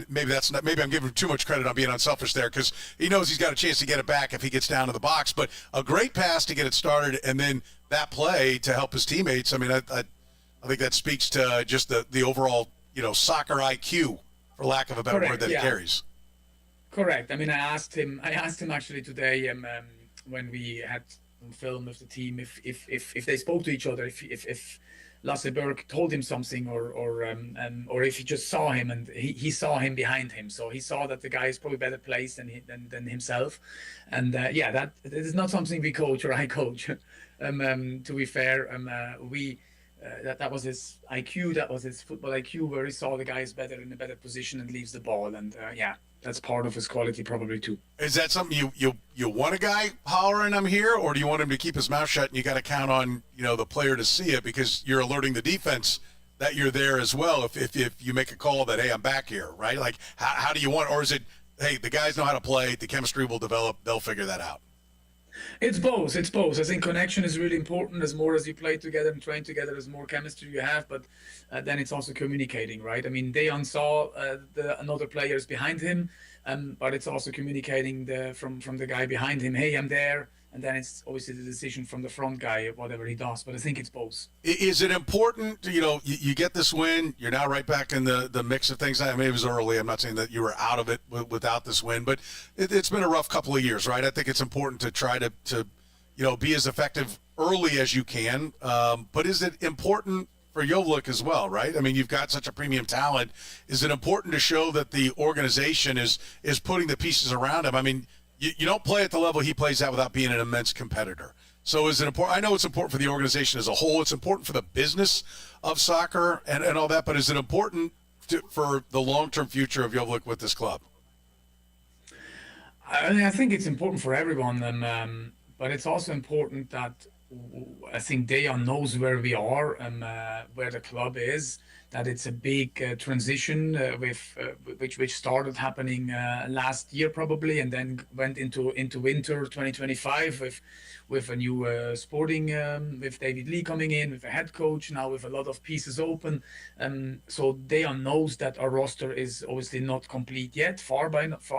maybe I'm giving him too much credit on being unselfish there, because he knows he's got a chance to get it back if he gets down to the box. But a great pass to get it started, and then that play to help his teammates. I mean, I think that speaks to just the overall soccer IQ, for lack of a better word, that he carries. Correct. I mean, I asked him actually today when we had film with the team if they spoke to each other, if Lasse Berg told him something, or if he just saw him, and he saw him behind him, so he saw that the guy is probably better placed than himself, and that is not something we coach or I coach. To be fair, that was his IQ, that was his football IQ, where he saw the guys better in a better position and leaves the ball. And that's part of his quality probably too. Is that something you want a guy hollering, "I'm here," or do you want him to keep his mouth shut and you got to count on the player to see it because you're alerting the defense that you're there as well if you make a call that, hey, I'm back here, right? Like how do you want, or is it, hey, the guys know how to play, the chemistry will develop, they'll figure that out? It's both. I think connection is really important. As more as you play together and train together, as more chemistry you have. But then it's also communicating, right? I mean, Dejan saw another players behind him, but it's also communicating from the guy behind him. Hey, I'm there. And then it's obviously the decision from the front guy, whatever he does. But I think it's both. Is it important, you get this win, you're now right back in the mix of things. I mean, it was early. I'm not saying that you were out of it without this win, but it's been a rough couple of years, right? I think it's important to try to be as effective early as you can. But is it important for Joveljic as well, right? I mean, you've got such a premium talent. Is it important to show that the organization is putting the pieces around him? I mean, you don't play at the level he plays at without being an immense competitor. So is it important? I know it's important for the organization as a whole. It's important for the business of soccer and all that, but is it important for the long-term future of Joveljic with this club? I think it's important for everyone, but it's also important that I think Dejan knows where we are and where the club is. That it's a big transition which started happening last year probably, and then went into winter 2025 with a new sporting with David Lee coming in, with a head coach now, with a lot of pieces open. So Dejan knows that our roster is obviously not complete yet, far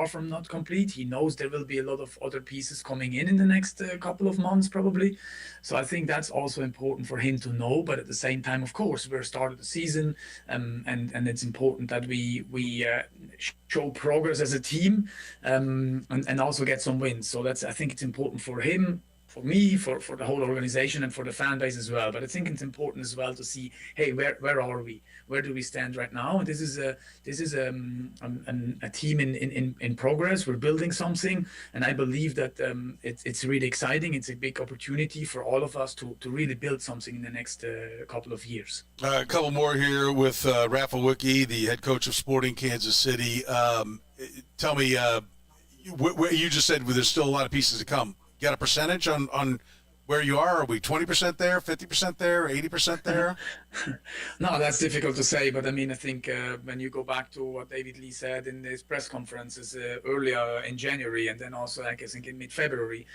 from not complete. He knows there will be a lot of other pieces coming in the next couple of months probably. So I think that's also important for him to know. But at the same time, of course, we're starting the season. And it's important that we show progress as a team and also get some wins. So I think it's important for him, for me, for the whole organization, and for the fan base as well. But I think it's important as well to see, hey, where are we? Where do we stand right now? This is a team in progress. We're building something, and I believe that it's really exciting. It's a big opportunity for all of us to really build something in the next couple of years. A couple more here with Rafa Wicki, the head coach of Sporting Kansas City. Tell me, you just said there's still a lot of pieces to come. You got a percentage on where you are? Are we 20% there, 50% there, 80% there? No, that's difficult to say. But I mean, I think when you go back to what David Lee said in his press conferences earlier in January, and then also, I think, in mid-February,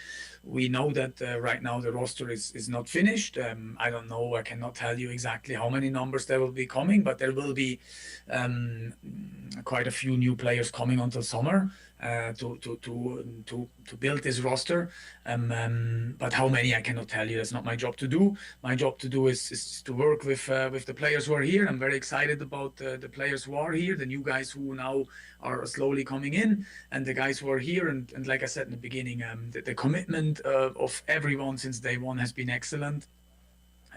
we know that right now the roster is not finished. I don't know. I cannot tell you exactly how many numbers there will be coming, but there will be quite a few new players coming until summer to build this roster. But how many, I cannot tell you. That's not my job to do. My job to do is to work with the players who are here. I'm very excited about the players who are here, the new guys who now are slowly coming in, and the guys who are here. And like I said in the beginning, the commitment of everyone since day one has been excellent.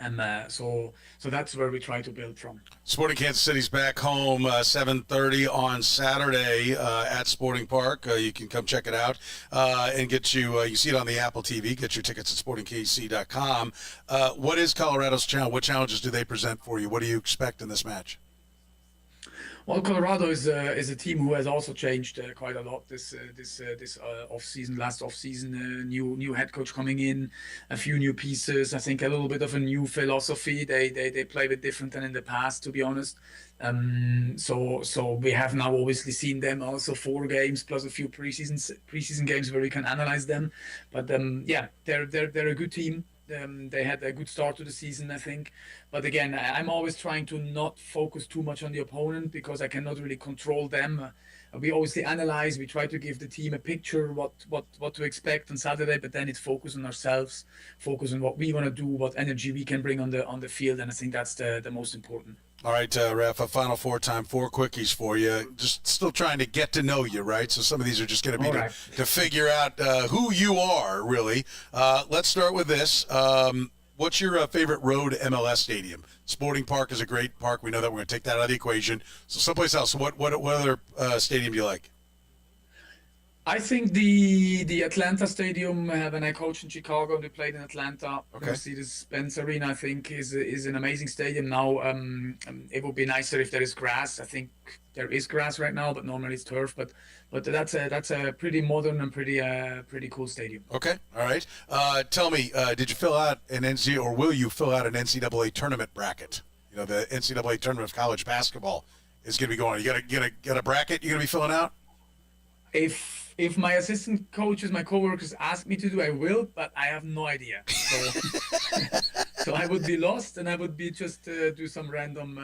And so that's where we try to build from. Sporting Kansas City's back home 7:30 on Saturday at Sporting Park. You can come check it out and get you see it on the Apple TV. Get your tickets at sportingkc.com. What is Colorado's challenge? What challenges do they present for you? What do you expect in this match? Well, Colorado is a team who has also changed quite a lot this off-season, last off-season. New head coach coming in, a few new pieces. I think a little bit of a new philosophy. They play a bit different than in the past, to be honest. So we have now obviously seen them also 4 games plus a few preseason games where we can analyze them. But they're a good team. They had a good start to the season, I think. But again, I'm always trying to not focus too much on the opponent because I cannot really control them. We obviously analyze, we try to give the team a picture, what to expect on Saturday, but then it's focus on ourselves, focus on what we want to do, what energy we can bring on the field, and I think that's the most important. All right, Rafa, Final Four time, 4 quickies for you. Just still trying to get to know you, right? So some of these are just going to be to figure out who you are, really. Let's start with this. What's your favorite road MLS stadium? Sporting Park is a great park. We know that. We're going to take that out of the equation. So someplace else. What other stadium do you like? I think the Atlanta Stadium, when I coached in Chicago, they played in Atlanta. Okay. Mercedes-Benz Arena, I think, is an amazing stadium now. It would be nicer if there is grass. I think there is grass right now, but normally it's turf. But that's a pretty modern and pretty cool stadium. Okay, all right. Tell me, did you fill out an NCAA, or will you fill out an NCAA tournament bracket? You know, the NCAA tournament of college basketball is going to be going. You got a bracket you're going to be filling out? If my assistant coaches, my coworkers ask me to do, I will, but I have no idea. So, so I would be lost, and I would be just do some random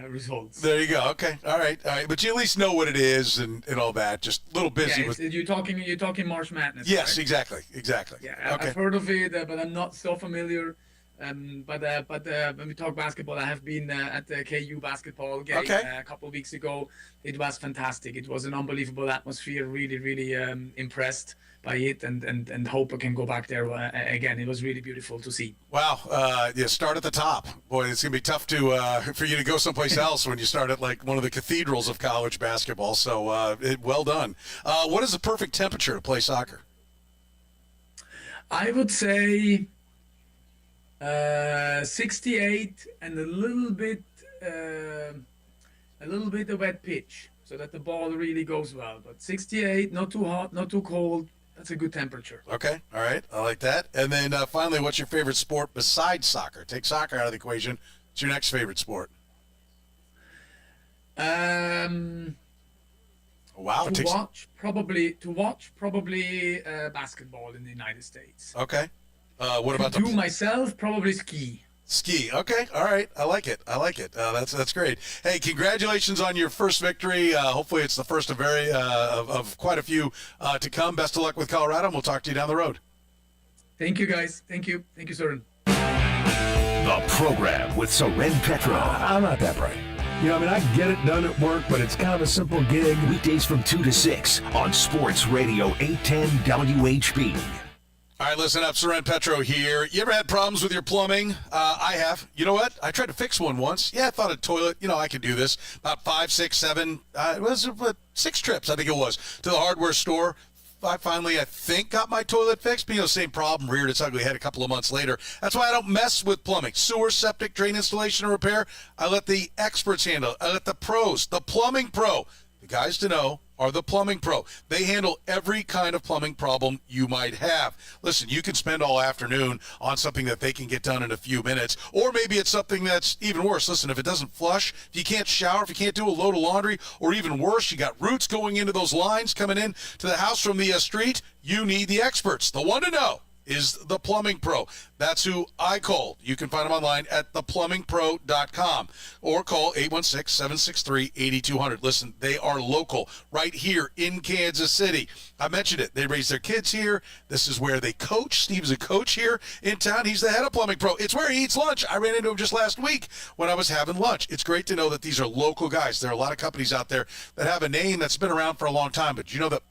results. There you go. Okay, all right. But you at least know what it is and all that. Just a little busy Yeah, with. you're talking March Madness. Yes, right? exactly. Yeah, Okay. I've heard of it, but I'm not so familiar. But when we talk basketball, I have been at the KU basketball game a couple of weeks ago. It was fantastic. It was an unbelievable atmosphere. Really impressed by it, and hope I can go back there again. It was really beautiful to see. Wow. Yeah, start at the top. Boy, it's going to be tough for you to go someplace else when you start at like one of the cathedrals of college basketball. So well done. What is the perfect temperature to play soccer? I would say 68 and a little bit of wet pitch, so that the ball really goes well. But 68, not too hot, not too cold. That's a good temperature. Okay, all right, I like that. And then finally, what's your favorite sport besides soccer? Take soccer out of the equation. What's your next favorite sport? Wow. To watch probably basketball in the United States. Okay. What about myself? Probably ski. Ski. Okay. All right. I like it. That's great. Hey, congratulations on your first victory. Hopefully, it's the first of of quite a few to come. Best of luck with Colorado, and we'll talk to you down the road. Thank you, guys. Thank you, Soren. The program with Soren Petro. I'm not that bright. You know, I mean, I get it done at work, but it's kind of a simple gig. Weekdays from 2 to 6 on Sports Radio 810 WHB. All right, listen up. Soren Petro here. You ever had problems with your plumbing? I have. You know what? I tried to fix one once. Yeah, I thought a toilet, I could do this. About 5, 6, 7, it was 6 trips, I think it was, to the hardware store. I finally, I think, got my toilet fixed. But, same problem, reared its ugly head a couple of months later. That's why I don't mess with plumbing. Sewer, septic, drain installation, and repair, I let the experts handle it. I let the pros, the plumbing pro, the guys to know, are the Plumbing Pro. They handle every kind of plumbing problem you might have. Listen, you can spend all afternoon on something that they can get done in a few minutes, or maybe it's something that's even worse. Listen, if it doesn't flush, if you can't shower, if you can't do a load of laundry, or even worse, you got roots going into those lines coming in to the house from the street, you need the experts. The one to know is the Plumbing Pro. That's who I called. You can find them online at theplumbingpro.com or call 816-763-8200. Listen, they are local right here in Kansas City. I mentioned it. They raise their kids here. This is where they coach. Steve's a coach here in town. He's the head of Plumbing Pro. It's where he eats lunch. I ran into him just last week when I was having lunch. It's great to know that these are local guys. There are a lot of companies out there that have a name that's been around for a long time, but you know that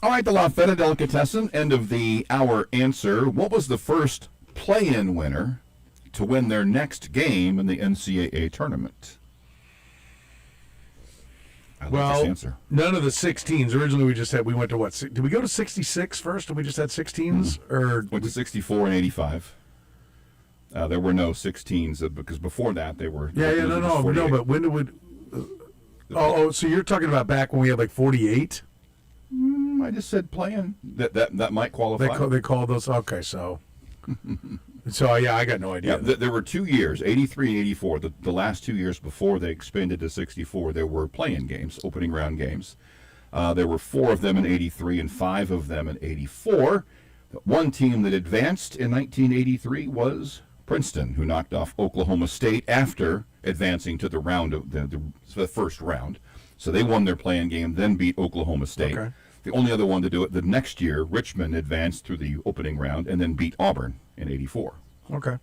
All right, the La Feta Delicatessen, end of the hour answer. What was the first play-in winner to win their next game in the NCAA tournament? I like this answer. None of the 16s. Originally, we went to what? Did we go to 66 first, and we just had 16s? Or went to 64 and 85. There were no 16s because before that they were. No. But when did we? So you're talking about back when we had like 48? I just said playing. That might qualify. They called those. Okay, so. Yeah, I got no idea. Yeah, there were 2 years, 83 and 84. The last 2 years before they expanded to 64, there were play-in games, opening round games. There were 4 of them in 83 and 5 of them in 84. The one team that advanced in 1983 was Princeton, who knocked off Oklahoma State after advancing to the round of the first round. So they won their play-in game, then beat Oklahoma State. Okay. The only other one to do it the next year, Richmond advanced through the opening round and then beat Auburn in 84. Okay.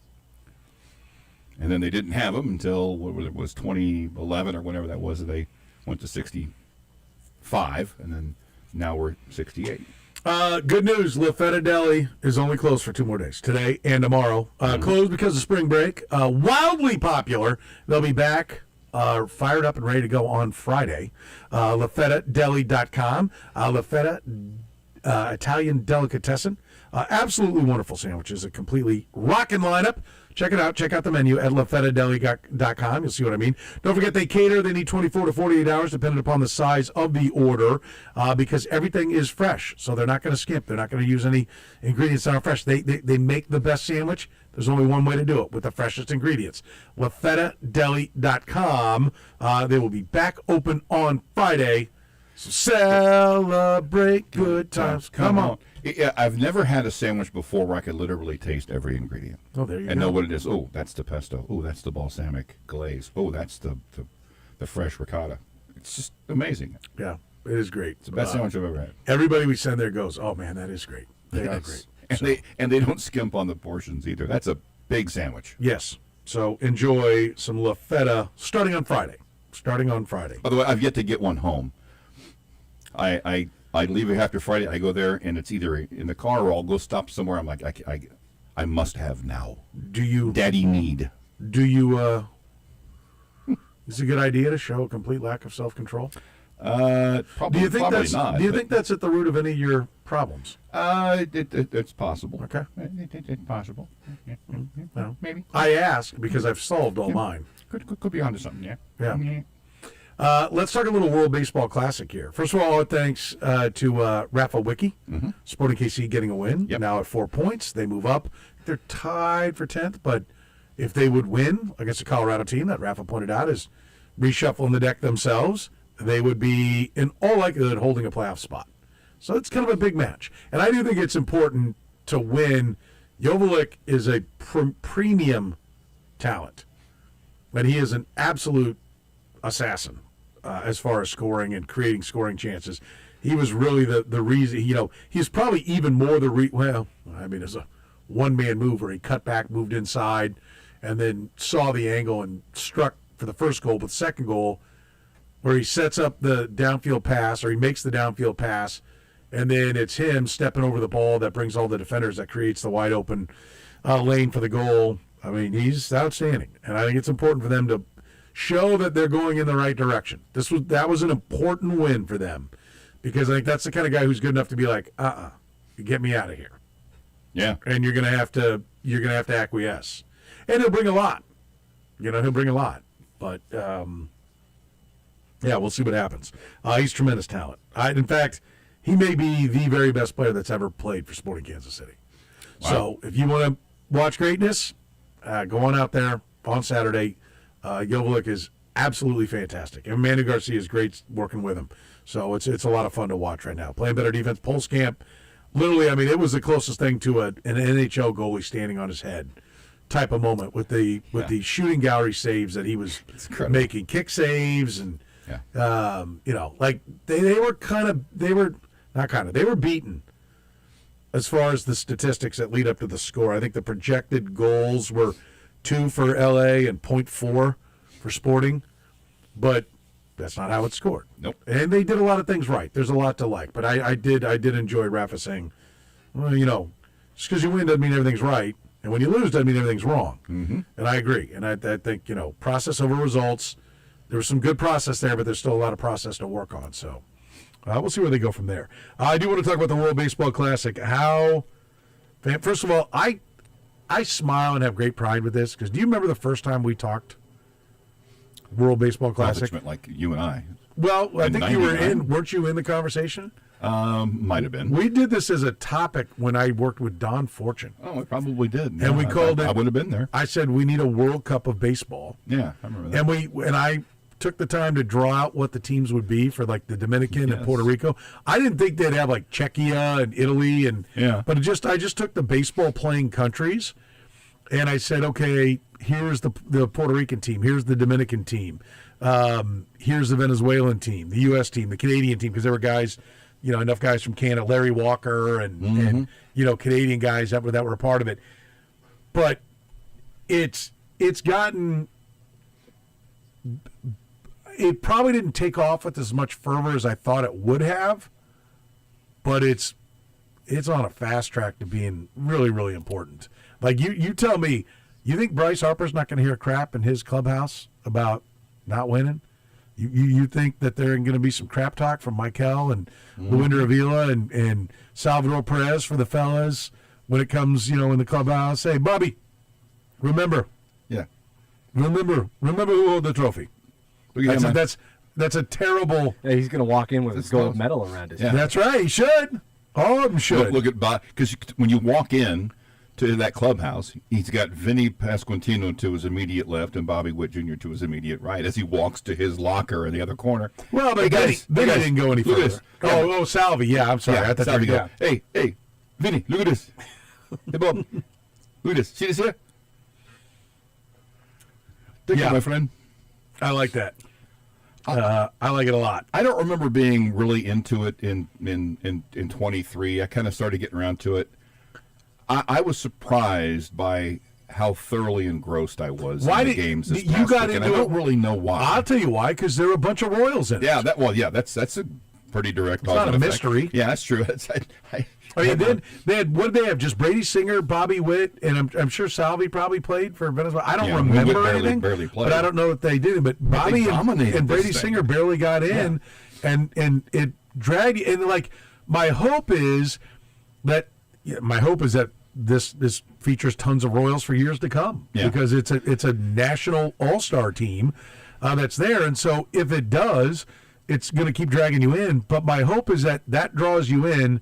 And then they didn't have them until it was 2011 or whenever that was. They went to 65, and then now we're 68. Good news, La Feta Deli is only closed for 2 more days, today and tomorrow. Closed because of spring break. Wildly popular. They'll be back. Fired up and ready to go on Friday. LaFetaDeli.com. La Feta Italian Delicatessen. Absolutely wonderful sandwiches. A completely rockin' lineup. Check it out. Check out the menu at LaFetaDeli.com. You'll see what I mean. Don't forget they cater. They need 24 to 48 hours depending upon the size of the order because everything is fresh. So they're not going to skimp. They're not going to use any ingredients that aren't fresh. They make the best sandwich. There's only one way to do it, with the freshest ingredients. LaFetaDeli.com. They will be back open on Friday. So celebrate good times. Come on. I've never had a sandwich before where I could literally taste every ingredient. Oh, there you go. And know what it is. Oh, that's the pesto. Oh, that's the balsamic glaze. Oh, that's the fresh ricotta. It's just amazing. Yeah, it is great. It's the best sandwich I've ever had. Everybody we send there goes, oh, man, that is great. They are great. And they don't skimp on the portions either. That's a big sandwich. Yes. So enjoy some La Feta starting on Friday. By the way, I've yet to get one home. I leave it after Friday. I go there, and it's either in the car or I'll go stop somewhere. I'm like, I must have now. Daddy need. Is it a good idea to show a complete lack of self-control? Probably, do you think not. Do you think that's at the root of any of your problems? It's possible. Okay. It's possible. Yeah. Well, maybe. I ask because I've solved all mine. Could be onto something. Yeah. Yeah. Let's talk a little World Baseball Classic here. First of all, thanks to Rafa Wicki, Sporting KC getting a win. Yep. Now at 4 points, they move up. They're tied for 10th, but if they would win against the Colorado team that Rafa pointed out is reshuffling the deck themselves, they would be in all likelihood holding a playoff spot. So it's kind of a big match. And I do think it's important to win. Joveljic is a premium talent, but he is an absolute assassin as far as scoring and creating scoring chances. He was really the reason, he's probably even more it's a one-man move where he cut back, moved inside, and then saw the angle and struck for the first goal. But the second goal, where he sets up the downfield pass, or he makes the downfield pass, and then it's him stepping over the ball that brings all the defenders, that creates the wide open lane for the goal. I mean, he's outstanding, and I think it's important for them to show that they're going in the right direction. That was an important win for them, because I think that's the kind of guy who's good enough to be like, you get me out of here. Yeah, and you're gonna have to acquiesce, and he'll bring a lot. He'll bring a lot, but. Yeah, we'll see what happens. He's tremendous talent. In fact, he may be the very best player that's ever played for Sporting Kansas City. Wow. So if you want to watch greatness, go on out there on Saturday. Joveljic is absolutely fantastic. And Manu Garcia is great working with him. So it's a lot of fun to watch right now. Playing better defense. Pulse camp, literally, I mean, it was the closest thing to an NHL goalie standing on his head type of moment with the shooting gallery saves that he was making, kick saves and. Yeah. They were beaten as far as the statistics that lead up to the score. I think the projected goals were 2 for LA and 0.4 for Sporting, but That's not how it's scored. Nope. And they did a lot of things right. There's a lot to like, but I did enjoy Rafa saying, well, just because you win doesn't mean everything's right, and when you lose doesn't mean everything's wrong. Mm-hmm. And I agree. And I think process over results. There was some good process there, but there's still a lot of process to work on. So we'll see where they go from there. I do want to talk about the World Baseball Classic. First of all, I smile and have great pride with this because do you remember the first time we talked World Baseball Classic? Like you and I. Well, I think you were 99. weren't you in the conversation? Might have been. We did this as a topic when I worked with Don Fortune. Oh, I probably did. And we called it. I would have been there. I said we need a World Cup of baseball. Yeah, I remember that. And I took the time to draw out what the teams would be for like the Dominican and Puerto Rico. I didn't think they'd have like Czechia and Italy but I just took the baseball playing countries and I said, okay, here's the Puerto Rican team, here's the Dominican team, here's the Venezuelan team, the U.S. team, the Canadian team, because there were guys, enough guys from Canada, Larry Walker and Canadian guys that were a part of it. But it's gotten. It probably didn't take off with as much fervor as I thought it would have, but it's on a fast track to being really, really important. Like you tell me, you think Bryce Harper's not going to hear crap in his clubhouse about not winning? You think that there are going to be some crap talk from Michael and Luinder Avila and Salvador Perez for the fellas when it comes, in the clubhouse? Hey, Bobby, remember. Yeah. Remember who hold the trophy. That's a terrible. Yeah, he's going to walk in with his gold medal around his. Yeah. That's right. He should. All of them should. Look at Bob, because when you walk in to that clubhouse, he's got Vinny Pasquantino to his immediate left and Bobby Witt Jr. to his immediate right as he walks to his locker in the other corner. Well, but Vinny didn't go any further. Oh, Salvi. Yeah, I'm sorry. I thought Salvi, go. Hey, Vinny, look at this. Hey, Bob, look at this. See this here? Thank you, my friend. I like that. I like it a lot. I don't remember being really into it in 23. I kind of started getting around to it. I was surprised by how thoroughly engrossed I was in the games this past week, and I don't really know why. I'll tell you why, because there were a bunch of Royals in it. Yeah, that's a pretty direct. It's not a mystery. Yeah, that's true. They had what did they have? Just Brady Singer, Bobby Witt, and I'm sure Salvi probably played for Venezuela. I don't remember anything, barely played. but I don't know if they did. But Bobby and Brady Singer barely got in, and it dragged. And like my hope is that this features tons of Royals for years to come because it's a national all-star team that's there, and so if it does, it's going to keep dragging you in. But my hope is that draws you in.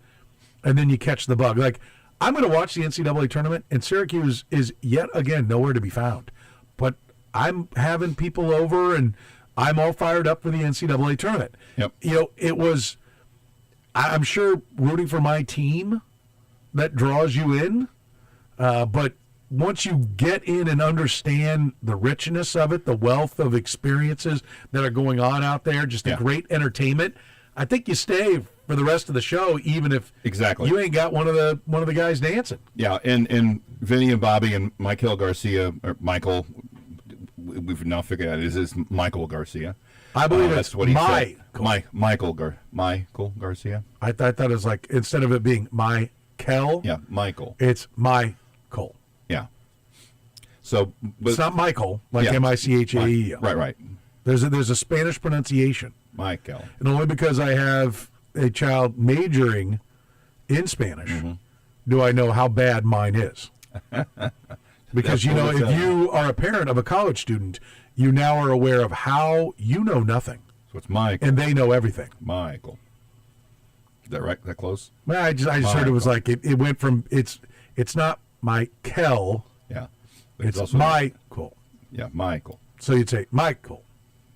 And then you catch the bug. Like, I'm going to watch the NCAA tournament, and Syracuse is yet again nowhere to be found. But I'm having people over, and I'm all fired up for the NCAA tournament. Yep. It was, I'm sure, rooting for my team that draws you in. But once you get in and understand the richness of it, the wealth of experiences that are going on out there, just the great entertainment, I think you stay for the rest of the show, even if you ain't got one of the guys dancing. Yeah, and Vinny and Bobby and Michael Garcia, or Michael, we've now figured out it is Michael Garcia. I believe that's what he said. Michael Garcia. I thought it was like, instead of it being Michael, Michael. It's Michael. Yeah. So, but, it's not Michael, like M-I-C-H-A-E. Right. There's a Spanish pronunciation. Michael. And only because I have a child majoring in Spanish do I know how bad mine is. Because, if you are a parent of a college student, you now are aware of how you know nothing. So it's Michael. And they know everything. Michael. Is that right? That close? Well, I just heard it was like, it went from, it's not Michael. Yeah. It's Michael. Yeah, Michael. So you'd say Michael.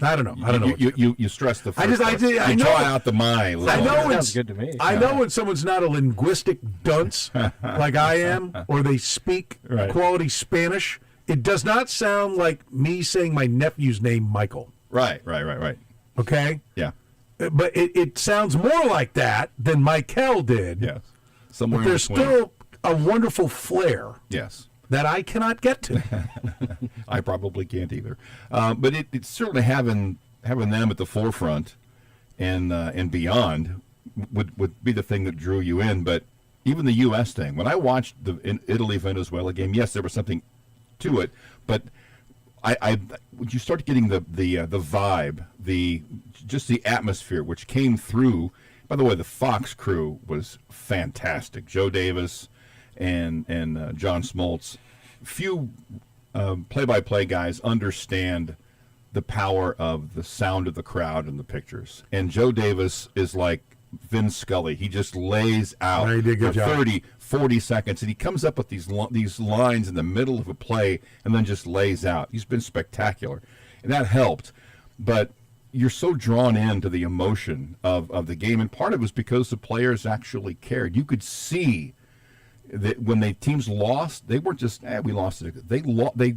I don't know. You stress the first I know. Try out the I know it's good to me. I know when someone's not a linguistic dunce like I am, or they speak quality Spanish. It does not sound like me saying my nephew's name, Michael. Right. Okay? Yeah. But it sounds more like that than Michael did. Yes. Somewhere but there's still a wonderful flair. Yes. That I cannot get to. I probably can't either. But it's certainly having having them at the forefront and beyond would be the thing that drew you in. But even the U.S. thing, when I watched the Italy-Venezuela game, yes, there was something to it, but you start getting the vibe, just the atmosphere which came through. By the way, the Fox crew was fantastic. Joe Davis and John Smoltz. Few play-by-play guys understand the power of the sound of the crowd and the pictures. And Joe Davis is like Vin Scully. He just lays out for 30, 40 seconds, and he comes up with these lines in the middle of a play and then just lays out. He's been spectacular, and that helped. But you're so drawn into the emotion of the game, and part of it was because the players actually cared. You could see that when the teams lost, they weren't just, we lost it. They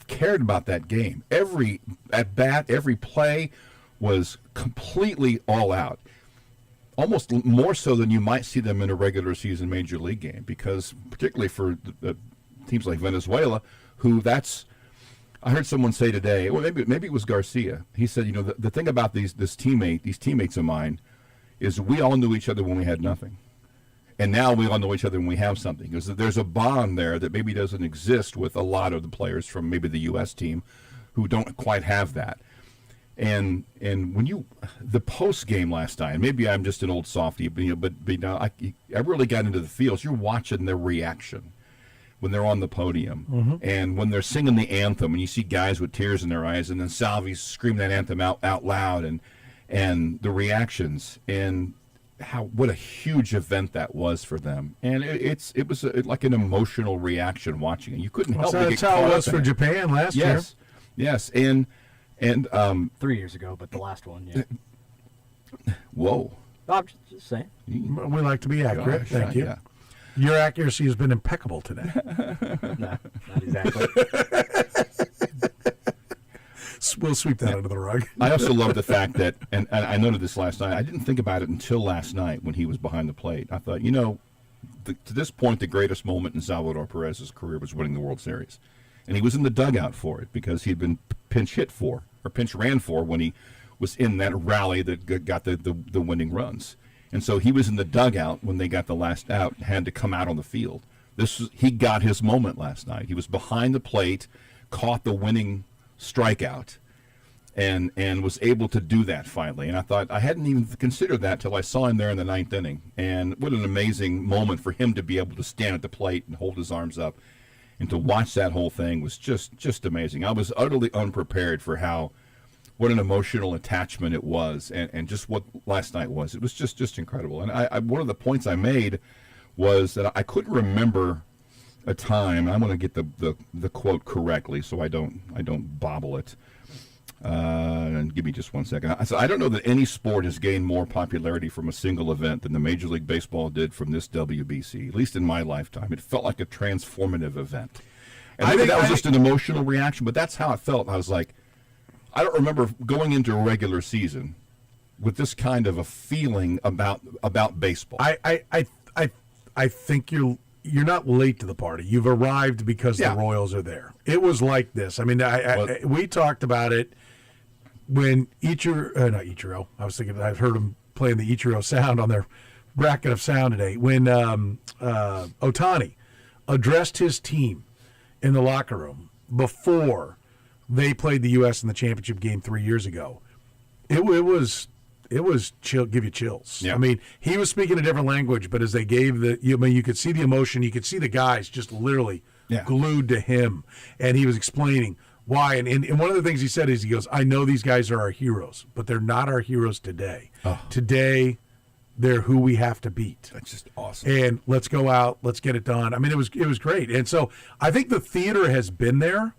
cared about that game. Every at bat, every play was completely all out. Almost more so than you might see them in a regular season major league game, because particularly for the teams like Venezuela, I heard someone say today, well, maybe it was Garcia. He said, the thing about these teammates of mine is we all knew each other when we had nothing. And now we all know each other when we have something. Because there's a bond there that maybe doesn't exist with a lot of the players from maybe the U.S. team who don't quite have that. And when the post game last night, maybe I'm just an old softy, but I really got into the feels. You're watching their reaction when they're on the podium, and when they're singing the anthem, and you see guys with tears in their eyes, and then Salvi's screaming that anthem out loud, and the reactions, and what a huge event that was for them. And it was like an emotional reaction watching it. You couldn't help but get caught up in it. That's how it was for Japan last year. Yes, and 3 years ago, but the last one, yeah. Whoa. I'm just saying. We like to be accurate. Gosh, Thank you. yeah. Your accuracy has been impeccable today. No, not exactly. We'll sweep that under the rug. I also love the fact that, and I noted this last night, I didn't think about it until last night when he was behind the plate. I thought, to this point, the greatest moment in Salvador Perez's career was winning the World Series. And he was in the dugout for it because he'd been pinch ran for when he was in that rally that got the winning runs. And so he was in the dugout when they got the last out and had to come out on the field. He got his moment last night. He was behind the plate, caught the winning strikeout, and was able to do that finally. And I thought, I hadn't even considered that till I saw him there in the ninth inning. And what an amazing moment for him to be able to stand at the plate and hold his arms up. And to watch that whole thing was just amazing. I was utterly unprepared for what an emotional attachment it was, and just what last night was. It was just incredible. And I one of the points I made was that I couldn't remember a time. I'm going to get the quote correctly so I don't bobble it. And give me just 1 second. I don't know that any sport has gained more popularity from a single event than the Major League Baseball did from this WBC, at least in my lifetime. It felt like a transformative event. And maybe that was just an emotional reaction, but that's how it felt. I was like, I don't remember going into a regular season with this kind of a feeling about baseball. I think you're not late to the party. You've arrived because the Royals are there. It was like this. I mean, we talked about it when Ichiro. I was thinking I've heard him playing the Ichiro sound on their bracket of sound today. When Ohtani addressed his team in the locker room before they played the U.S. in the championship game 3 years ago, it was chill, give you chills. Yeah. I mean, he was speaking a different language, but as they gave you could see the emotion. You could see the guys just literally glued to him, and he was explaining why. And one of the things he said is, he goes, I know these guys are our heroes, but they're not our heroes today. Oh. Today, they're who we have to beat. That's just awesome. And let's go out, let's get it done. I mean, it was great. And so I think the theater has been there.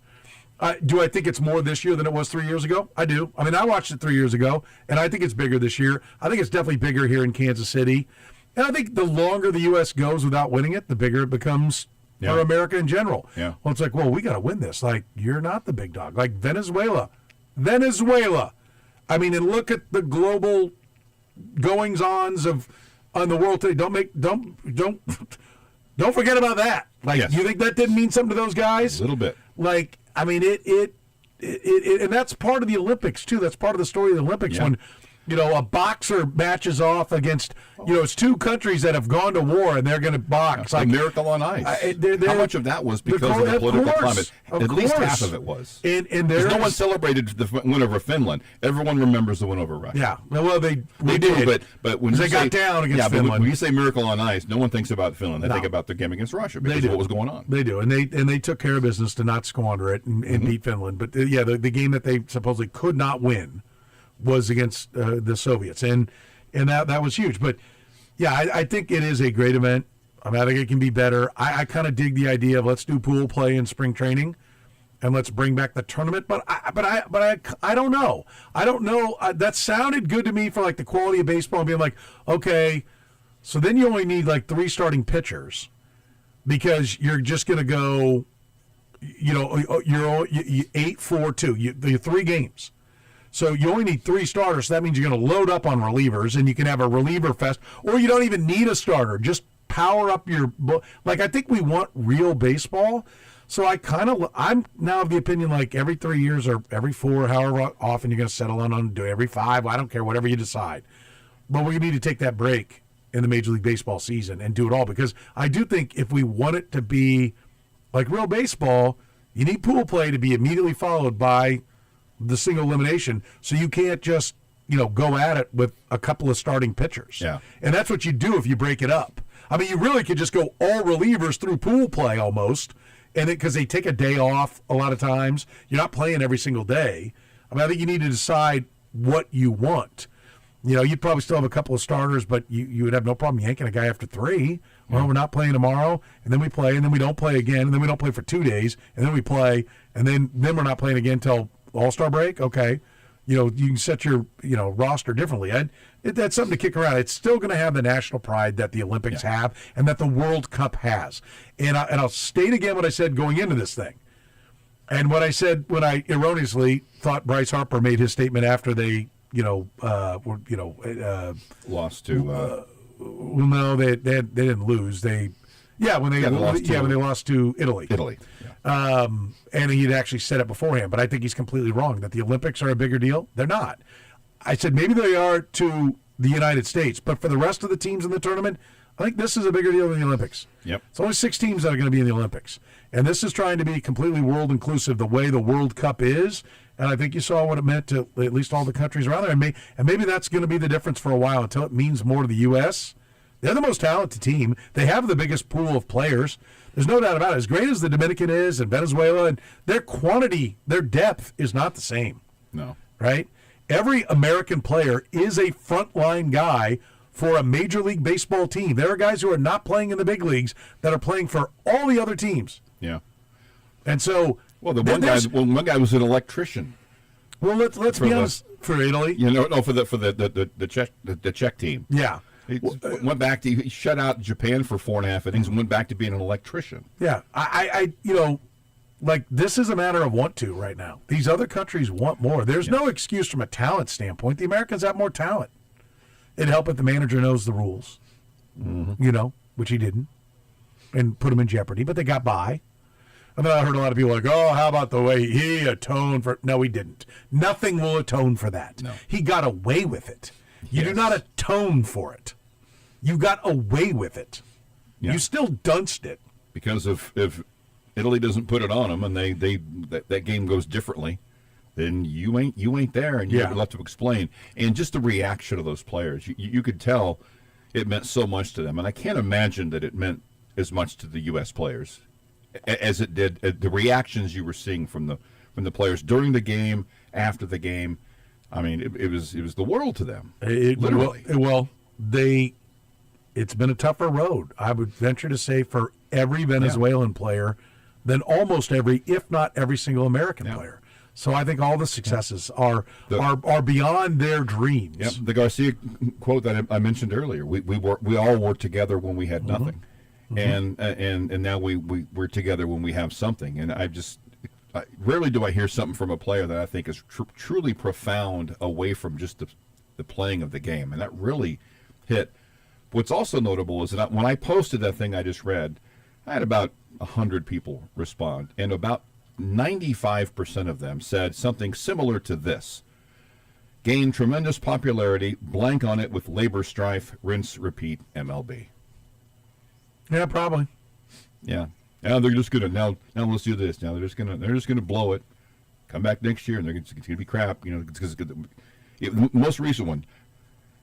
Do I think it's more this year than it was 3 years ago? I do. I mean, I watched it 3 years ago, and I think it's bigger this year. I think it's definitely bigger here in Kansas City. And I think the longer the U.S. goes without winning it, the bigger it becomes for America in general. Yeah. Well, it's like, well, we got to win this. Like, you're not the big dog. Like Venezuela. I mean, and look at the global goings-ons on the world today. Don't forget about that. Like, you think that didn't mean something to those guys? A little bit. Like, I mean, it and that's part of the Olympics too. That's part of the story of the Olympics when. A boxer matches off against, it's two countries that have gone to war and they're going to box. Like Miracle on Ice. How much of that was because of the political climate? At least half of it was. And no one celebrated the win over Finland. Everyone remembers the win over Russia. Yeah, well, they did. But when they got down against Finland. But when you say Miracle on Ice, no one thinks about Finland. They think about the game against Russia because of what was going on. They do, and they took care of business to not squander it and beat Finland. But the game that they supposedly could not win was against the Soviets, and that was huge. But I think it is a great event. I mean, I think it can be better. I kind of dig the idea of let's do pool play in spring training, and let's bring back the tournament. But I don't know. I don't know. That sounded good to me for like the quality of baseball and being like, okay, so then you only need like 3 starting pitchers because you're just going to go, you're 8-4-2. You're 3 games. So you only need 3 starters. So that means you're going to load up on relievers, and you can have a reliever fest. Or you don't even need a starter. Just power up your – like I think we want real baseball. So I'm now of the opinion like every 3 years or every 4, however often you're going to settle on do every 5. I don't care, whatever you decide. But we need to take that break in the Major League Baseball season and do it all. Because I do think if we want it to be like real baseball, you need pool play to be immediately followed by – the single elimination, so you can't just go at it with a couple of starting pitchers. Yeah, and that's what you do if you break it up. I mean, you really could just go all relievers through pool play almost, and because they take a day off a lot of times, you're not playing every single day. I mean, I think you need to decide what you want. You'd probably still have a couple of starters, but you would have no problem yanking a guy after 3. Well, we're not playing tomorrow, and then we play, and then we don't play again, and then we don't play for 2 days, and then we play, and then we're not playing again until All-Star break. Okay, you can set your roster differently. That's something to kick around. It's still going to have the national pride that the Olympics have and that the World Cup has. And I'll state again what I said going into this thing, and what I said when I erroneously thought Bryce Harper made his statement after they lost to. Well, no, they didn't lose. When they lost to Italy. And he'd actually said it beforehand, but I think he's completely wrong that the Olympics are a bigger deal. They're not. I said maybe they are to the United States, but for the rest of the teams in the tournament, I think this is a bigger deal than the Olympics. Yep. It's only 6 teams that are going to be in the Olympics, and this is trying to be completely world inclusive the way the World Cup is. And I think you saw what it meant to at least all the countries around there, and maybe that's going to be the difference for a while until it means more to the U.S. They're the most talented team. They have the biggest pool of players. There's no doubt about it. As great as the Dominican is and Venezuela, and their quantity, their depth is not the same. No. Right? Every American player is a frontline guy for a Major League Baseball team. There are guys who are not playing in the big leagues that are playing for all the other teams. Yeah. And so, one guy was an electrician. Well, let's be honest. For Italy, for the Czech team. Yeah. He went back to he shut out Japan for 4.5 innings and went back to being an electrician. Yeah, I this is a matter of want to right now. These other countries want more. There's no excuse from a talent standpoint. The Americans have more talent. It'd help if the manager knows the rules, which he didn't, and put them in jeopardy. But they got by. And then I heard a lot of people like, oh, how about the way he atoned for? No, he didn't. Nothing will atone for that. No. He got away with it. You do not atone for it. You got away with it. Yeah. You still dunced it. Because if Italy doesn't put it on them and that game goes differently, then you ain't there and you have left to explain. And just the reaction of those players, you could tell it meant so much to them. And I can't imagine that it meant as much to the U.S. players as it did the reactions you were seeing from the players during the game, after the game. I mean, it was the world to them. Literally. It's been a tougher road, I would venture to say, for every Venezuelan player than almost every, if not every single American player. So I think all the successes are beyond their dreams. Yep. The Garcia quote that I mentioned earlier: we all worked together when we had nothing, and now we're together when we have something. And rarely do I hear something from a player that I think is truly profound away from just the playing of the game, and that really hit. What's also notable is that when I posted that thing I just read, I had about 100 people respond, and about 95% of them said something similar to this. Gained tremendous popularity, blank on it with labor strife, rinse, repeat, MLB. Yeah, probably. Yeah. Now they're just gonna now let's do this. Now they're just gonna blow it. Come back next year and it's gonna be crap. Because the most recent one,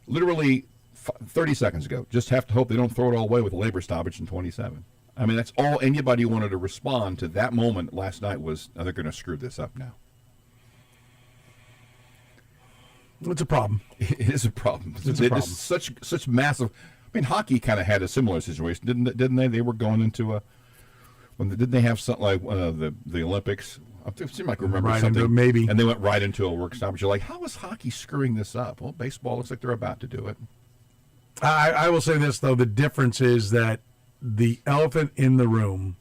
literally 30 seconds ago. Just have to hope they don't throw it all away with a labor stoppage in 27. I mean, that's all anybody wanted to respond to that moment last night was, they're going to screw this up now. It's a problem. It is a problem. It's a problem. It's such massive. I mean, hockey kind of had a similar situation, didn't they? They were going into didn't they have something like the Olympics? It seemed like I remember right something. Maybe. And they went right into a work stoppage. You're like, how is hockey screwing this up? Well, baseball looks like they're about to do it. I will say this, though. The difference is that the elephant in the room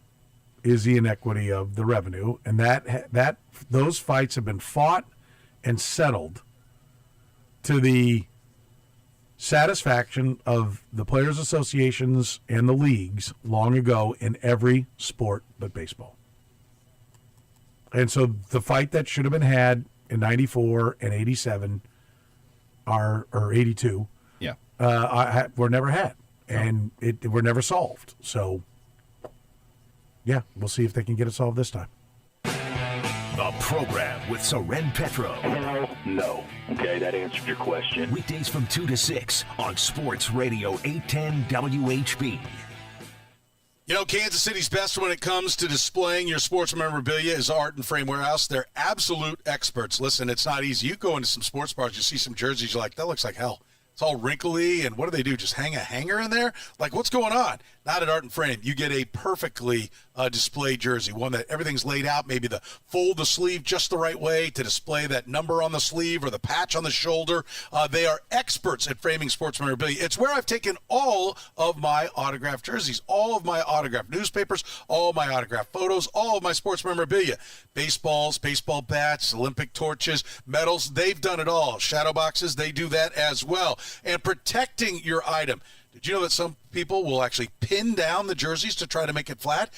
is the inequity of the revenue, and that those fights have been fought and settled to the satisfaction of the players' associations and the leagues long ago in every sport but baseball. And so the fight that should have been had in 94 and 87 or 82 were never had, and were never solved. So, yeah, we'll see if they can get it solved this time. The program with Soren Petro. Hell no. Okay, that answered your question. Weekdays from 2 to 6 on Sports Radio 810 WHB. Kansas City's best when it comes to displaying your sports memorabilia is Art and Frame Warehouse. They're absolute experts. Listen, it's not easy. You go into some sports bars, you see some jerseys, you're like, that looks like hell. It's all wrinkly, and what do? Just hang a hanger in there? Like, what's going on? Not at Art and Frame. You get a perfectly displayed jersey, one that everything's laid out, maybe fold the sleeve just the right way to display that number on the sleeve or the patch on the shoulder. They are experts at framing sports memorabilia. It's where I've taken all of my autographed jerseys, all of my autographed newspapers, all of my autographed photos, all of my sports memorabilia. Baseballs, baseball bats, Olympic torches, medals, they've done it all. Shadow boxes, they do that as well. And protecting your item. Did you know that some people will actually pin down the jerseys to try to make it flat?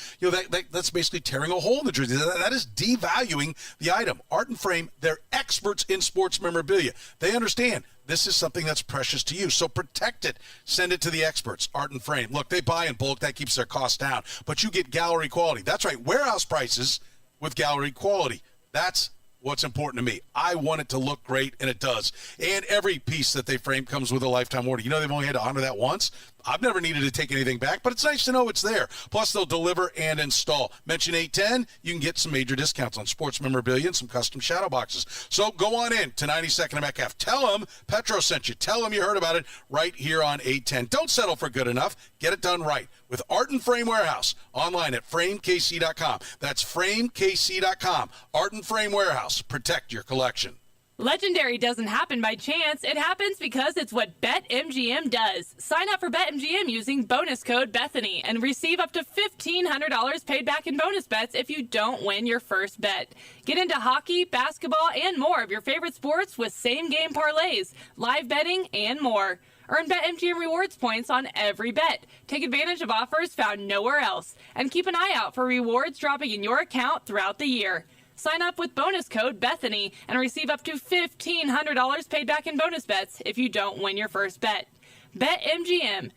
That's basically tearing a hole in the jersey. That is devaluing the item. Art and Frame, they're experts in sports memorabilia. They understand this is something that's precious to you. So protect it. Send it to the experts, Art and Frame. Look, they buy in bulk. That keeps their costs down. But you get gallery quality. That's right, warehouse prices with gallery quality. That's what's important to me. I want it to look great, and it does. And every piece that they frame comes with a lifetime warranty. They've only had to honor that once. I've never needed to take anything back, but it's nice to know it's there. Plus, they'll deliver and install. Mention 810, you can get some major discounts on sports memorabilia and some custom shadow boxes. So go on in to 92nd and Metcalf. Tell them Petro sent you. Tell them you heard about it right here on 810. Don't settle for good enough. Get it done right with Art and Frame Warehouse. Online at framekc.com. That's framekc.com. Art and Frame Warehouse. Protect your collection. Legendary doesn't happen by chance. It happens because it's what BetMGM does. Sign up for BetMGM using bonus code Bethany and receive up to $1,500 paid back in bonus bets if you don't win your first bet. Get into hockey, basketball, and more of your favorite sports with same-game parlays, live betting, and more. Earn BetMGM rewards points on every bet. Take advantage of offers found nowhere else. And keep an eye out for rewards dropping in your account throughout the year. Sign up with bonus code Bethany and receive up to $1,500 paid back in bonus bets if you don't win your first bet. BetMGM.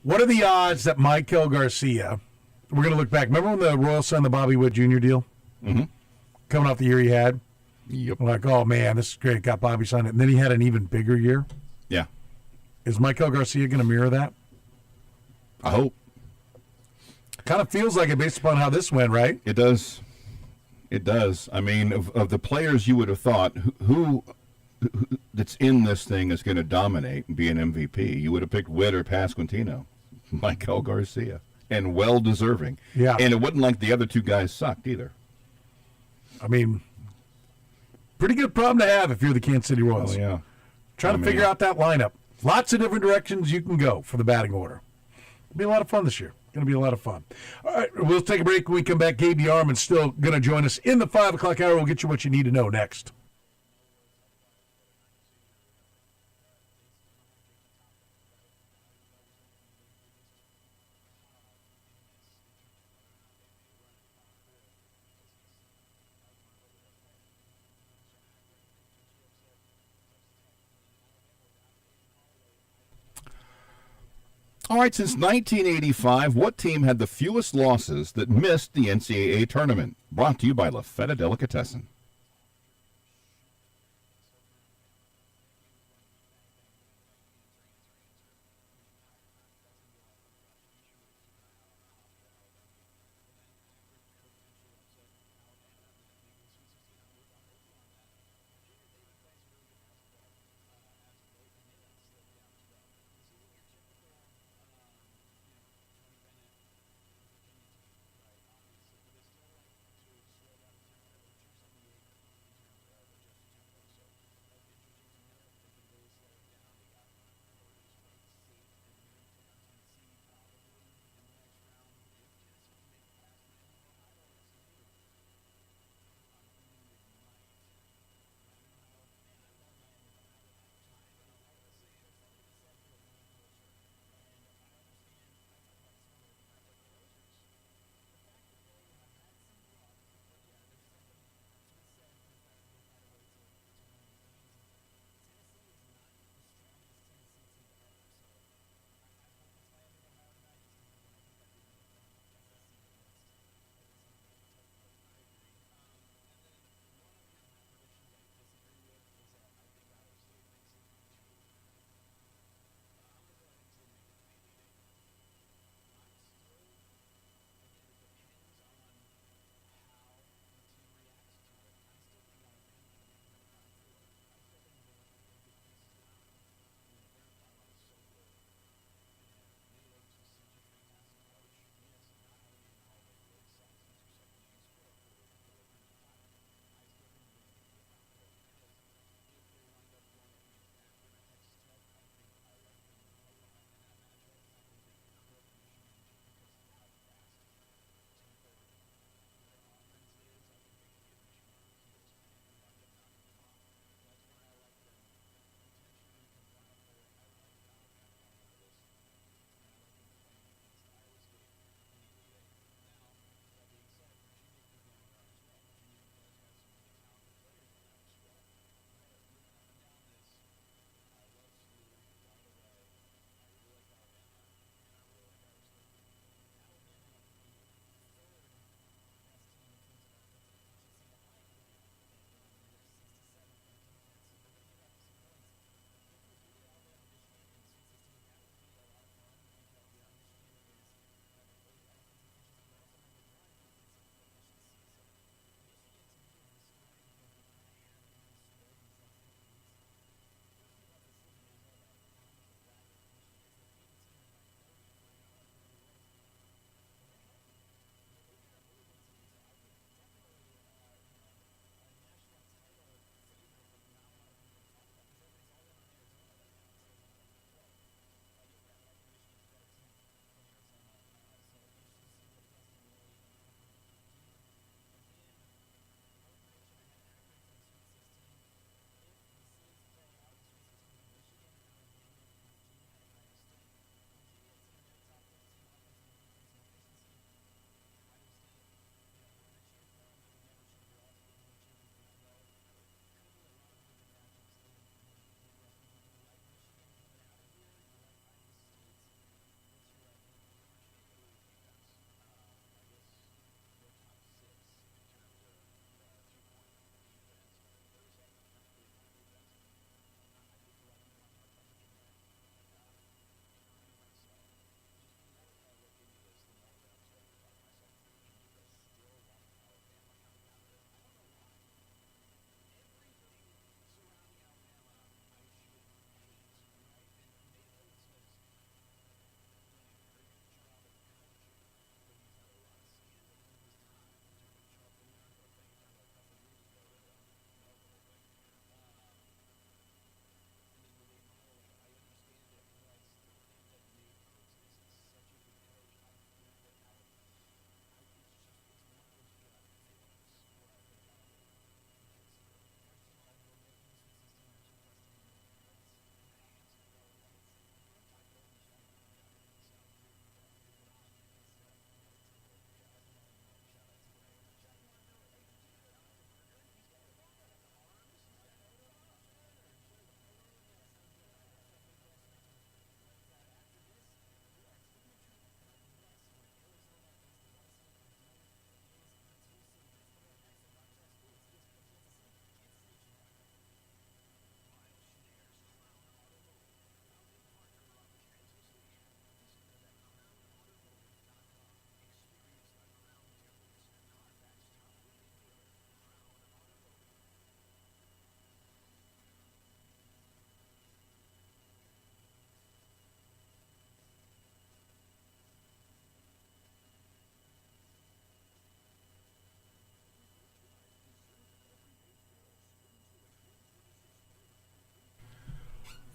What are the odds that Michael Garcia, we're going to look back. Remember when the Royals signed the Bobby Wood Jr. deal? Mm-hmm. Coming off the year he had? Yep. We're like, oh, man, this is great. Got Bobby signed it. And then he had an even bigger year. Yeah. Is Michael Garcia going to mirror that? I hope. Kind of feels like it based upon how this went, right? It does. It does. I mean, of the players you would have thought, who that's in this thing is going to dominate and be an MVP, you would have picked Witt or Pasquantino. Michael Garcia. And well-deserving. Yeah. And it wasn't like the other two guys sucked either. I mean, pretty good problem to have if you're the Kansas City Royals. Oh, yeah. Trying to figure out that lineup. Lots of different directions you can go for the batting order. It'll be a lot of fun this year. Going to be a lot of fun. All right, we'll take a break. When we come back, Gabe Yarman's still going to join us in the 5 o'clock hour. We'll get you what you need to know next. All right, since 1985, what team had the fewest losses that missed the NCAA tournament? Brought to you by La Feta Delicatessen.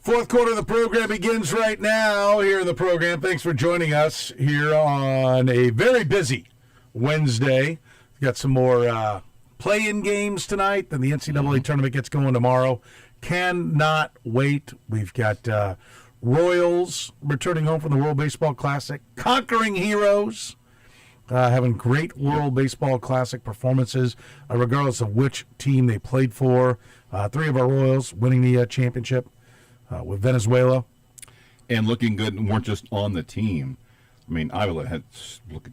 Fourth quarter of the program begins right now here in the program. Thanks for joining us here on a very busy Wednesday. We've got some more play-in games tonight. Then the NCAA tournament gets going tomorrow. Cannot wait. We've got Royals returning home from the World Baseball Classic. Conquering Heroes having great World Baseball Classic performances, regardless of which team they played for. 3 of our Royals winning the championship. With Venezuela. And looking good, and weren't just on the team. I mean, Avila had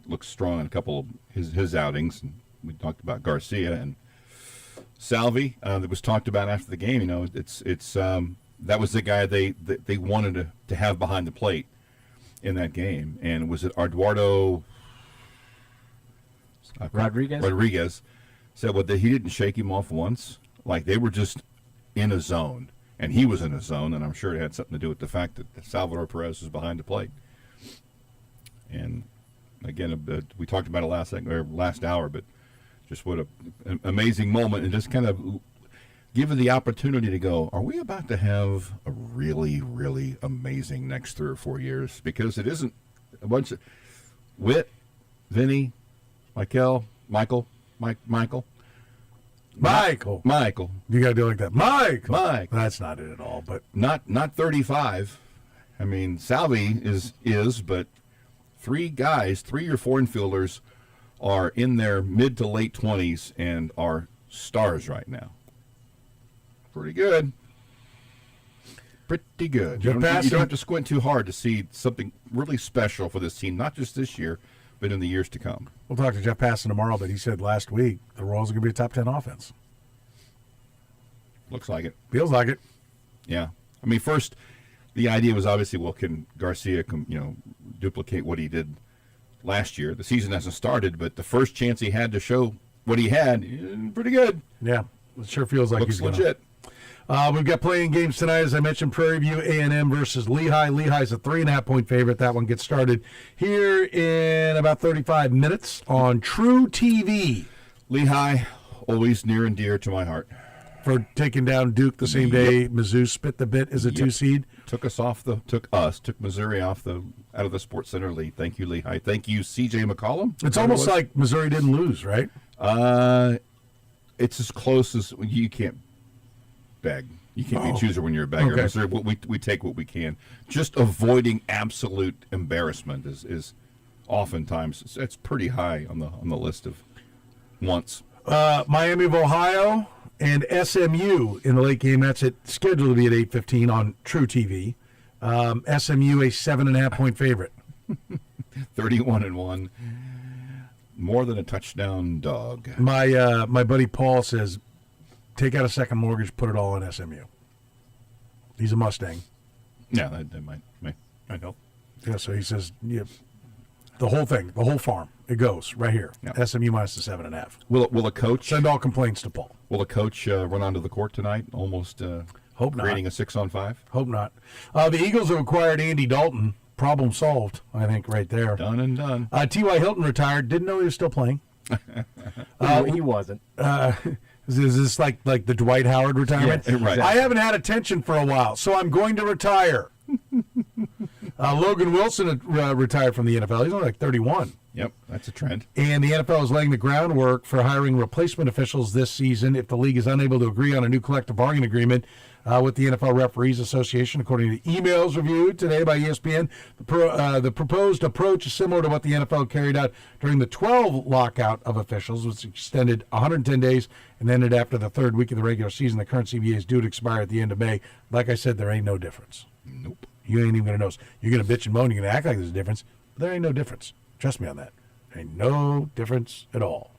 looked strong in a couple of his outings. And we talked about Garcia and Salvi. That was talked about after the game. You know, it's that was the guy they wanted to have behind the plate in that game. And was it Eduardo Rodriguez said that he didn't shake him off once. Like they were just in a zone. And he was in a zone, and I'm sure it had something to do with the fact that Salvador Perez was behind the plate. And again, we talked about it last hour, but just what an amazing moment, and just kind of give it the opportunity to go, are we about to have a really, really amazing next 3 or 4 years? Because it isn't a bunch of Whit, Vinny, Michael. You got to do it like that. Mike. That's not it at all. But not 35. I mean, Salvi is, but 3 guys, 3 or 4 infielders are in their mid to late 20s and are stars right now. Pretty good. Pretty good. You don't have to squint too hard to see something really special for this team, not just this year, but in the years to come. We'll talk to Jeff Passan tomorrow, but he said last week the Royals are going to be a top 10 offense. Looks like it. Feels like it. Yeah. I mean, first, the idea was obviously, well, can Garcia, duplicate what he did last year? The season hasn't started, but the first chance he had to show what he had, pretty good. Yeah, it sure feels like Looks he's legit. We've got playing games tonight, as I mentioned. Prairie View A&M versus Lehigh. Lehigh's a 3.5-point favorite. That one gets started here in about 35 minutes on True TV. Lehigh, always near and dear to my heart. For taking down Duke the same day Mizzou spit the bit as a 2 seed. Took Missouri out of the Sports Center lead. Thank you, Lehigh. Thank you, C.J. McCollum. It's almost like Missouri didn't lose, right? It's as close as you can't beg. You can't be a chooser when you're a beggar. Okay. Missouri, we take what we can. Just avoiding absolute embarrassment is oftentimes it's pretty high on the list of wants. Miami of Ohio and SMU in the late game. That's scheduled to be at 8:15 on True TV. SMU a 7.5-point favorite. 31-1. More than a touchdown dog. My buddy Paul says, take out a second mortgage, put it all in SMU. He's a Mustang. Yeah, that might help. Yeah, so he says, yeah, the whole thing, the whole farm, it goes right here. Yeah. SMU minus the 7.5. Will a coach send all complaints to Paul? Will a coach run onto the court tonight? Almost hope not. Creating a 6-on-5. Hope not. The Eagles have acquired Andy Dalton. Problem solved, I think, right there. Done and done. T.Y. Hilton retired. Didn't know he was still playing. He wasn't. Is this like the Dwight Howard retirement? Yeah, right. I haven't had attention for a while, so I'm going to retire. Logan Wilson retired from the NFL. He's only like 31. Yep, that's a trend. And the NFL is laying the groundwork for hiring replacement officials this season if the league is unable to agree on a new collective bargaining agreement with the NFL Referees Association, according to emails reviewed today by ESPN. The proposed approach is similar to what the NFL carried out during the 12 lockout of officials, which extended 110 days and ended after the 3rd week of the regular season. The current CBA is due to expire at the end of May. Like I said, there ain't no difference. Nope. You ain't even going to notice. You're going to bitch and moan. You're going to act like there's a difference. But there ain't no difference. Trust me on that. There ain't no difference at all.